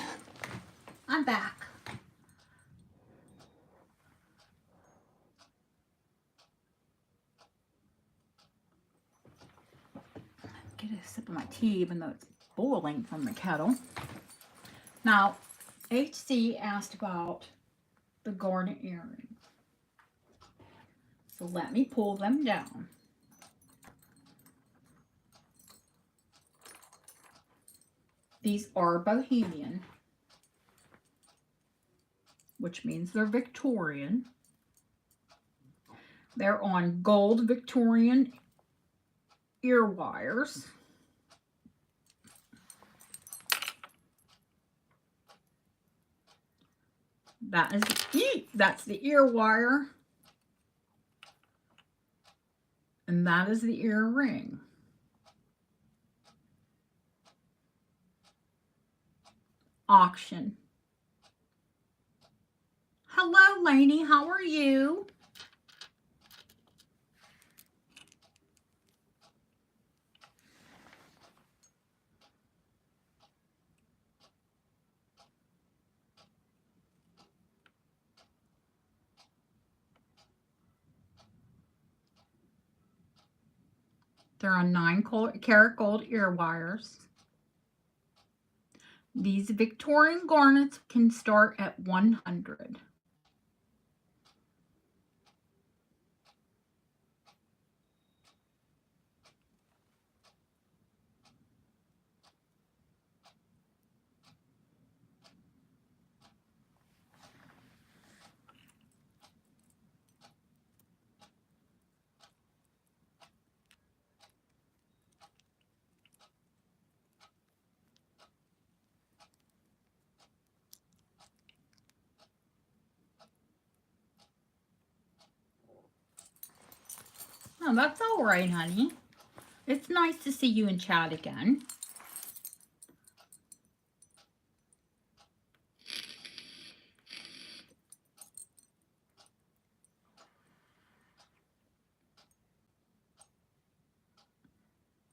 I'm back. Get a sip of my tea, even though it's boiling from the kettle. Now, HC asked about the garnet earrings. So let me pull them down. These are Bohemian, which means they're Victorian. They're on gold Victorian ear wires. That's the ear wire. And that is the ear ring. Auction. Hello, Lainey. How are you? They're on 9-karat gold ear wires. These Victorian garnets can start at $100. Oh, that's all right, honey. It's nice to see you in chat again.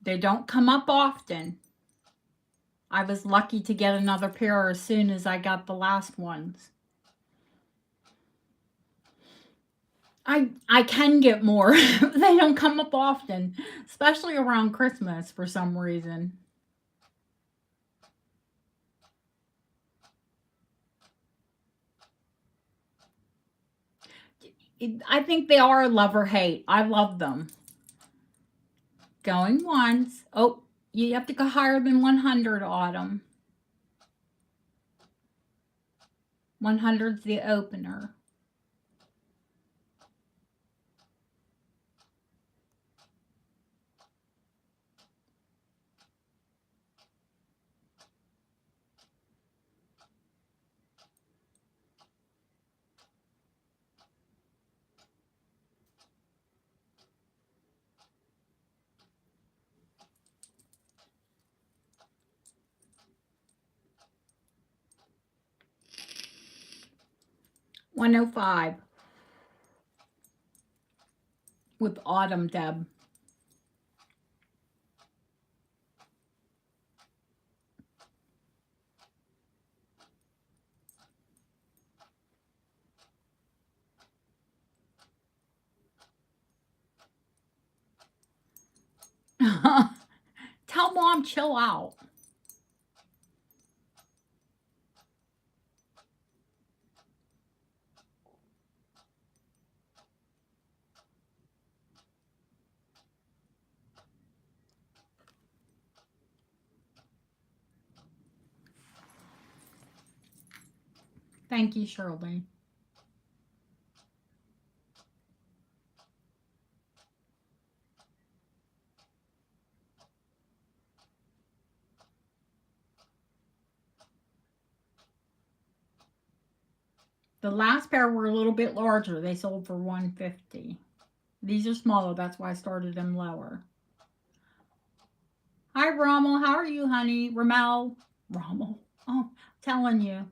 They don't come up often. I was lucky to get another pair as soon as I got the last ones. I can get more. They don't come up often, especially around Christmas for some reason. I think they are love or hate. I love them. Going once. Oh, you have to go higher than 100, Autumn. 100's the opener. $105 with Autumn, Deb. Tell Mom, chill out. Thank you, Shirley. The last pair were a little bit larger. They sold for $150. These are smaller. That's why I started them lower. Hi, Rommel. How are you, honey? Rommel. Rommel. Oh, telling you.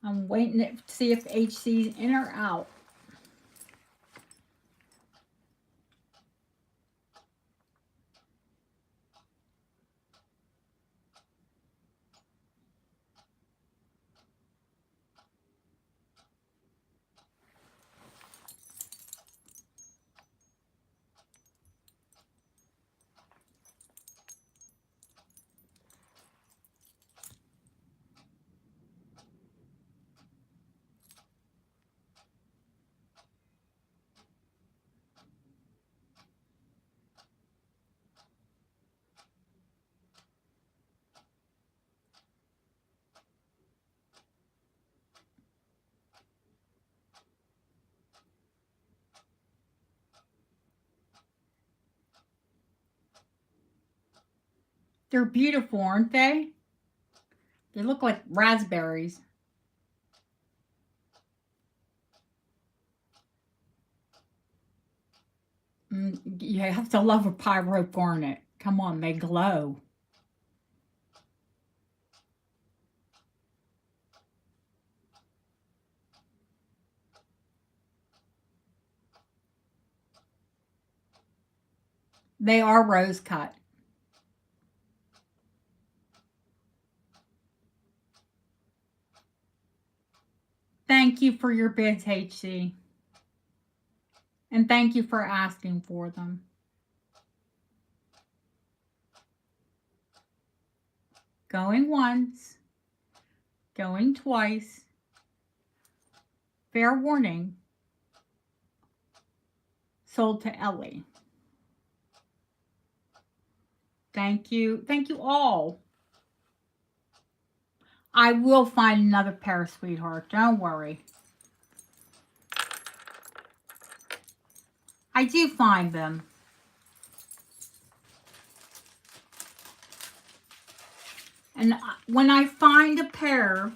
I'm waiting to see if HC's in or out. They're beautiful, aren't they? They look like raspberries. You have to love a pyro garnet. Come on, they glow. They are rose cut. Thank you for your bids, HC. And thank you for asking for them. Going once. Going twice. Fair warning. Sold to Ellie. Thank you. Thank you all. I will find another pair, sweetheart. Don't worry. I do find them. And when I find a pair,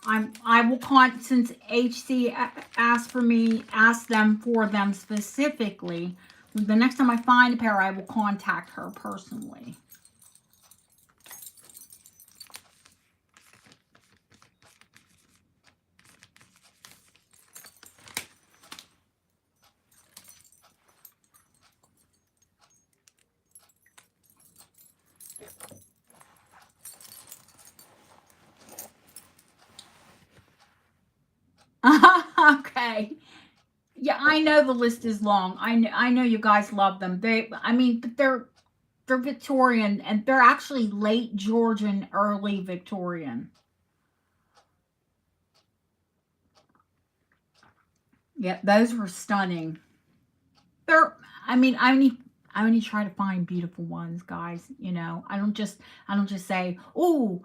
I will since HC asked them for them specifically. The next time I find a pair, I will contact her personally. Okay. Yeah, I know the list is long. I know you guys love them. But they're Victorian, and they're actually late Georgian, early Victorian. Yeah, those were stunning. I only try to find beautiful ones, guys. You know, I don't just say, oh,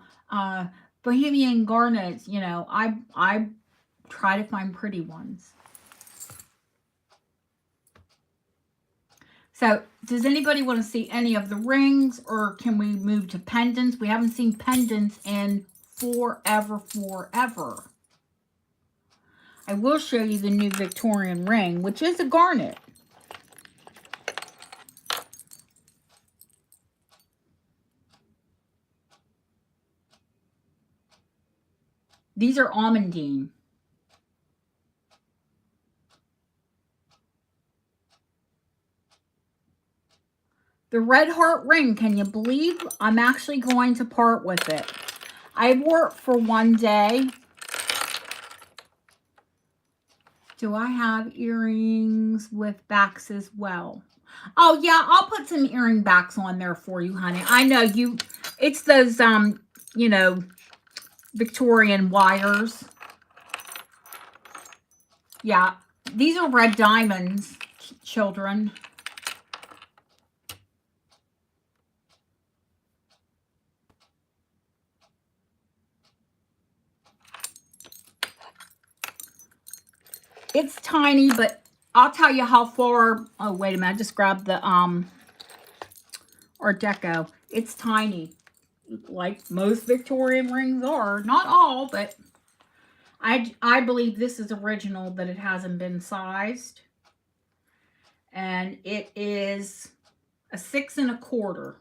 Bohemian garnets. You know, I try to find pretty ones. So, does anybody want to see any of the rings, or can we move to pendants? We haven't seen pendants in forever. I will show you the new Victorian ring, which is a garnet. These are almondine. The red heart ring, can you believe I'm actually going to part with it? I wore it for one day. Do I have earrings with backs as well? Oh yeah, I'll put some earring backs on there for you, honey. I know you, it's those, you know, Victorian wires. Yeah, these are red diamonds, children. It's tiny, but I'll tell you how far. Oh, wait a minute. I just grabbed the Art Deco. It's tiny, like most Victorian rings are. Not all, but I believe this is original, that it hasn't been sized. And it is a 6 1/4.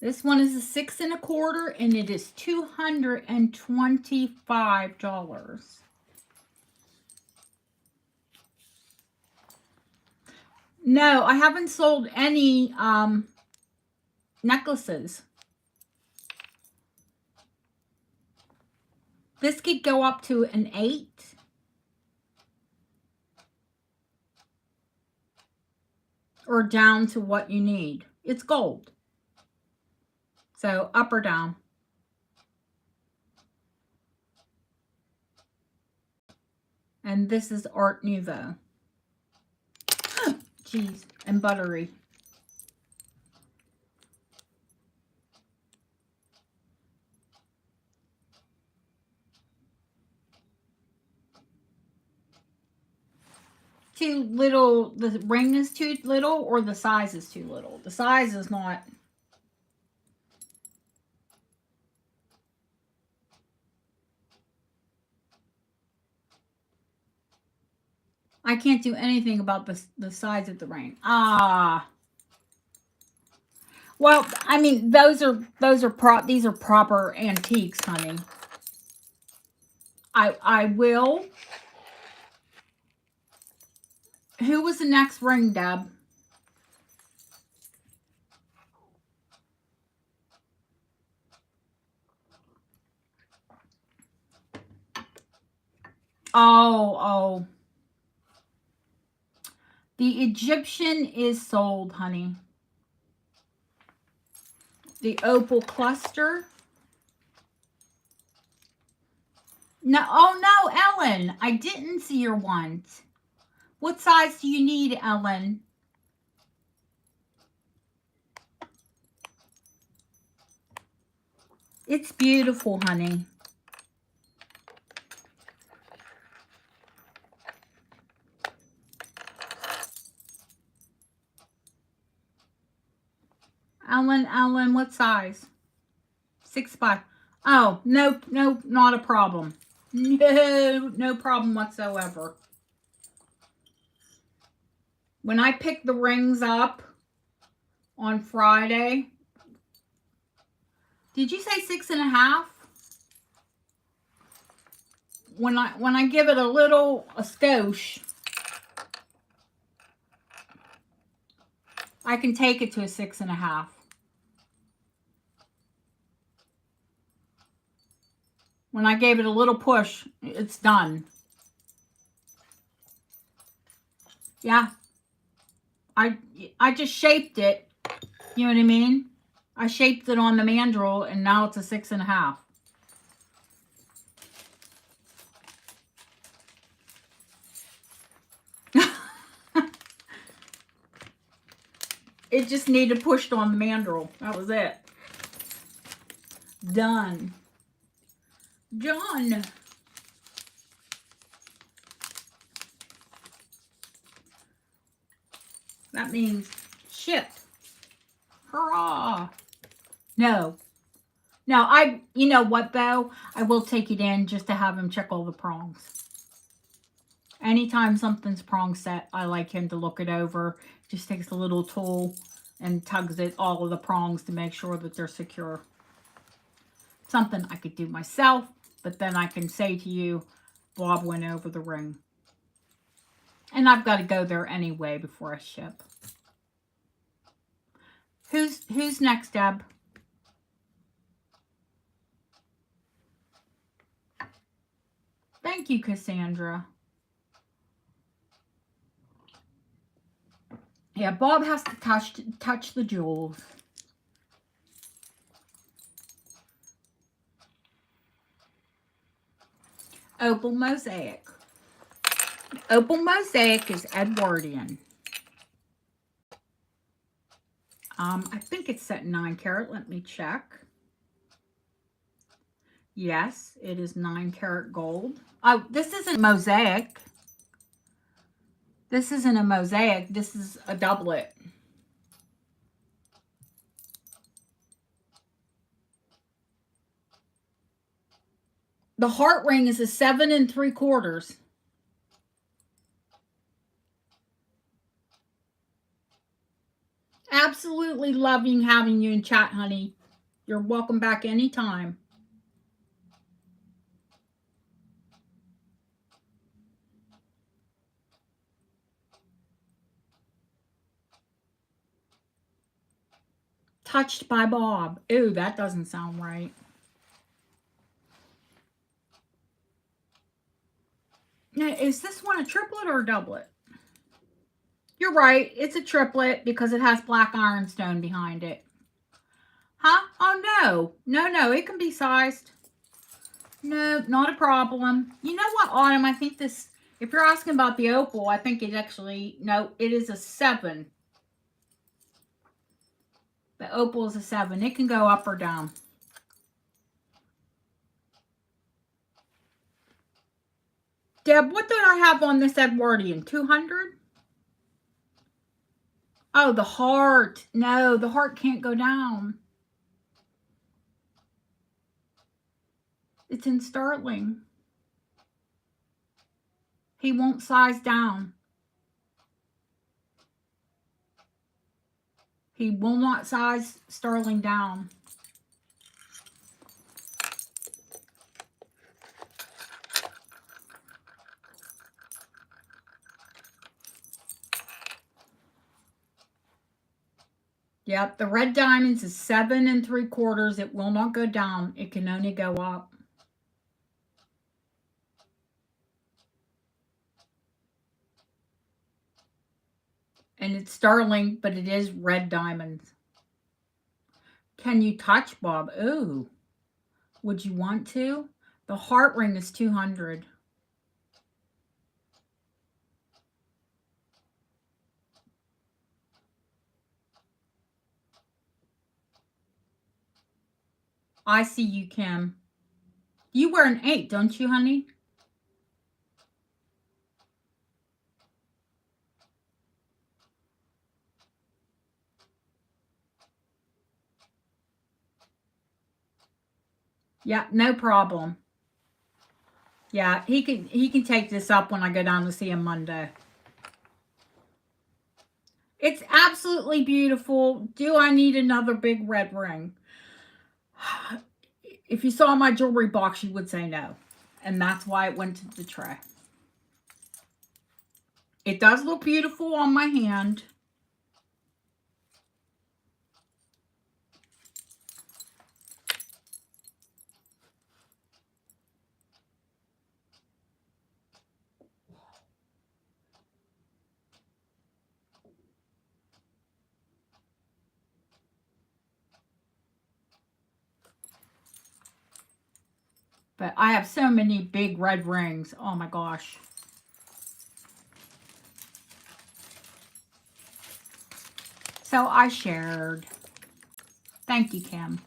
This one is a 6 1/4 and it is $225. No, I haven't sold any necklaces. This could go up to an 8. Or down to what you need. It's gold. So up or down. And this is Art Nouveau. Cheese and buttery. Too little, the ring is too little, or the size is too little? The size is not. I can't do anything about the size of the ring. Ah. Well, I mean, these are proper antiques, honey. I will. Who was the next ring, Deb? Oh. The Egyptian is sold, honey. The opal cluster. No, oh no, Ellen. I didn't see your want. What size do you need, Ellen? It's beautiful, honey. Ellen, what size? 6'5". Oh, no, not a problem. No problem whatsoever. When I picked the rings up on Friday, did you say 6 1/2? When I give it a skosh, I can take it to a 6 1/2. When I gave it a little push, it's done. Yeah. I just shaped it. You know what I mean? I shaped it on the mandrel, and now it's a 6 1/2. It just needed pushed on the mandrel. That was it. Done. Done. That means ship. Hurrah. No. You know what though? I will take it in just to have him check all the prongs. Anytime something's prong set, I like him to look it over. Just takes a little tool and tugs at all of the prongs to make sure that they're secure. Something I could do myself, but then I can say to you, Bob went over the ring. And I've got to go there anyway before I ship. Who's next, Deb? Thank you, Cassandra. Yeah, Bob has to touch the jewels. Opal Mosaic. Opal Mosaic is Edwardian. I think it's set 9 carat. Let me check. Yes, it is 9 karat gold. Oh, this isn't mosaic. This isn't a mosaic. This is a doublet. The heart ring is a 7 3/4. absolutely loving having you in chat, honey. You're welcome back anytime. Touched by Bob. Ooh, that doesn't sound right. Now, is this one a triplet or a doublet? You're right. It's a triplet because it has black ironstone behind it. Huh? Oh, no. No. It can be sized. No, not a problem. You know what, Autumn? I think this, if you're asking about the opal, I think it actually, no, it is a 7. The opal is a 7. It can go up or down. Deb, what did I have on this Edwardian? 200? Oh, the heart. No, the heart can't go down. It's in sterling. He won't size down. He will not size sterling down. Yep, the red diamonds is 7 3/4. It will not go down. It can only go up. And it's sterling, but it is red diamonds. Can you touch, Bob? Ooh. Would you want to? The heart ring is 200. I see you, Kim. You wear an 8, don't you, honey? Yeah, no problem. Yeah, he can take this up when I go down to see him Monday. It's absolutely beautiful. Do I need another big red ring? If you saw my jewelry box, you would say no. And that's why it went to the tray. It does look beautiful on my hand. But I have so many big red rings. Oh my gosh. So I shared. Thank you, Kim.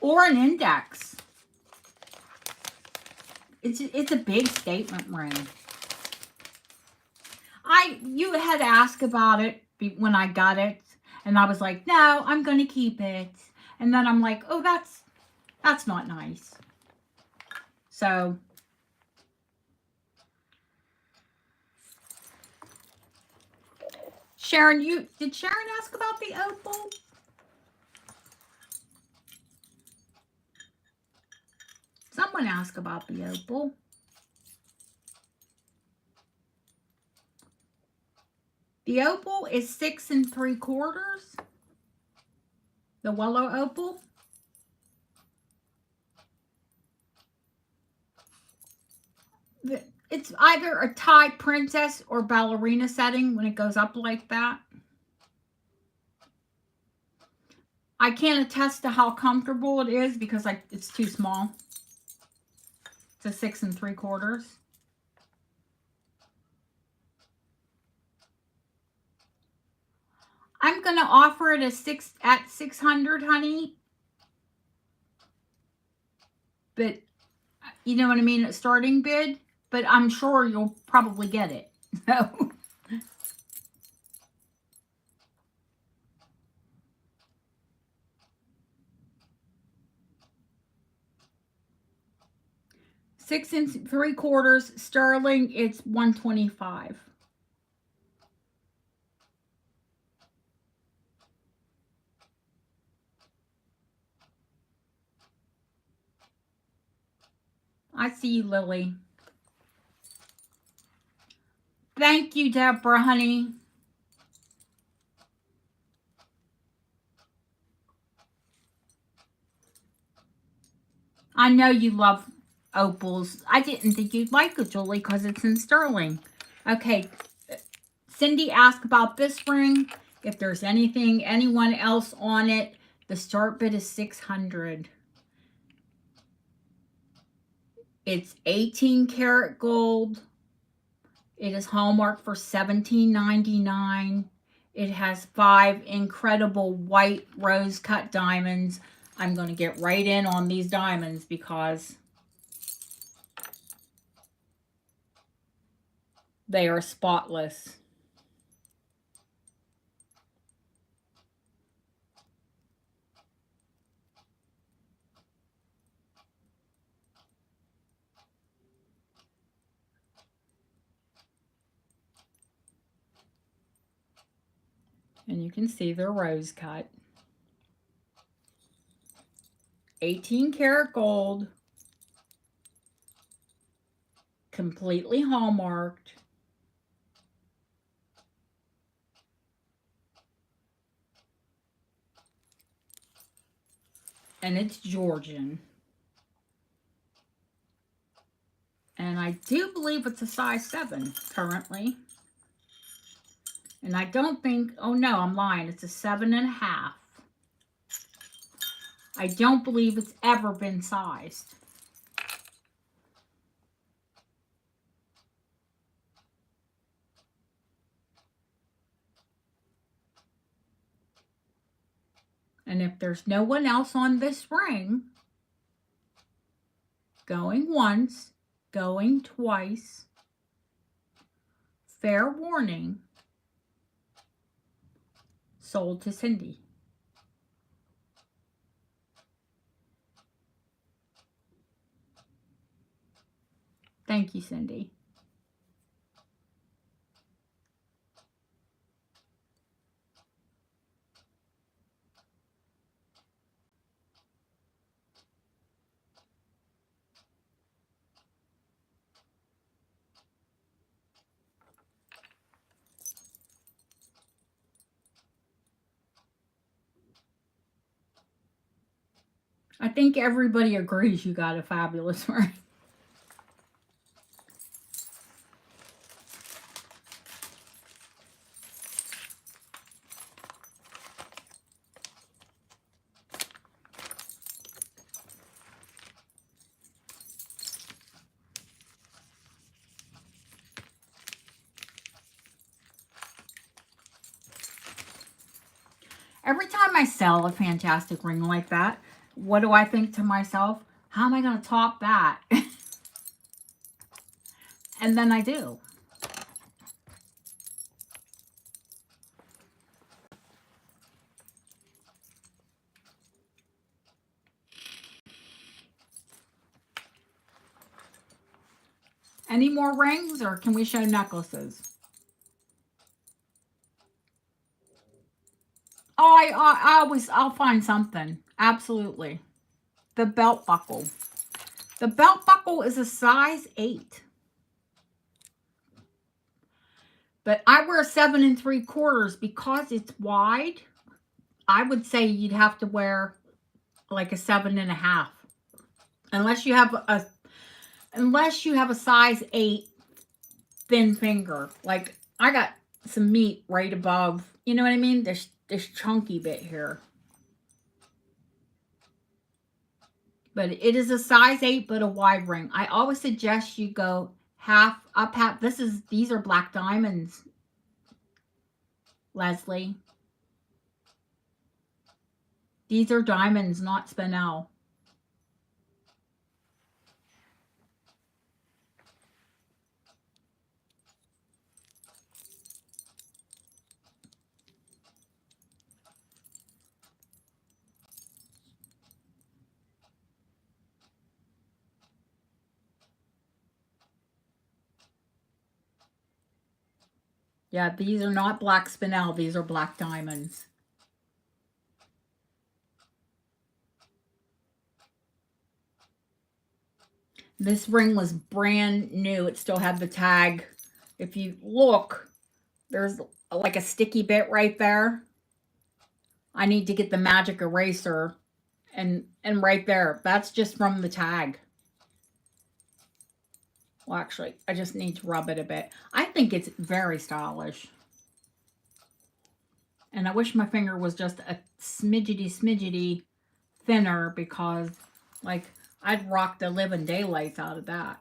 Or an index. It's a big statement ring. You had asked about it when I got it, and I was like, no, I'm going to keep it. And then I'm like, oh, that's not nice. So Sharon, did Sharon ask about the opal? Someone asked about the opal. The opal is 6 3/4. The Willow opal. It's either a Thai princess or ballerina setting when it goes up like that. I can't attest to how comfortable it is because it's too small. It's a 6 3/4. I'm gonna offer it at 600, honey. But you know what I mean, a starting bid. But I'm sure you'll probably get it. So 6 3/4 sterling, it's 125. I see you, Lily. Thank you, Deborah, honey. I know you love opals. I didn't think you'd like it, Julie, because it's in sterling. Okay, Cindy asked about this ring. If there's anyone else on it, the start bid is 600. It's 18 karat gold. It is hallmarked for $17.99. It has 5 incredible white rose cut diamonds. I'm going to get right in on these diamonds because they are spotless. And you can see they're rose cut. 18 karat gold. Completely hallmarked. And it's Georgian. And I do believe it's a size 7 currently. And I don't think, oh no, I'm lying. It's a 7.5. I don't believe it's ever been sized. And if there's no one else on this ring, going once, going twice, fair warning, sold to Cindy. Thank you, Cindy. I think everybody agrees you got a fabulous ring. Every time I sell a fantastic ring like that, what do I think to myself? How am I going to top that? And then I do. Any more rings, or can we show necklaces? Oh, I'll find something. Absolutely. The belt buckle. The belt buckle is a size 8. But I wear 7 3/4 because it's wide. I would say you'd have to wear like a 7.5. Unless you have a size 8 thin finger. Like I got some meat right above. You know what I mean? This chunky bit here. But it is a size 8, but a wide ring. I always suggest you go half up, half. These are black diamonds, Leslie. These are diamonds, not spinel. Yeah, these are not black spinel. These are black diamonds. This ring was brand new. It still had the tag. If you look, there's like a sticky bit right there. I need to get the magic eraser and right there. That's just from the tag. Well, actually, I just need to rub it a bit. I think it's very stylish. And I wish my finger was just a smidgety thinner because, like, I'd rock the living daylights out of that.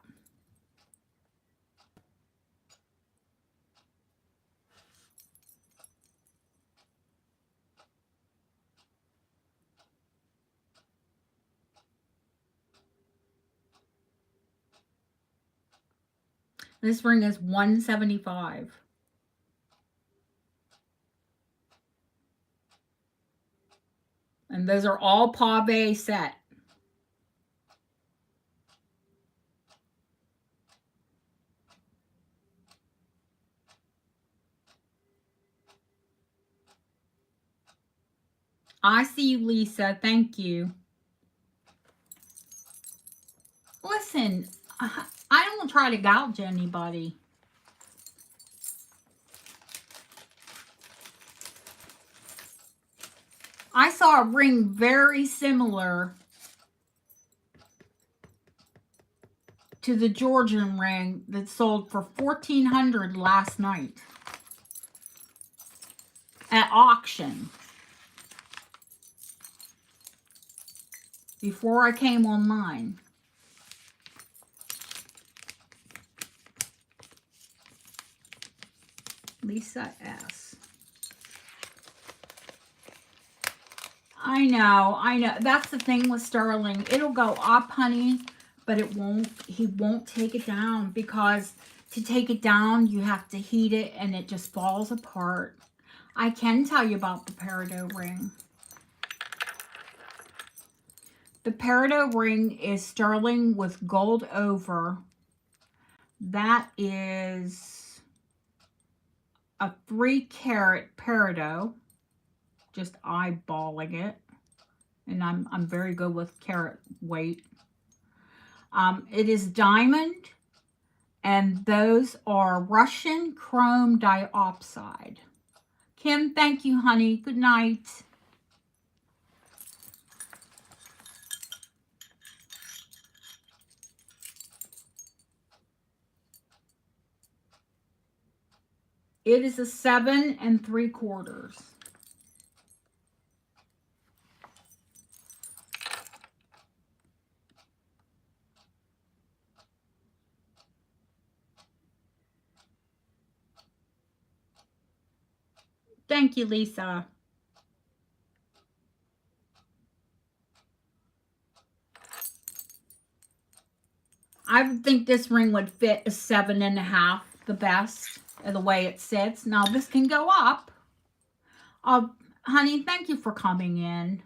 This ring is $175. And those are all pave set. I see you, Lisa. Thank you. Listen, I don't try to gouge anybody. I saw a ring very similar to the Georgian ring that sold for $1,400 last night at auction. Before I came online. Lisa S. I know. That's the thing with sterling. It'll go up, honey, but it won't. He won't take it down because to take it down, you have to heat it and it just falls apart. I can tell you about the peridot ring. The peridot ring is sterling with gold over. That is a 3-carat peridot. Just eyeballing it. And I'm very good with carat weight. It is diamond. And those are Russian chrome diopside. Kim, thank you, honey. Good night. It is a 7 3/4. Thank you, Lisa. I would think this ring would fit a 7.5 the best of the way it sits. Now this can go up. Honey, thank you for coming in.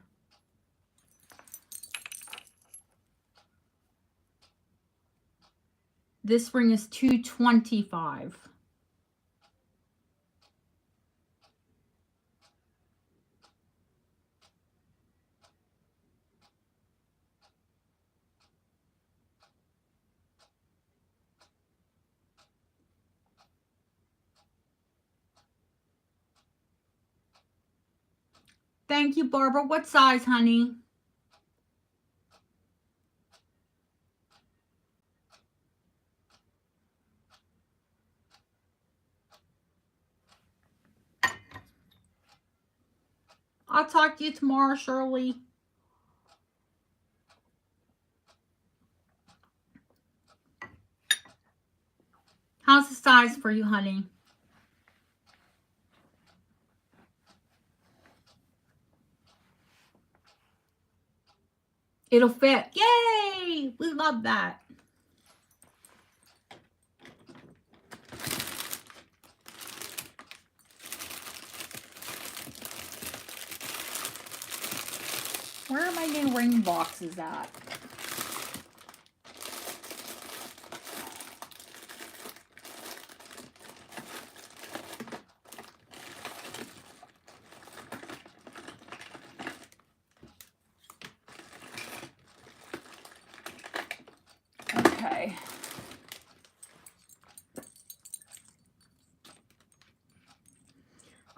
This ring is $225. Thank you, Barbara. What size, honey? I'll talk to you tomorrow, Shirley. How's the size for you, honey? It'll fit. Yay! We love that. Where are my new ring boxes at?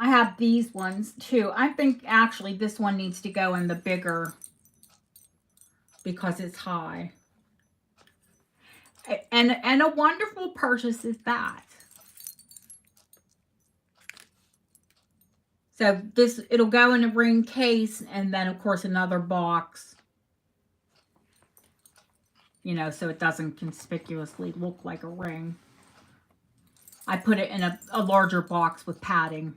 I have these ones too. I think actually this one needs to go in the bigger because it's high. And a wonderful purchase is that. So this, it'll go in a ring case and then of course another box, you know, so it doesn't conspicuously look like a ring. I put it in a larger box with padding.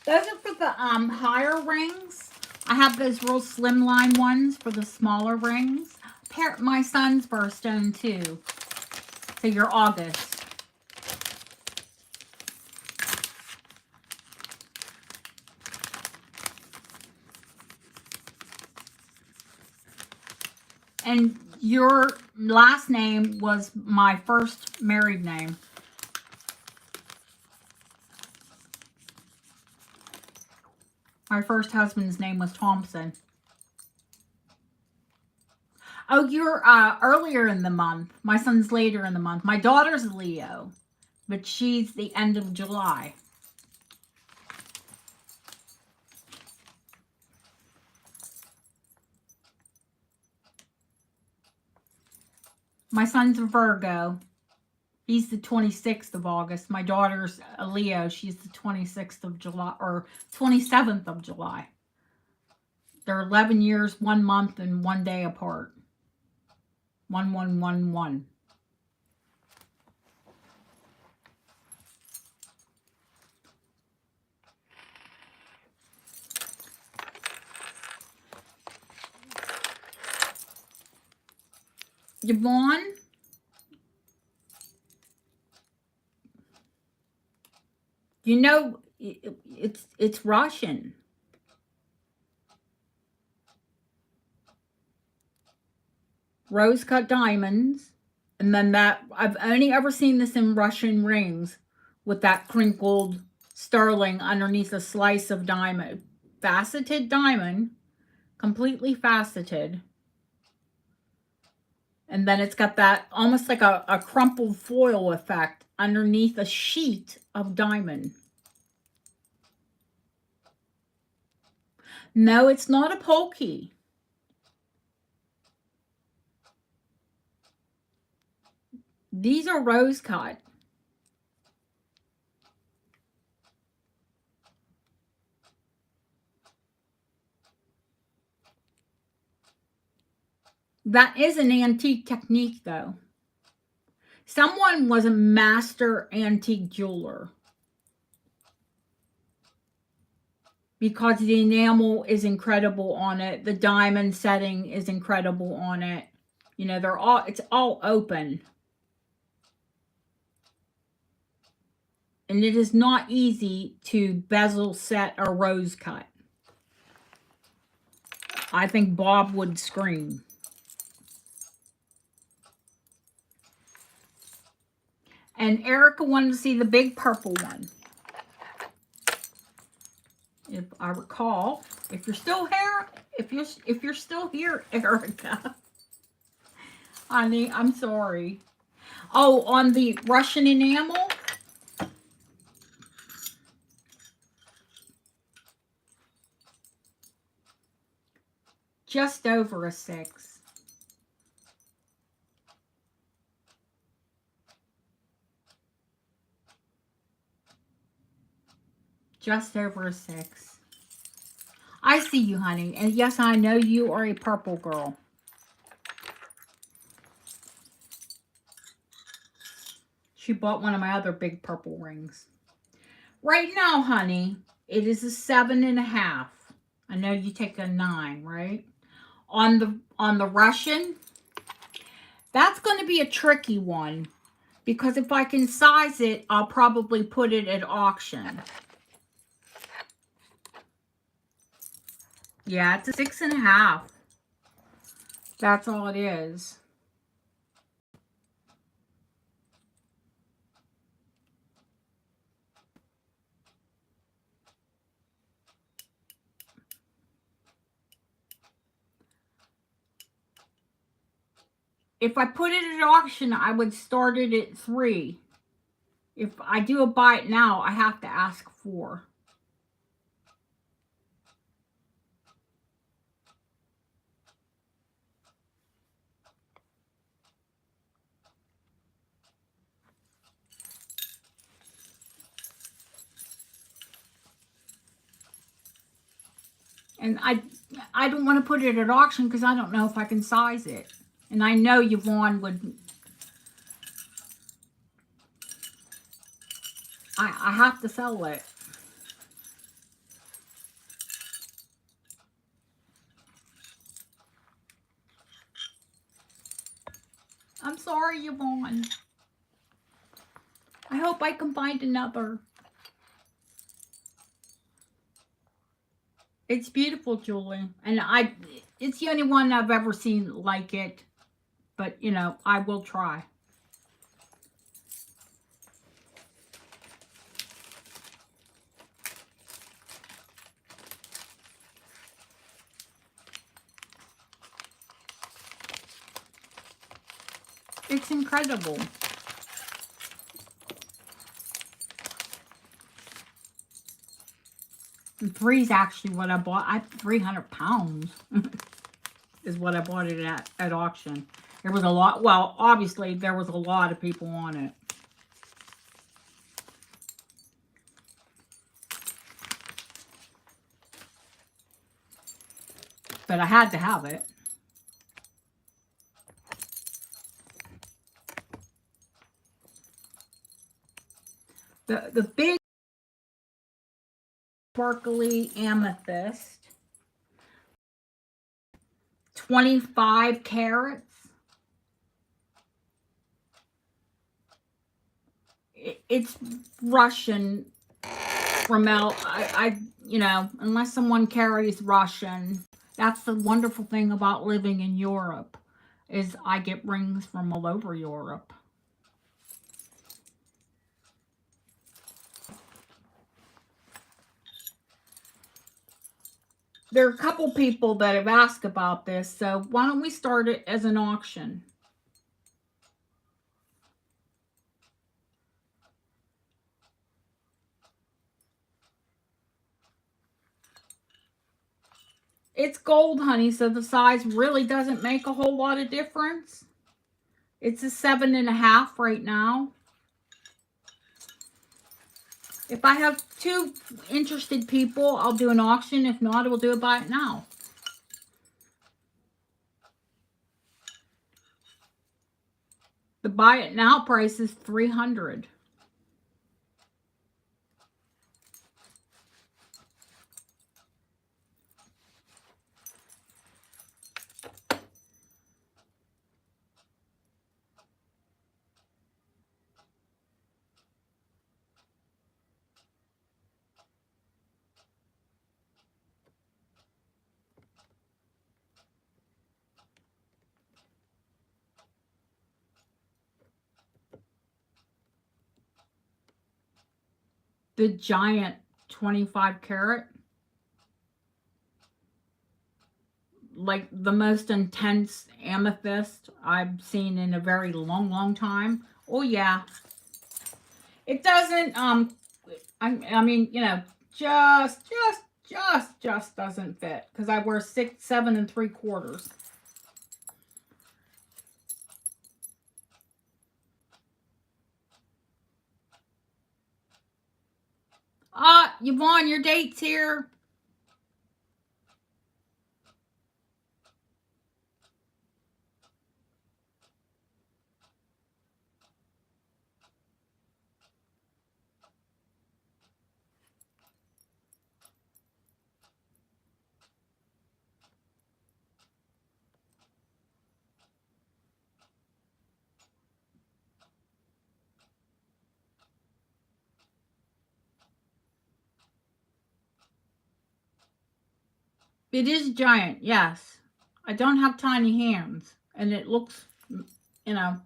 Those are for the higher rings. I have those real slimline ones for the smaller rings. My son's birthstone too. So you're August. And your last name was my first married name. My first husband's name was Thompson. Oh, you're earlier in the month. My son's later in the month. My daughter's Leo, but she's the end of July. My son's a Virgo. He's the 26th of August. My daughter's a Leo. She's the 26th of July, or 27th of July. They're 11 years, 1 month, and 1 day apart. 1111. Yvonne, you know, it's Russian. Rose cut diamonds. And then that, I've only ever seen this in Russian rings with that crinkled sterling underneath a slice of diamond. Faceted diamond, completely faceted. And then it's got that almost like a crumpled foil effect underneath a sheet of diamond. No, it's not a pokey. These are rose cut. That is an antique technique, though. Someone was a master antique jeweler because the enamel is incredible on it. The diamond setting is incredible on it. You know, it's all open. And it is not easy to bezel set a rose cut. I think Bob would scream. And Erica wanted to see the big purple one. If I recall, if you're still here, if you're still here, Erica, honey, I'm sorry. Oh, on the Russian enamel, just over a 6. Just over a 6. I see you, honey. And yes, I know you are a purple girl. She bought one of my other big purple rings. Right now, honey, it is a 7.5. I know you take a 9, right? On the Russian, that's going to be a tricky one because if I can size it, I'll probably put it at auction. Yeah, it's a 6.5. That's all it is. If I put it at auction, I would start it at 3. if I do a buy it now, I have to ask for. And I don't want to put it at auction because I don't know if I can size it. And I know Yvonne would. I have to sell it. I'm sorry, Yvonne. I hope I can find another. It's beautiful, Julie. And it's the only one I've ever seen like it. But, you know, I will try. It's incredible. And three's actually what I bought. 300 pounds is what I bought it at auction. There was a lot. Well, obviously, there was a lot of people on it. But I had to have it. The big sparkly amethyst, 25 carats. It's Russian from you know, unless someone carries Russian. That's the wonderful thing about living in Europe, is I get rings from all over Europe. There are a couple people that have asked about this, so why don't we start it as an auction? It's gold, honey, so the size really doesn't make a whole lot of difference. It's a 7.5 right now. If I have 2 interested people, I'll do an auction. If not, we'll do a buy it now. The buy it now price is $300. The giant 25 carat. Like the most intense amethyst I've seen in a very long time. Oh yeah. It doesn't I mean, you know, just doesn't fit because I wear 6, 7 3/4. Yvonne, your date's here. It is giant, yes. I don't have tiny hands, and it looks, you know.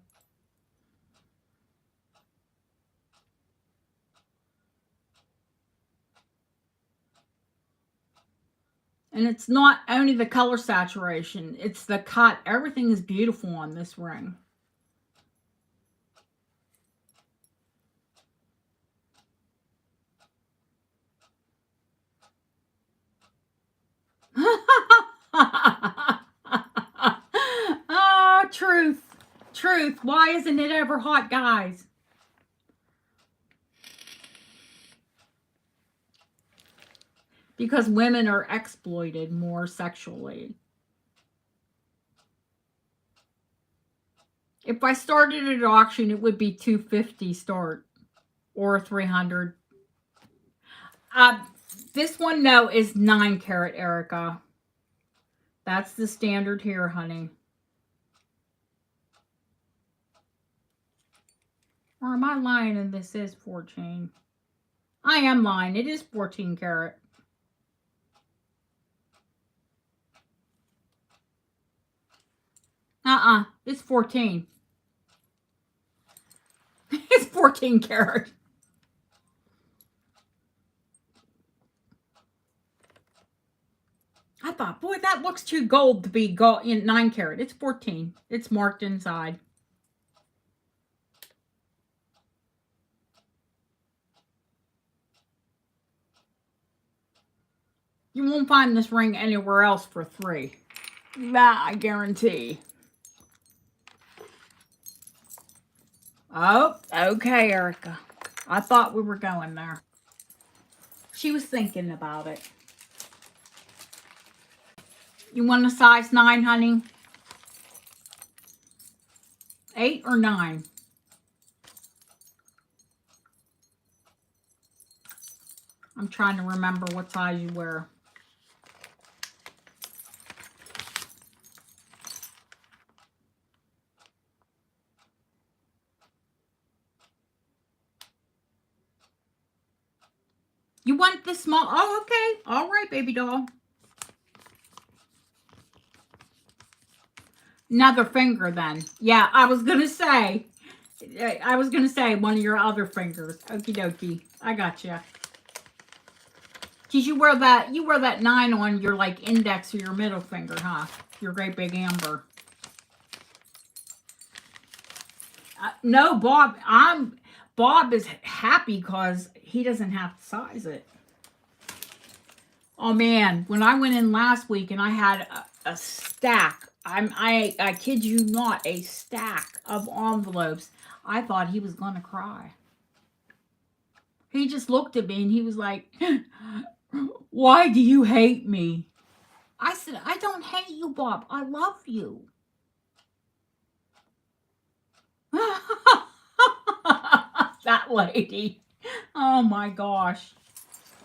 And it's not only the color saturation, it's the cut. Everything is beautiful on this ring. truth. Why isn't it ever hot, guys? Because women are exploited more sexually. If I started at auction, it would be $250 start or $300. This one, no, is 9 carat, Erica. That's the standard here, honey. Or am I lying and this is 14? I am lying. It is 14 carat. It's 14. It's 14 carat. I thought, boy, that looks too gold to be gold in 9 carat. It's 14. It's marked inside. You won't find this ring anywhere else for $3. That I guarantee. Oh, okay, Erica. I thought we were going there. She was thinking about it. You want a size 9, honey? 8 or 9? I'm trying to remember what size you wear. You want the small? Oh, okay. All right, baby doll. Another finger then. Yeah, I was going to say one of your other fingers. Okie dokie. I got you. Because you wear that 9 on your like index or your middle finger, huh? Your great big amber. No, Bob is happy because he doesn't have to size it. Oh man, when I went in last week and I had a stack, I kid you not, a stack of envelopes, I thought he was gonna cry. He just looked at me and he was like, why do you hate me? I said, I don't hate you, Bob. I love you. That lady. Oh my gosh.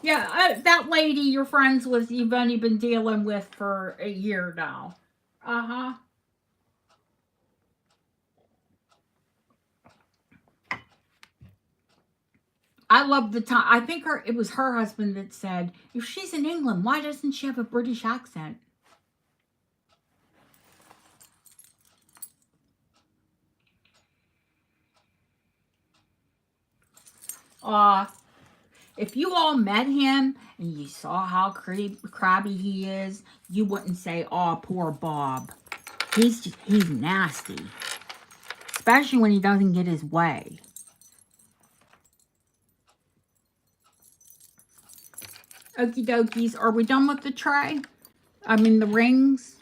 Yeah, that lady you're friends with, you've only been dealing with for a year now. Uh-huh. I love the time. I think it was her husband that said, if she's in England, why doesn't she have a British accent? If you all met him and you saw how crabby he is, you wouldn't say, oh, poor Bob. He's nasty. Especially when he doesn't get his way. Okie dokies. Are we done with the tray? I mean the rings?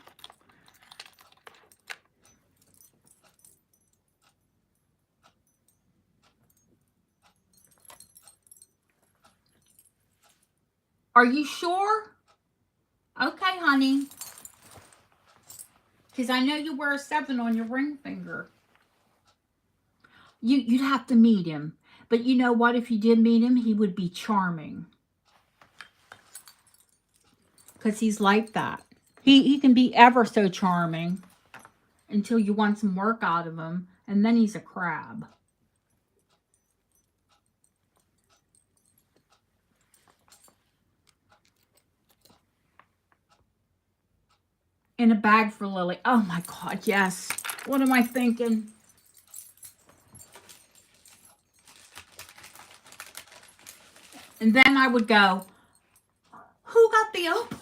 Are you sure? Okay, honey. Because I know you wear a 7 on your ring finger. You'd have to meet him. But you know what? If you did meet him, he would be charming. Because he's like that. He can be ever so charming until you want some work out of him. And then he's a crab. In a bag for Lily. Oh my God, yes. What am I thinking? And then I would go, who got the opal?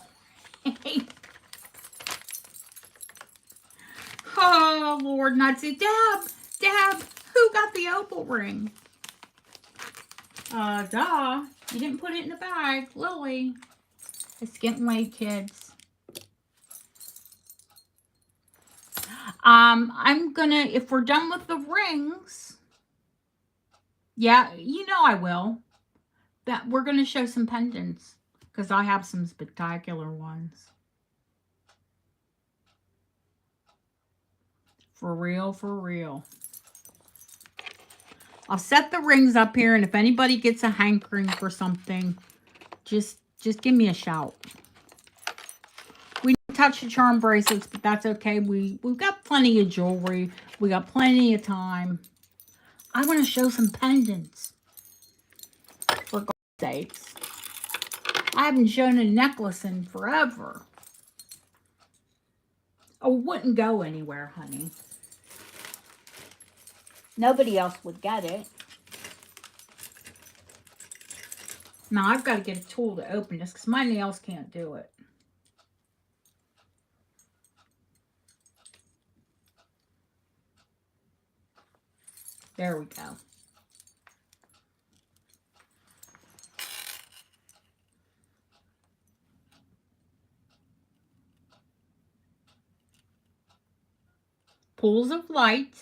Oh, Lord, and I'd say, Deb, who got the opal ring? Duh. You didn't put it in the bag. Lily. It's getting late, kids. I'm gonna, if we're done with the rings, yeah, you know I will. That we're gonna show some pendants because I have some spectacular ones. For real, for real. I'll set the rings up here, and if anybody gets a hankering for something, just give me a shout. We didn't touch the charm bracelets, but that's okay. We've got plenty of jewelry. We got plenty of time. I want to show some pendants. For God's sakes. I haven't shown a necklace in forever. Oh, it wouldn't go anywhere, honey. Nobody else would get it. Now I've got to get a tool to open this because my nails can't do it. There we go. Pools of light.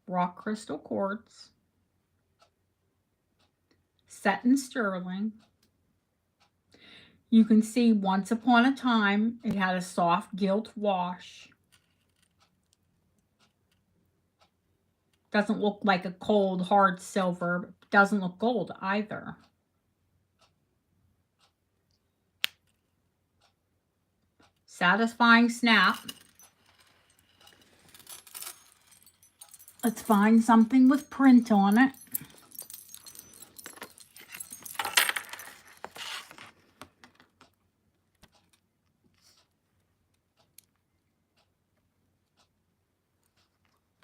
Rock crystal quartz. Set in sterling. You can see once upon a time it had a soft gilt wash. Doesn't look like a cold hard silver, but doesn't look gold either. Satisfying snap. Let's find something with print on it.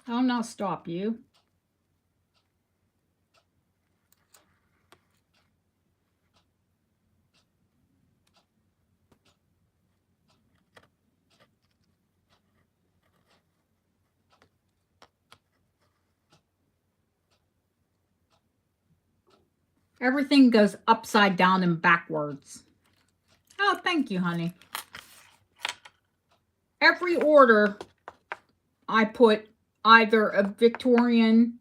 I'll not stop you. Everything goes upside down and backwards. Oh, thank you, honey. Every order, I put either a Victorian,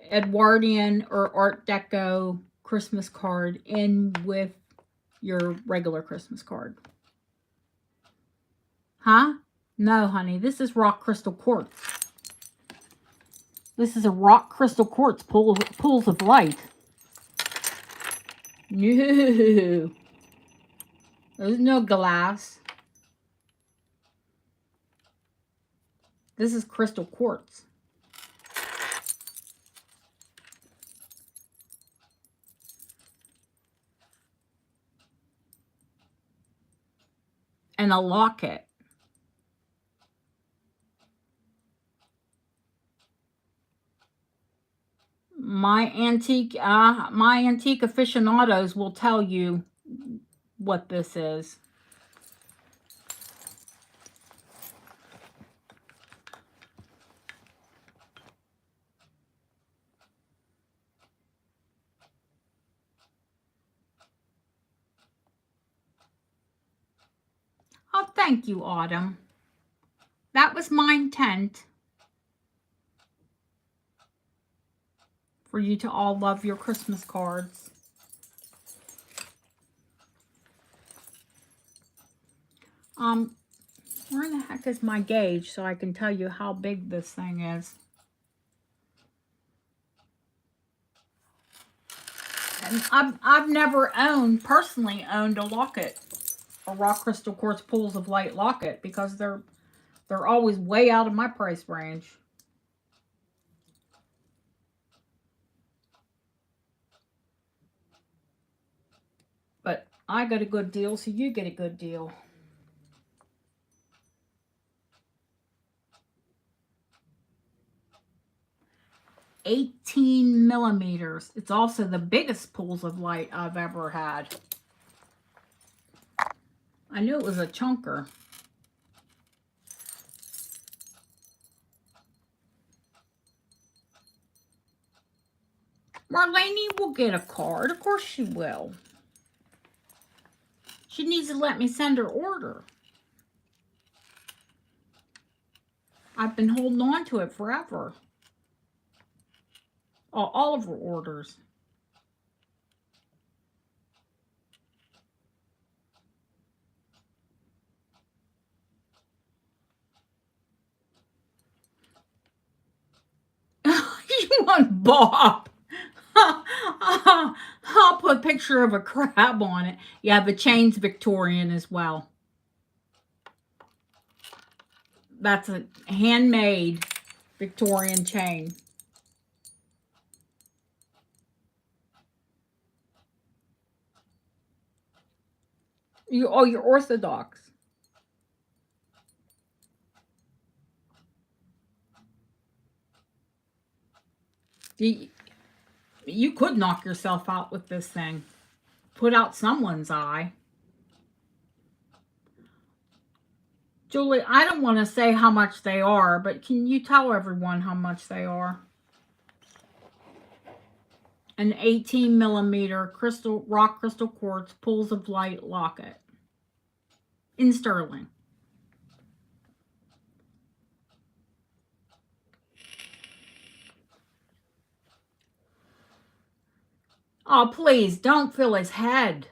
Edwardian, or Art Deco Christmas card in with your regular Christmas card. Huh? No, honey. This is rock crystal quartz. This is a rock crystal quartz pools of light. No. There's no glass. This is crystal quartz. And a locket. My antique aficionados will tell you what this is. Oh, thank you, Autumn. That was my intent. For you to all love your Christmas cards. Where in the heck is my gauge so I can tell you how big this thing is? And I've never personally owned a locket, a rock crystal quartz pools of light locket, because they're always way out of my price range. But I got a good deal, so you get a good deal. $18 millimeters. It's also the biggest pools of light I've ever had. I knew it was a chunker. Marlene will get a card. Of course she will. She needs to let me send her order. I've been holding on to it forever. All of her orders. You want Bob? I'll put a picture of a crab on it. Yeah, the chain's Victorian as well. That's a handmade Victorian chain. You're Orthodox. You could knock yourself out with this thing. Put out someone's eye. Julie, I don't want to say how much they are, but can you tell everyone how much they are? An 18 millimeter rock crystal quartz pools of light locket in sterling. Oh, please, don't fill his head.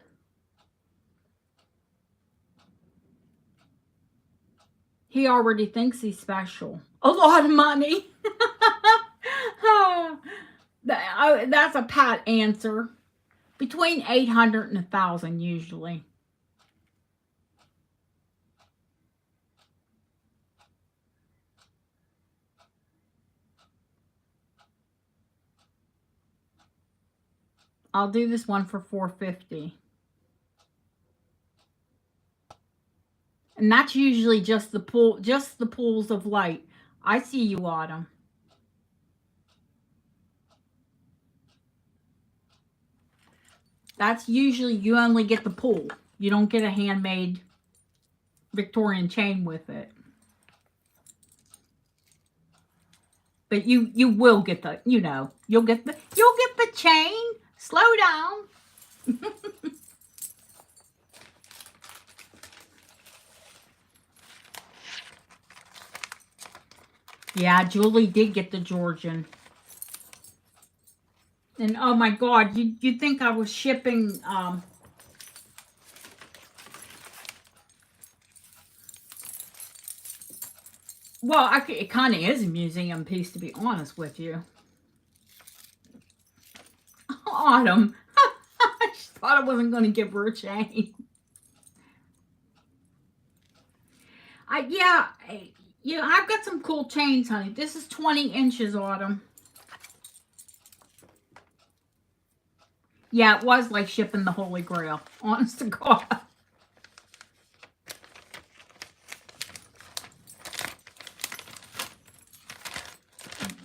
He already thinks he's special. A lot of money. That's a pat answer. Between 800 and 1,000 usually. I'll do this one for $450. And that's usually just the pools of light. I see you, Autumn. That's usually, you only get the pool. You don't get a handmade Victorian chain with it. But you will get the, you'll get the chain. Slow down. Yeah, Julie did get the Georgian. And oh my God, you'd think I was shipping well, it kind of is a museum piece, to be honest with you. Autumn. I just thought I wasn't going to give her a chain. I've got some cool chains, honey. This is 20 inches, Autumn. Yeah, it was like shipping the Holy Grail. Honest to God.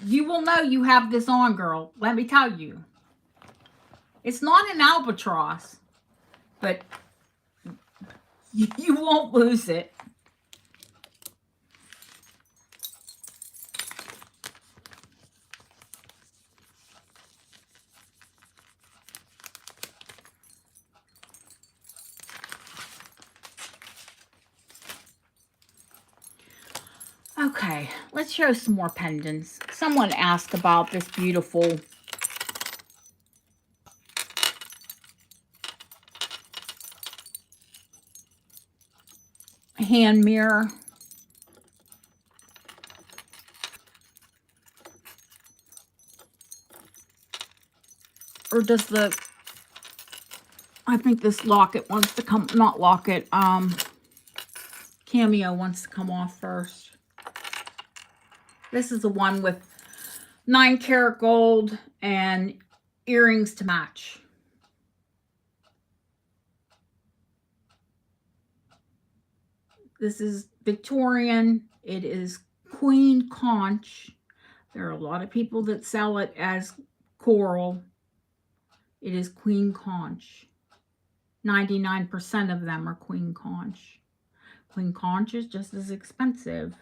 You will know you have this on, girl. Let me tell you. It's not an albatross, but you won't lose it. Okay, let's show some more pendants. Someone asked about this beautiful hand mirror. Or does I think this locket wants to come, not locket, cameo wants to come off first. This is the one with 9-karat gold and earrings to match. This is Victorian. It is queen conch. There are a lot of people that sell it as coral. It is queen conch. 99% of them are queen conch. Queen conch is just as expensive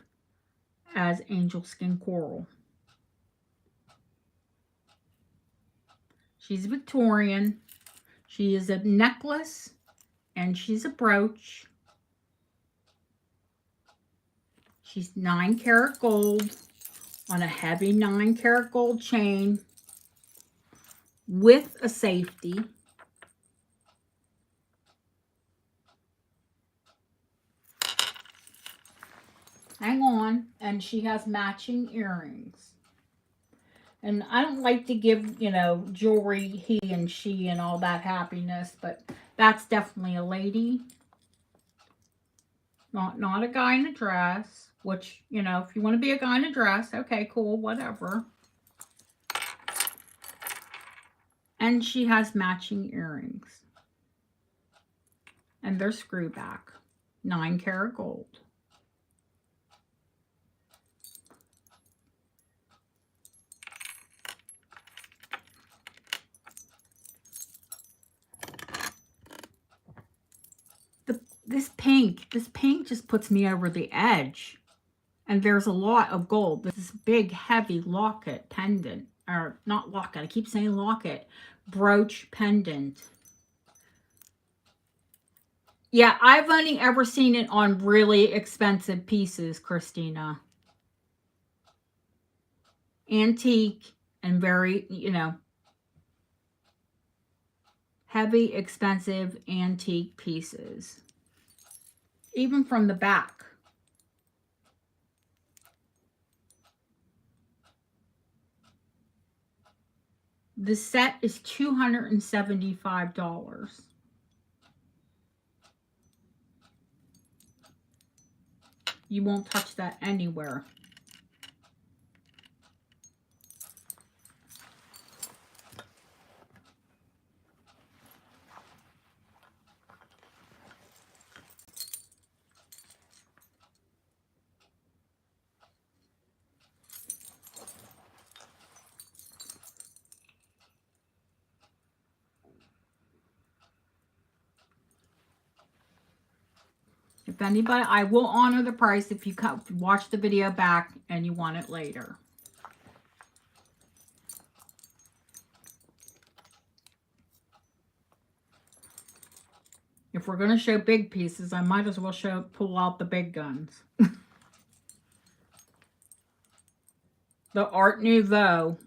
as angel skin coral. She's Victorian. She is a necklace And she's a brooch. She's 9-karat gold on a heavy 9-karat gold chain with a safety. Hang on. And she has matching earrings. And I don't like to give, you know, jewelry he and she and all that happiness, but that's definitely a lady. Not a guy in a dress, which, you know, if you want to be a guy in a dress, okay, cool, whatever. And she has matching earrings. And they're screw back. 9-karat gold. This pink just puts me over the edge. And there's a lot of gold. This big, heavy locket pendant. Or not locket, I keep saying locket. Brooch pendant. Yeah, I've only ever seen it on really expensive pieces, Christina. Antique and very, you know, heavy, expensive antique pieces. Even from the back. The set is $275. You won't touch that anywhere. If anybody, I will honor the price if you watch the video back and you want it later. If we're going to show big pieces, I might as well pull out the big guns. The Art Nouveau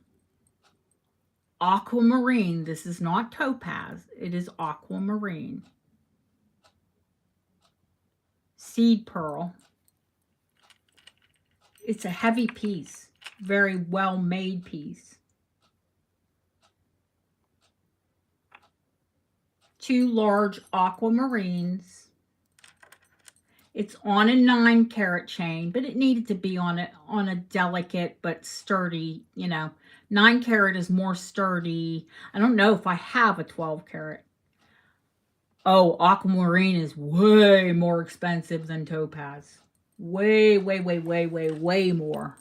Aquamarine. This is not topaz. It is aquamarine. Seed pearl. It's a heavy piece. Very well made piece. 2 large aquamarines. It's on a 9-karat chain, but it needed to be on a delicate but sturdy, you know. 9-karat is more sturdy. I don't know if I have a 12-karat. Oh, aquamarine is way more expensive than topaz. Way, way, way, way, way, way more.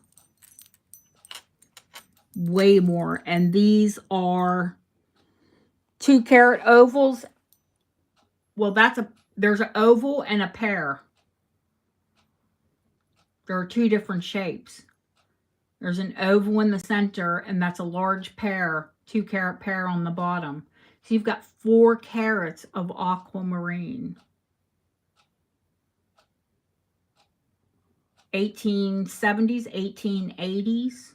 Way more. And these are 2-karat ovals. Well, there's an oval and a pear. There are 2 different shapes. There's an oval in the center, and that's a large pear, 2-karat pear on the bottom. So you've got 4 carats of aquamarine. 1870s, 1880s.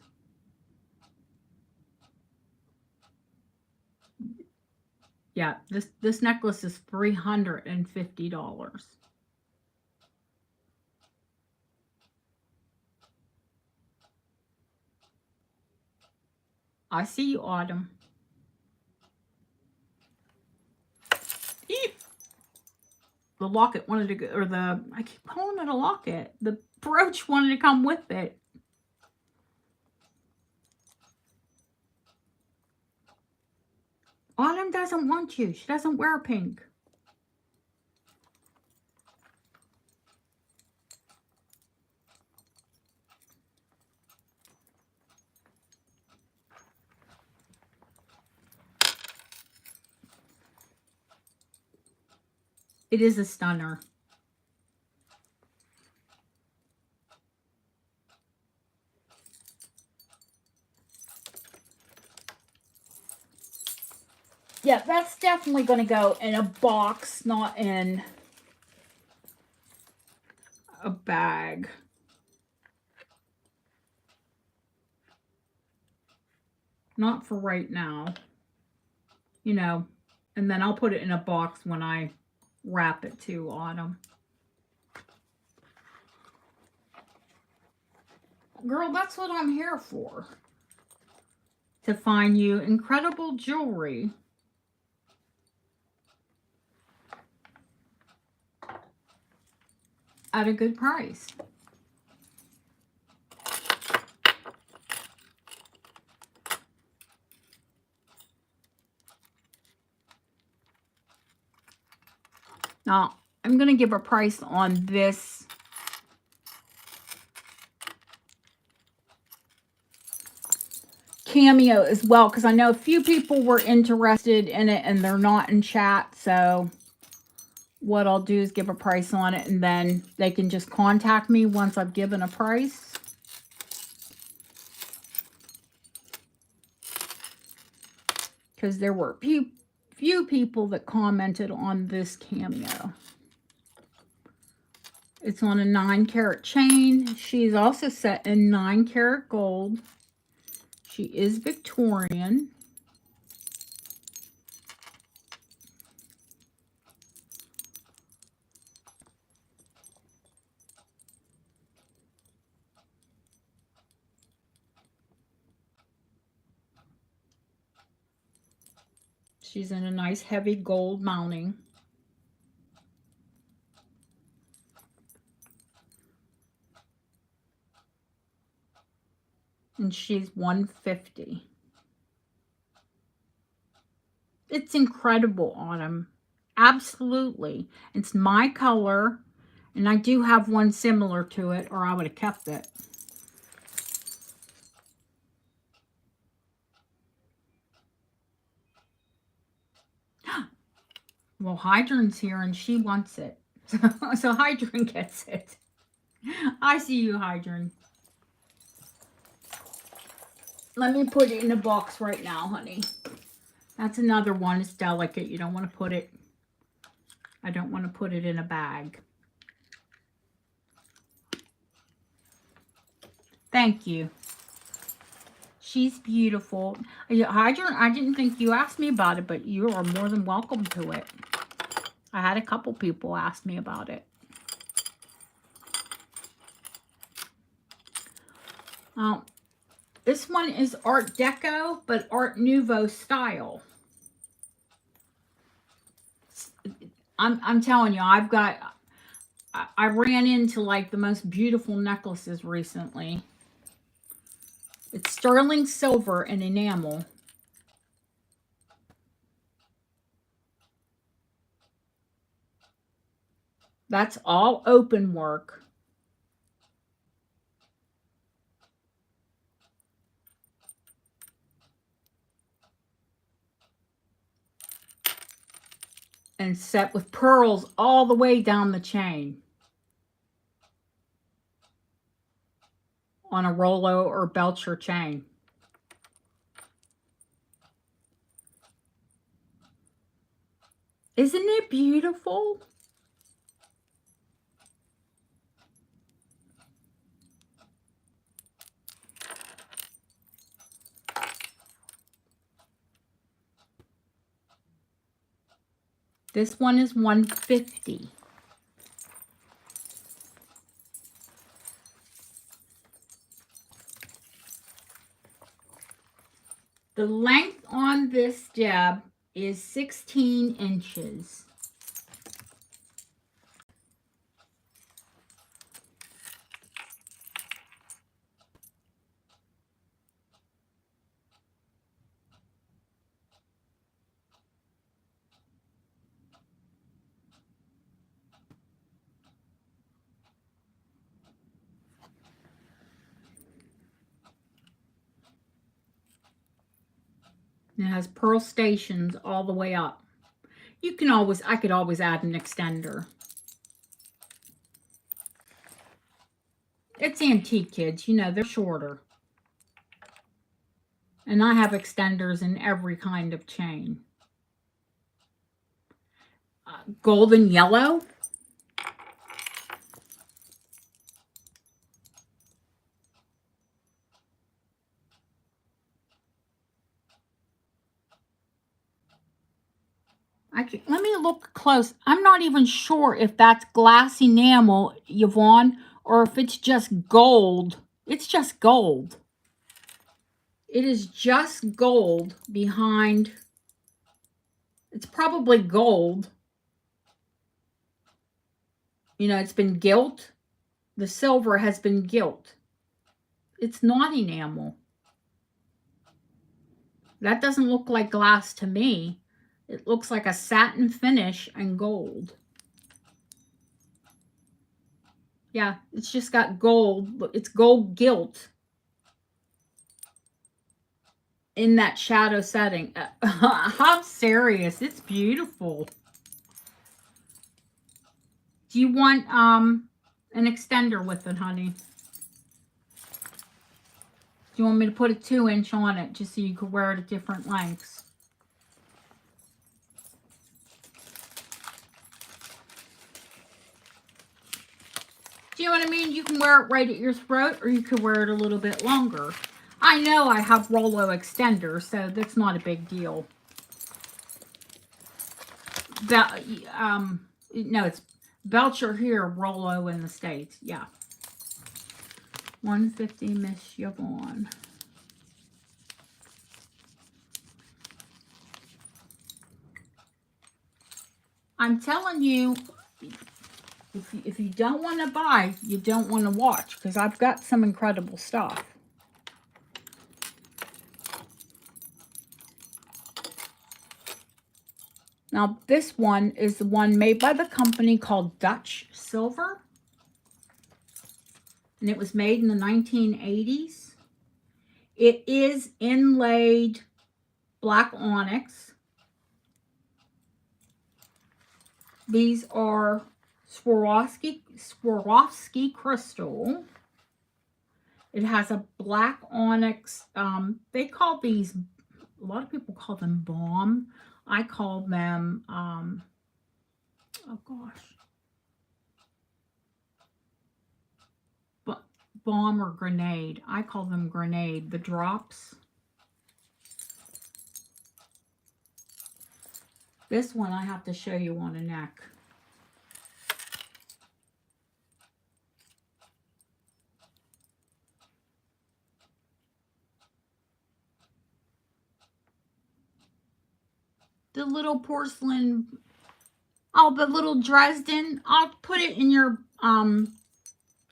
Yeah, this necklace is $350. I see you, Autumn. Eep. The locket wanted to go, or I keep calling it a locket. The brooch wanted to come with it. Autumn doesn't want you. She doesn't wear pink. It is a stunner. Yeah, that's definitely going to go in a box, not in a bag. Not for right now. You know, and then I'll put it in a box when I wrap it too, Autumn. Girl, that's what I'm here for. To find you incredible jewelry. At a good price. Now, I'm going to give a price on this cameo as well, because I know a few people were interested in it and they're not in chat. So what I'll do is give a price on it, and then they can just contact me once I've given a price. Because there were few people that commented on this cameo. It's on a 9-carat chain. She's also set in 9-carat gold. She is Victorian. She's in a nice heavy gold mounting. And she's $150. It's incredible, Autumn. Absolutely. It's my color. And I do have one similar to it, or I would have kept it. Well, Hydron's here and she wants it. So Hydron gets it. I see you, Hydron. Let me put it in a box right now, honey. That's another one. It's delicate. You don't want to put it. I don't want to put it in a bag. Thank you. She's beautiful. Hydron, I didn't think you asked me about it, but you are more than welcome to it. I had a couple people ask me about it. This one is Art Deco, but Art Nouveau style. I'm telling you, I ran into like the most beautiful necklaces recently. It's sterling silver and enamel. That's all open work. And set with pearls all the way down the chain. On a Rollo or Belcher chain. Isn't it beautiful? This one is $150. The length on this Deb is 16 inches. And it has pearl stations all the way up. You can always, I could always add an extender. It's antique, kids. You know, they're shorter. And I have extenders in every kind of chain. golden yellow. Let me look close. I'm not even sure if that's glass enamel, Yvonne, or if it's just gold. It's just gold. It is just gold behind. It's probably gold. You know, it's been gilt. The silver has been gilt. It's not enamel. That doesn't look like glass to me. It looks like a satin finish and gold. Yeah, it's just got gold. It's gold gilt in that shadow setting. I'm serious. It's beautiful. Do you want an extender with it, honey? Do you want me to put a 2-inch on it just so you could wear it at different lengths? Do you know what I mean? You can wear it right at your throat, or you could wear it a little bit longer. I know I have Rollo extenders, so that's not a big deal. No, it's Belcher here, Rollo in the States. Yeah. 150 Miss Yvonne. I'm telling you, if you don't want to buy, you don't want to watch, because I've got some incredible stuff. Now, this one is the one made by the company called Dutch Silver. And it was made in the 1980s. It is inlaid black onyx. These are Swarovski crystal. It has a black onyx. They call these, a lot of people call them balm. I call them, oh gosh, bomb or grenade. I call them grenade, the drops. This one I have to show you on a neck. The little porcelain, oh, the little Dresden. I'll put it in your, the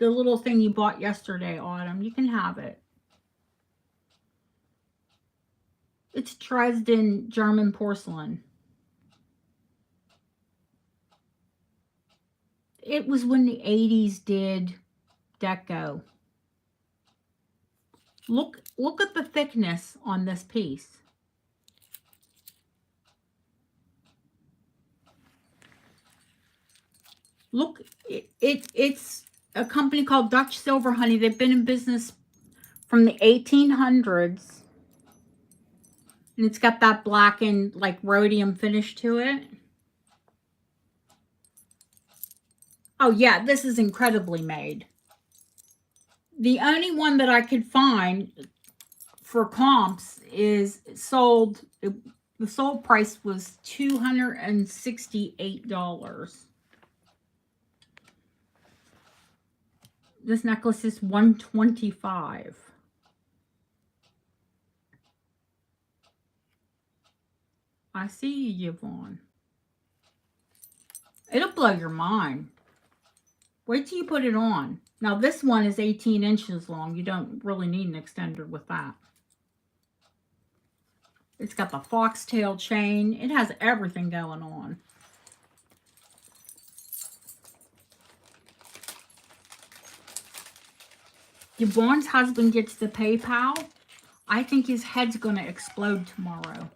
little thing you bought yesterday, Autumn. You can have it. It's Dresden German porcelain. It was when the 80s did deco. Look at the thickness on this piece. Look, it's a company called Dutch Silver, honey. They've been in business from the 1800s. And it's got that blackened, like, rhodium finish to it. Oh, yeah, this is incredibly made. The only one that I could find for comps is sold, the sold price was $268. This necklace is $125. I see you, Yvonne. It'll blow your mind. Wait till you put it on. Now, this one is 18 inches long. You don't really need an extender with that. It's got the foxtail chain. It has everything going on. Yvonne's husband gets the PayPal. I think his head's going to explode tomorrow.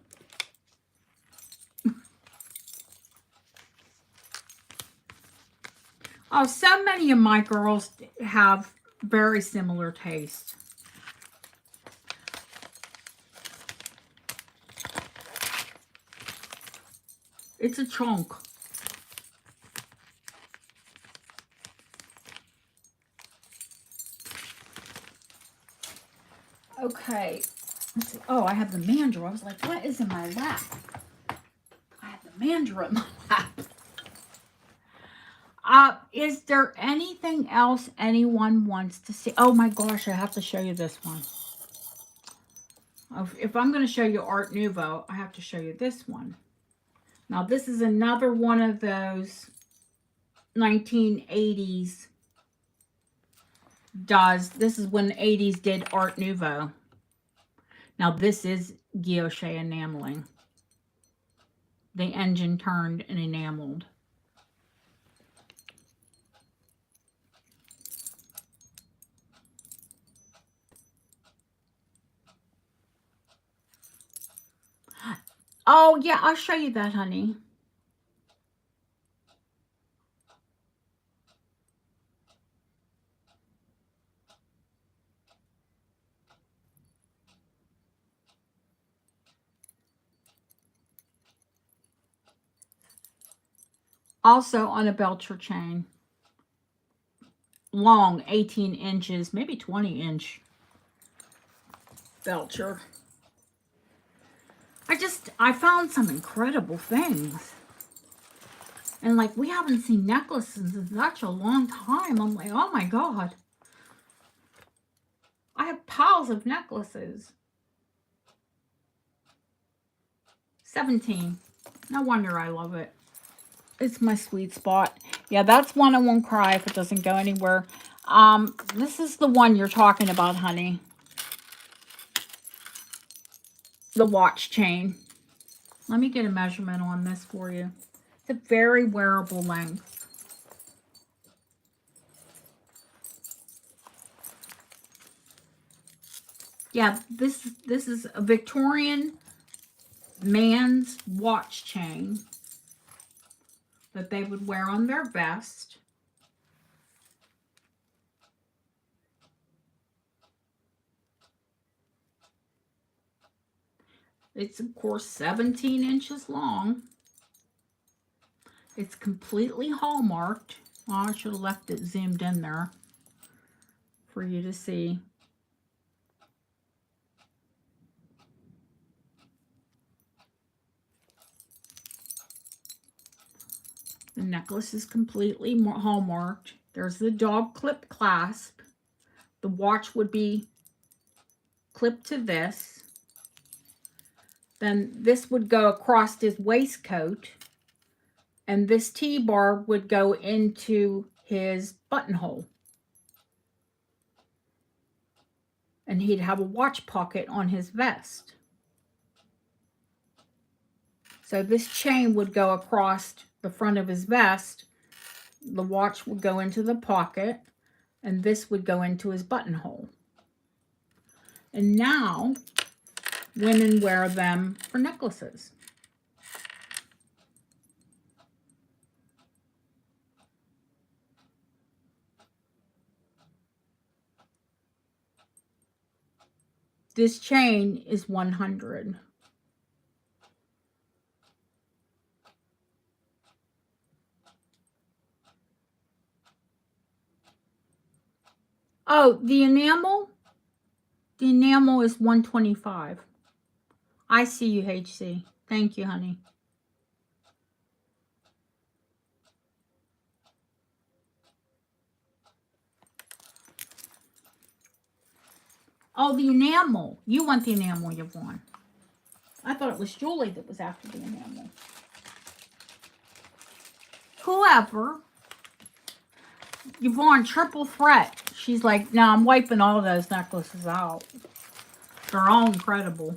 Oh, so many of my girls have very similar taste. It's a chunk. Okay. Let's see. Oh, I have the mandrel. I was like, what is in my lap? I have the mandrel in my lap. Is there anything else anyone wants to see? Oh my gosh, I have to show you this one. If I'm going to show you Art Nouveau, I have to show you this one. Now, this is another one of those 1980s This is when the 80s did Art Nouveau. Now, this is guilloche enameling. The engine turned and enameled. Oh, yeah, I'll show you that, honey. Also on a Belcher chain. Long, 18 inches, maybe 20-inch Belcher. I found some incredible things. And like, we haven't seen necklaces in such a long time. I'm like, oh my God. I have piles of necklaces. 17. No wonder I love it. It's my sweet spot. Yeah, that's one I won't cry if it doesn't go anywhere. This is the one you're talking about, honey. The watch chain. Let me get a measurement on this for you. It's a very wearable length. Yeah, this is a Victorian man's watch chain that they would wear on their vest. It's, of course, 17 inches long. It's completely hallmarked. Oh, I should have left it zoomed in there for you to see. The necklace is completely hallmarked. There's the dog clip clasp. The watch would be clipped to this. Then this would go across his waistcoat. And this T-bar would go into his buttonhole. And he'd have a watch pocket on his vest. So this chain would go across the front of his vest. The watch would go into the pocket. And this would go into his buttonhole. And now, women wear them for necklaces. This chain is 100. Oh, the enamel? The enamel is 125. I see you, HC. Thank you, honey. Oh, the enamel. You want the enamel, Yvonne. I thought it was Julie that was after the enamel. Whoever. Yvonne, triple threat. She's like, no, I'm wiping all of those necklaces out. They're all incredible.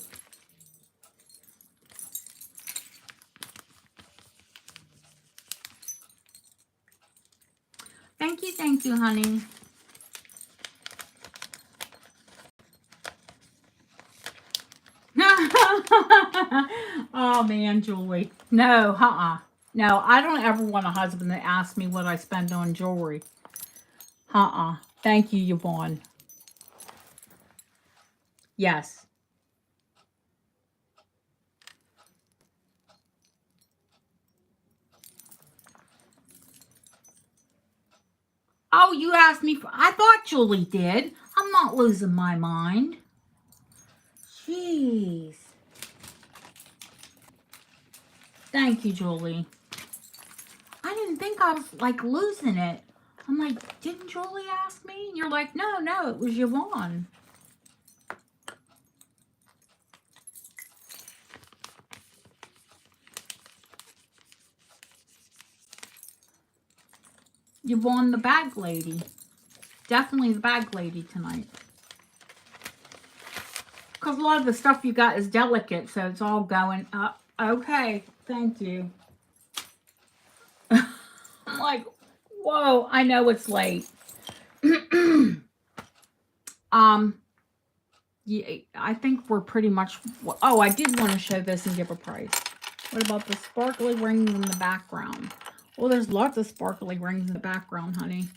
Thank you, honey. Oh, man, Julie. No, No, I don't ever want a husband that asks me what I spend on jewelry. Thank you, Yvonne. Yes. Oh, you asked me. I thought Julie did. I'm not losing my mind. Jeez. Thank you, Julie. I didn't think I was like losing it. I'm like, didn't Julie ask me? And you're like, no, it was Yvonne. Yvonne the bag lady. Definitely the bag lady tonight. Because a lot of the stuff you got is delicate, so it's all going up. Okay, thank you. I'm like, whoa, I know it's late. Yeah, I think we're pretty much, oh, I did want to show this and give a price. What about the sparkly rings in the background? Well, there's lots of sparkly rings in the background, honey.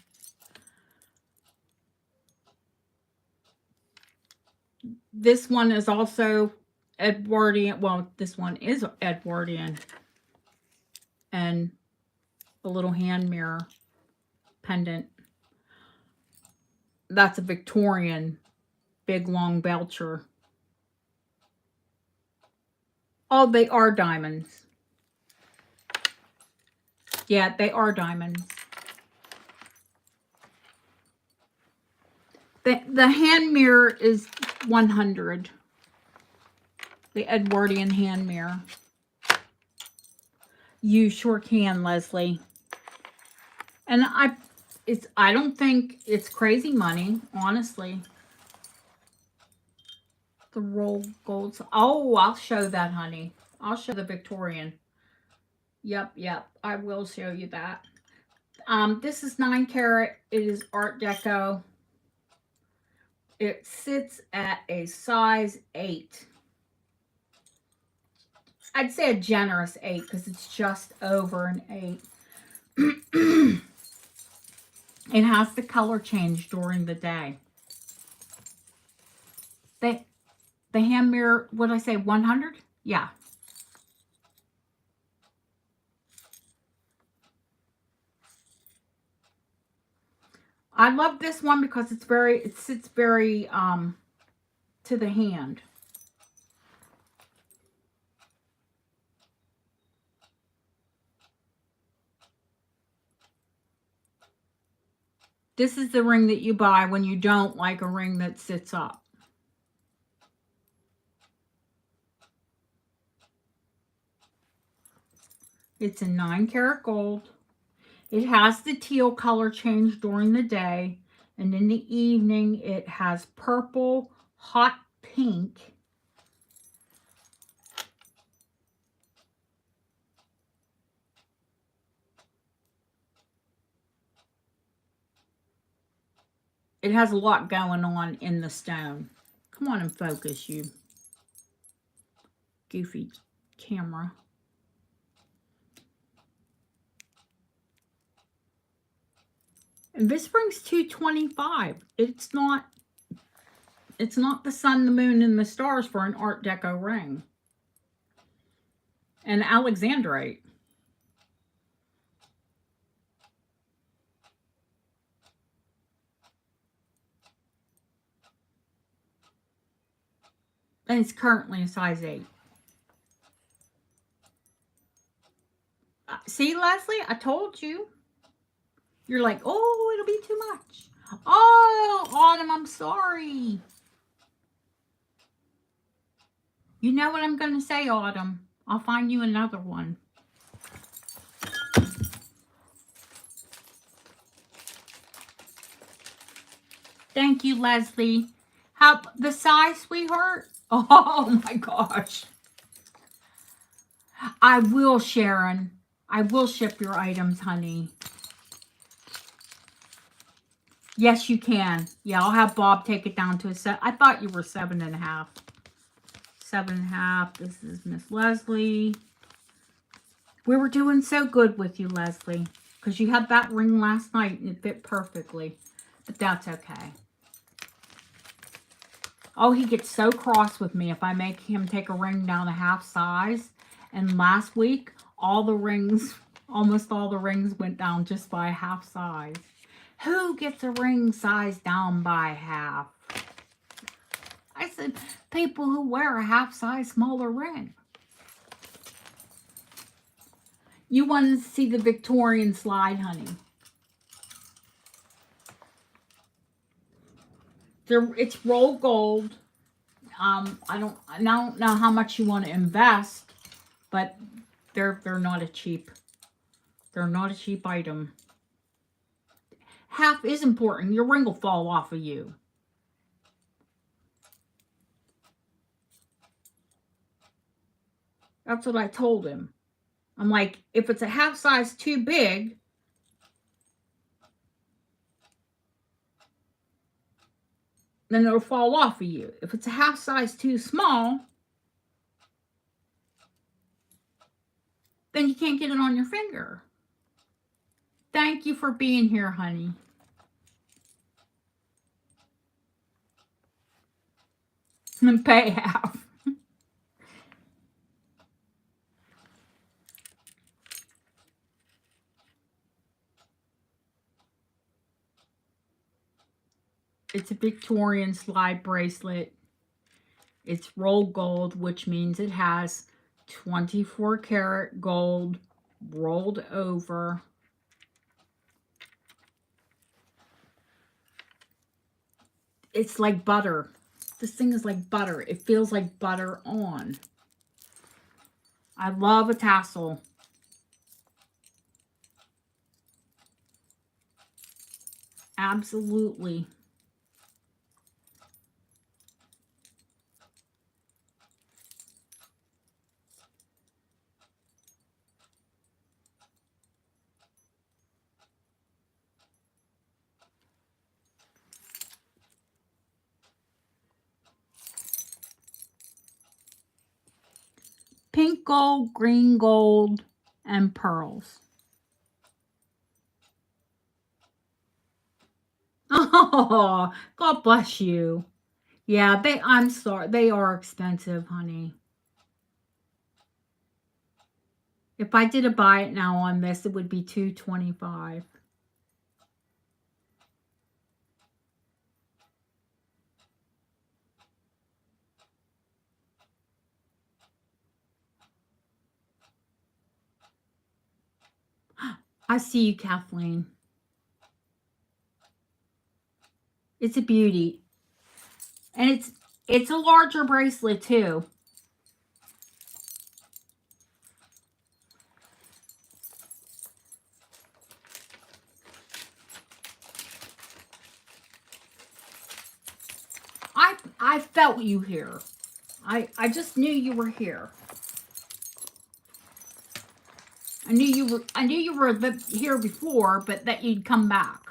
This one is also Edwardian. Well, this one is Edwardian. And a little hand mirror pendant. That's a Victorian big long belcher. Oh, they are diamonds. Yeah, they are diamonds. The hand mirror is 100. The Edwardian hand mirror. You sure can, Leslie. And I don't think it's crazy money, honestly. The roll golds. Oh, I'll show that, honey. I'll show the Victorian. Yep. I will show you that. This is 9 carat. It is Art Deco. It sits at a size 8. I'd say a generous 8 because it's just over an 8. It has the color change during the day. The hand mirror, what did I say, 100? Yeah. I love this one because it sits very to the hand. This is the ring that you buy when you don't like a ring that sits up. It's a 9 karat gold. It has the teal color change during the day. And in the evening, it has purple, hot pink. It has a lot going on in the stone. Come on and focus, you goofy camera. And this ring's $225. It's not the sun, the moon, and the stars for an Art Deco ring. And Alexandrite. And it's currently a size 8. See, Leslie, I told you. You're like, oh, it'll be too much. Oh, Autumn, I'm sorry. You know what I'm going to say, Autumn. I'll find you another one. Thank you, Leslie. How the size, sweetheart? Oh my gosh. I will, Sharon. I will ship your items, honey. Yes, you can. Yeah, I'll have Bob take it down to a set. I thought you were 7.5. 7.5. This is Miss Leslie. We were doing so good with you, Leslie, because you had that ring last night and it fit perfectly. But that's okay. Oh, he gets so cross with me if I make him take a ring down a half size. And last week, almost all the rings went down just by a half size. Who gets a ring size down by half? I said, people who wear a half size smaller ring. You wanted to see the Victorian slide, honey. It's roll gold. I don't know how much you want to invest, but they're not a cheap. They're not a cheap item. Half is important. Your ring will fall off of you. That's what I told him. I'm like, if it's a half size too big, then it'll fall off of you. If it's a half size too small, then you can't get it on your finger. Thank you for being here, honey. And pay half. It's a Victorian slide bracelet. It's roll gold, which means it has 24 karat gold rolled over. It's like butter. This thing is like butter. It feels like butter on. I love a tassel. Absolutely. Pink gold, green gold, and pearls. Oh, God bless you. Yeah, I'm sorry. They are expensive, honey. If I did a buy it now on this, it would be $225. I see you, Kathleen. It's a beauty. And it's a larger bracelet too. I felt you here. I just knew you were here. I knew you were here before, but that you'd come back.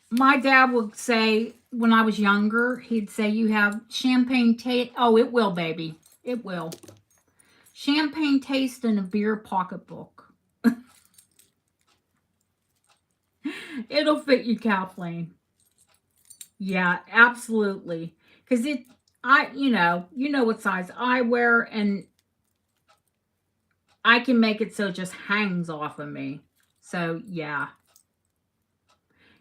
My dad would say, when I was younger, he'd say, you have champagne taste. Oh, it will, baby. It will. Champagne taste in a beer pocketbook. It'll fit you, Kathleen. Yeah, absolutely. Because you know what size I wear, and I can make it so it just hangs off of me. So, yeah.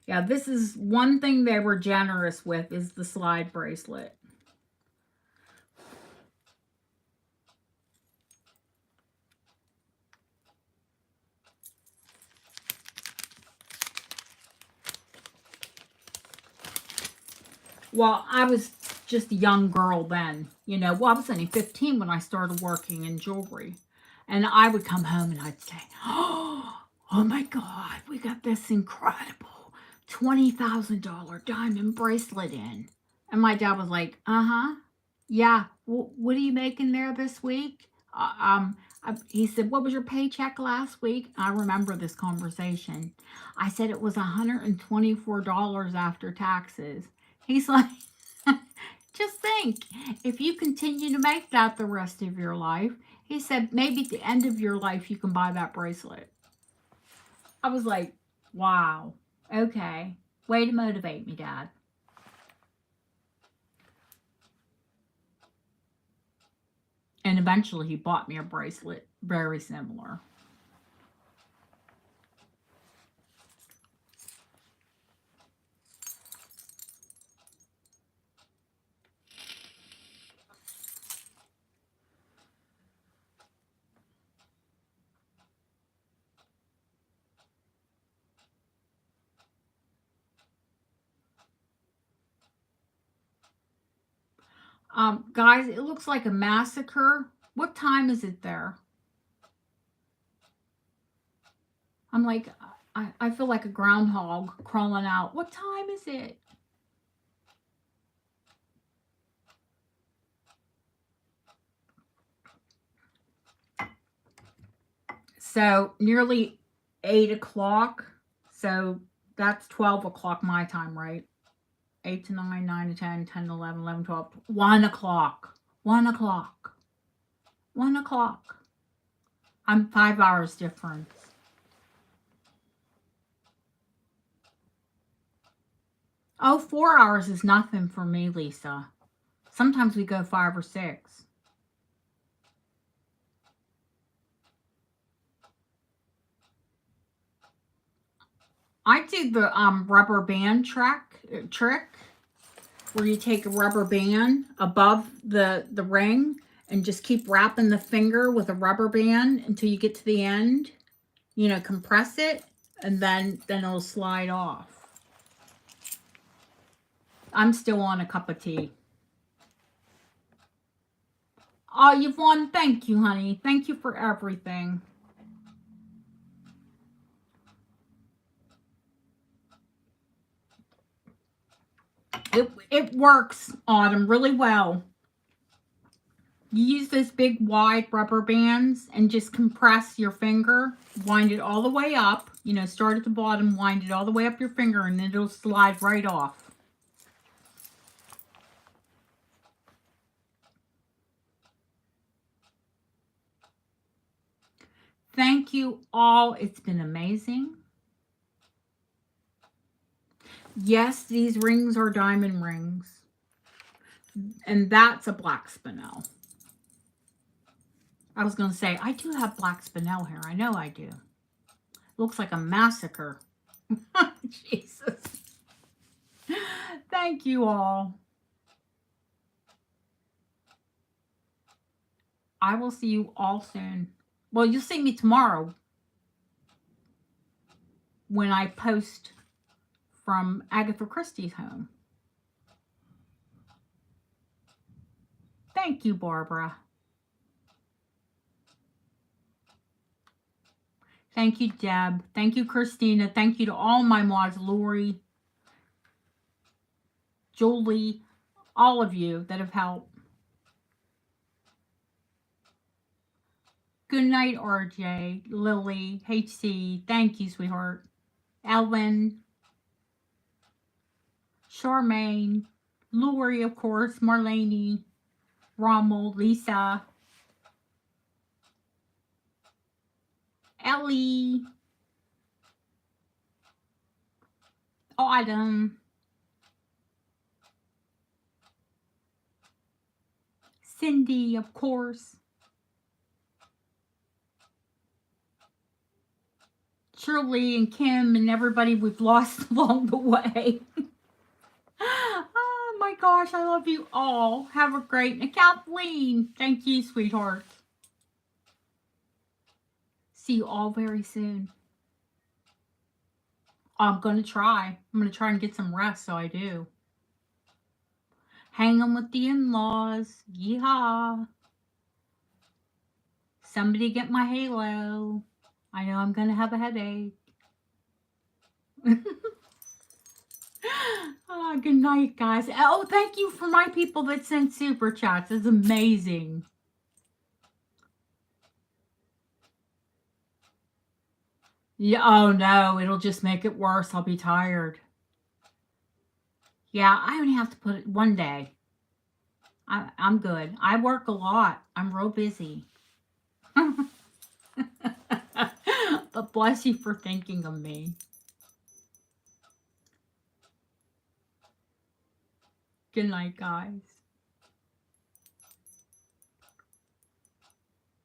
Yeah, this is one thing they were generous with, is the slide bracelet. Well, I was just a young girl then. Well, I was only 15 when I started working in jewelry. And I would come home and I'd say, oh my God, we got this incredible $20,000 diamond bracelet in. And my dad was like, yeah, what are you making there this week? He said, what was your paycheck last week? I remember this conversation. I said it was $124 after taxes. He's like, just think, if you continue to make that the rest of your life, he said, maybe at the end of your life, you can buy that bracelet. I was like, wow, okay. Way to motivate me, Dad. And eventually he bought me a bracelet very similar. Guys, it looks like a massacre. What time is it there? I'm like, I feel like a groundhog crawling out. What time is it? So nearly 8 o'clock. So that's 12 o'clock my time, right? 8 to 9, 9 to 10, 10 to 11, 11, 12, 1 o'clock. 1 o'clock. 1 o'clock. I'm 5 hours difference. Oh, 4 hours is nothing for me, Lisa. Sometimes we go 5 or 6. I do the rubber band trick where you take a rubber band above the ring and just keep wrapping the finger with a rubber band until you get to the end. You know, compress it, and then it'll slide off. I'm still on a cup of tea. Oh, Yvonne, thank you, honey. Thank you for everything. It works, Autumn, really well. You use those big wide rubber bands and just compress your finger, wind it all the way up, you know, start at the bottom, wind it all the way up your finger, and then it'll slide right off. Thank you all. It's been amazing. Yes, these rings are diamond rings. And that's a black spinel. I was going to say, I do have black spinel here. I know I do. Looks like a massacre. Jesus. Thank you all. I will see you all soon. Well, you'll see me tomorrow when I post from Agatha Christie's home. Thank you, Barbara. Thank you, Deb. Thank you, Christina. Thank you to all my mods, Lori, Julie, all of you that have helped. Good night, RJ, Lily, HC. Thank you, sweetheart. Ellen, Charmaine, Lori, of course, Marlene, Rommel, Lisa, Ellie, Autumn, Cindy, of course, Shirley and Kim and everybody we've lost along the way. Oh my gosh, I love you all. Have a great night. Kathleen, thank you, sweetheart. See you all very soon. I'm going to try. I'm going to try and get some rest, so I do. Hanging with the in-laws. Yeehaw. Somebody get my halo. I know I'm going to have a headache. Oh, good night, guys. Oh, thank you for my people that sent super chats. It's amazing. Yeah, oh no, it'll just make it worse. I'll be tired. Yeah, I only have to put it one day. I'm good. I work a lot. I'm real busy. But bless you for thinking of me. Good night, guys.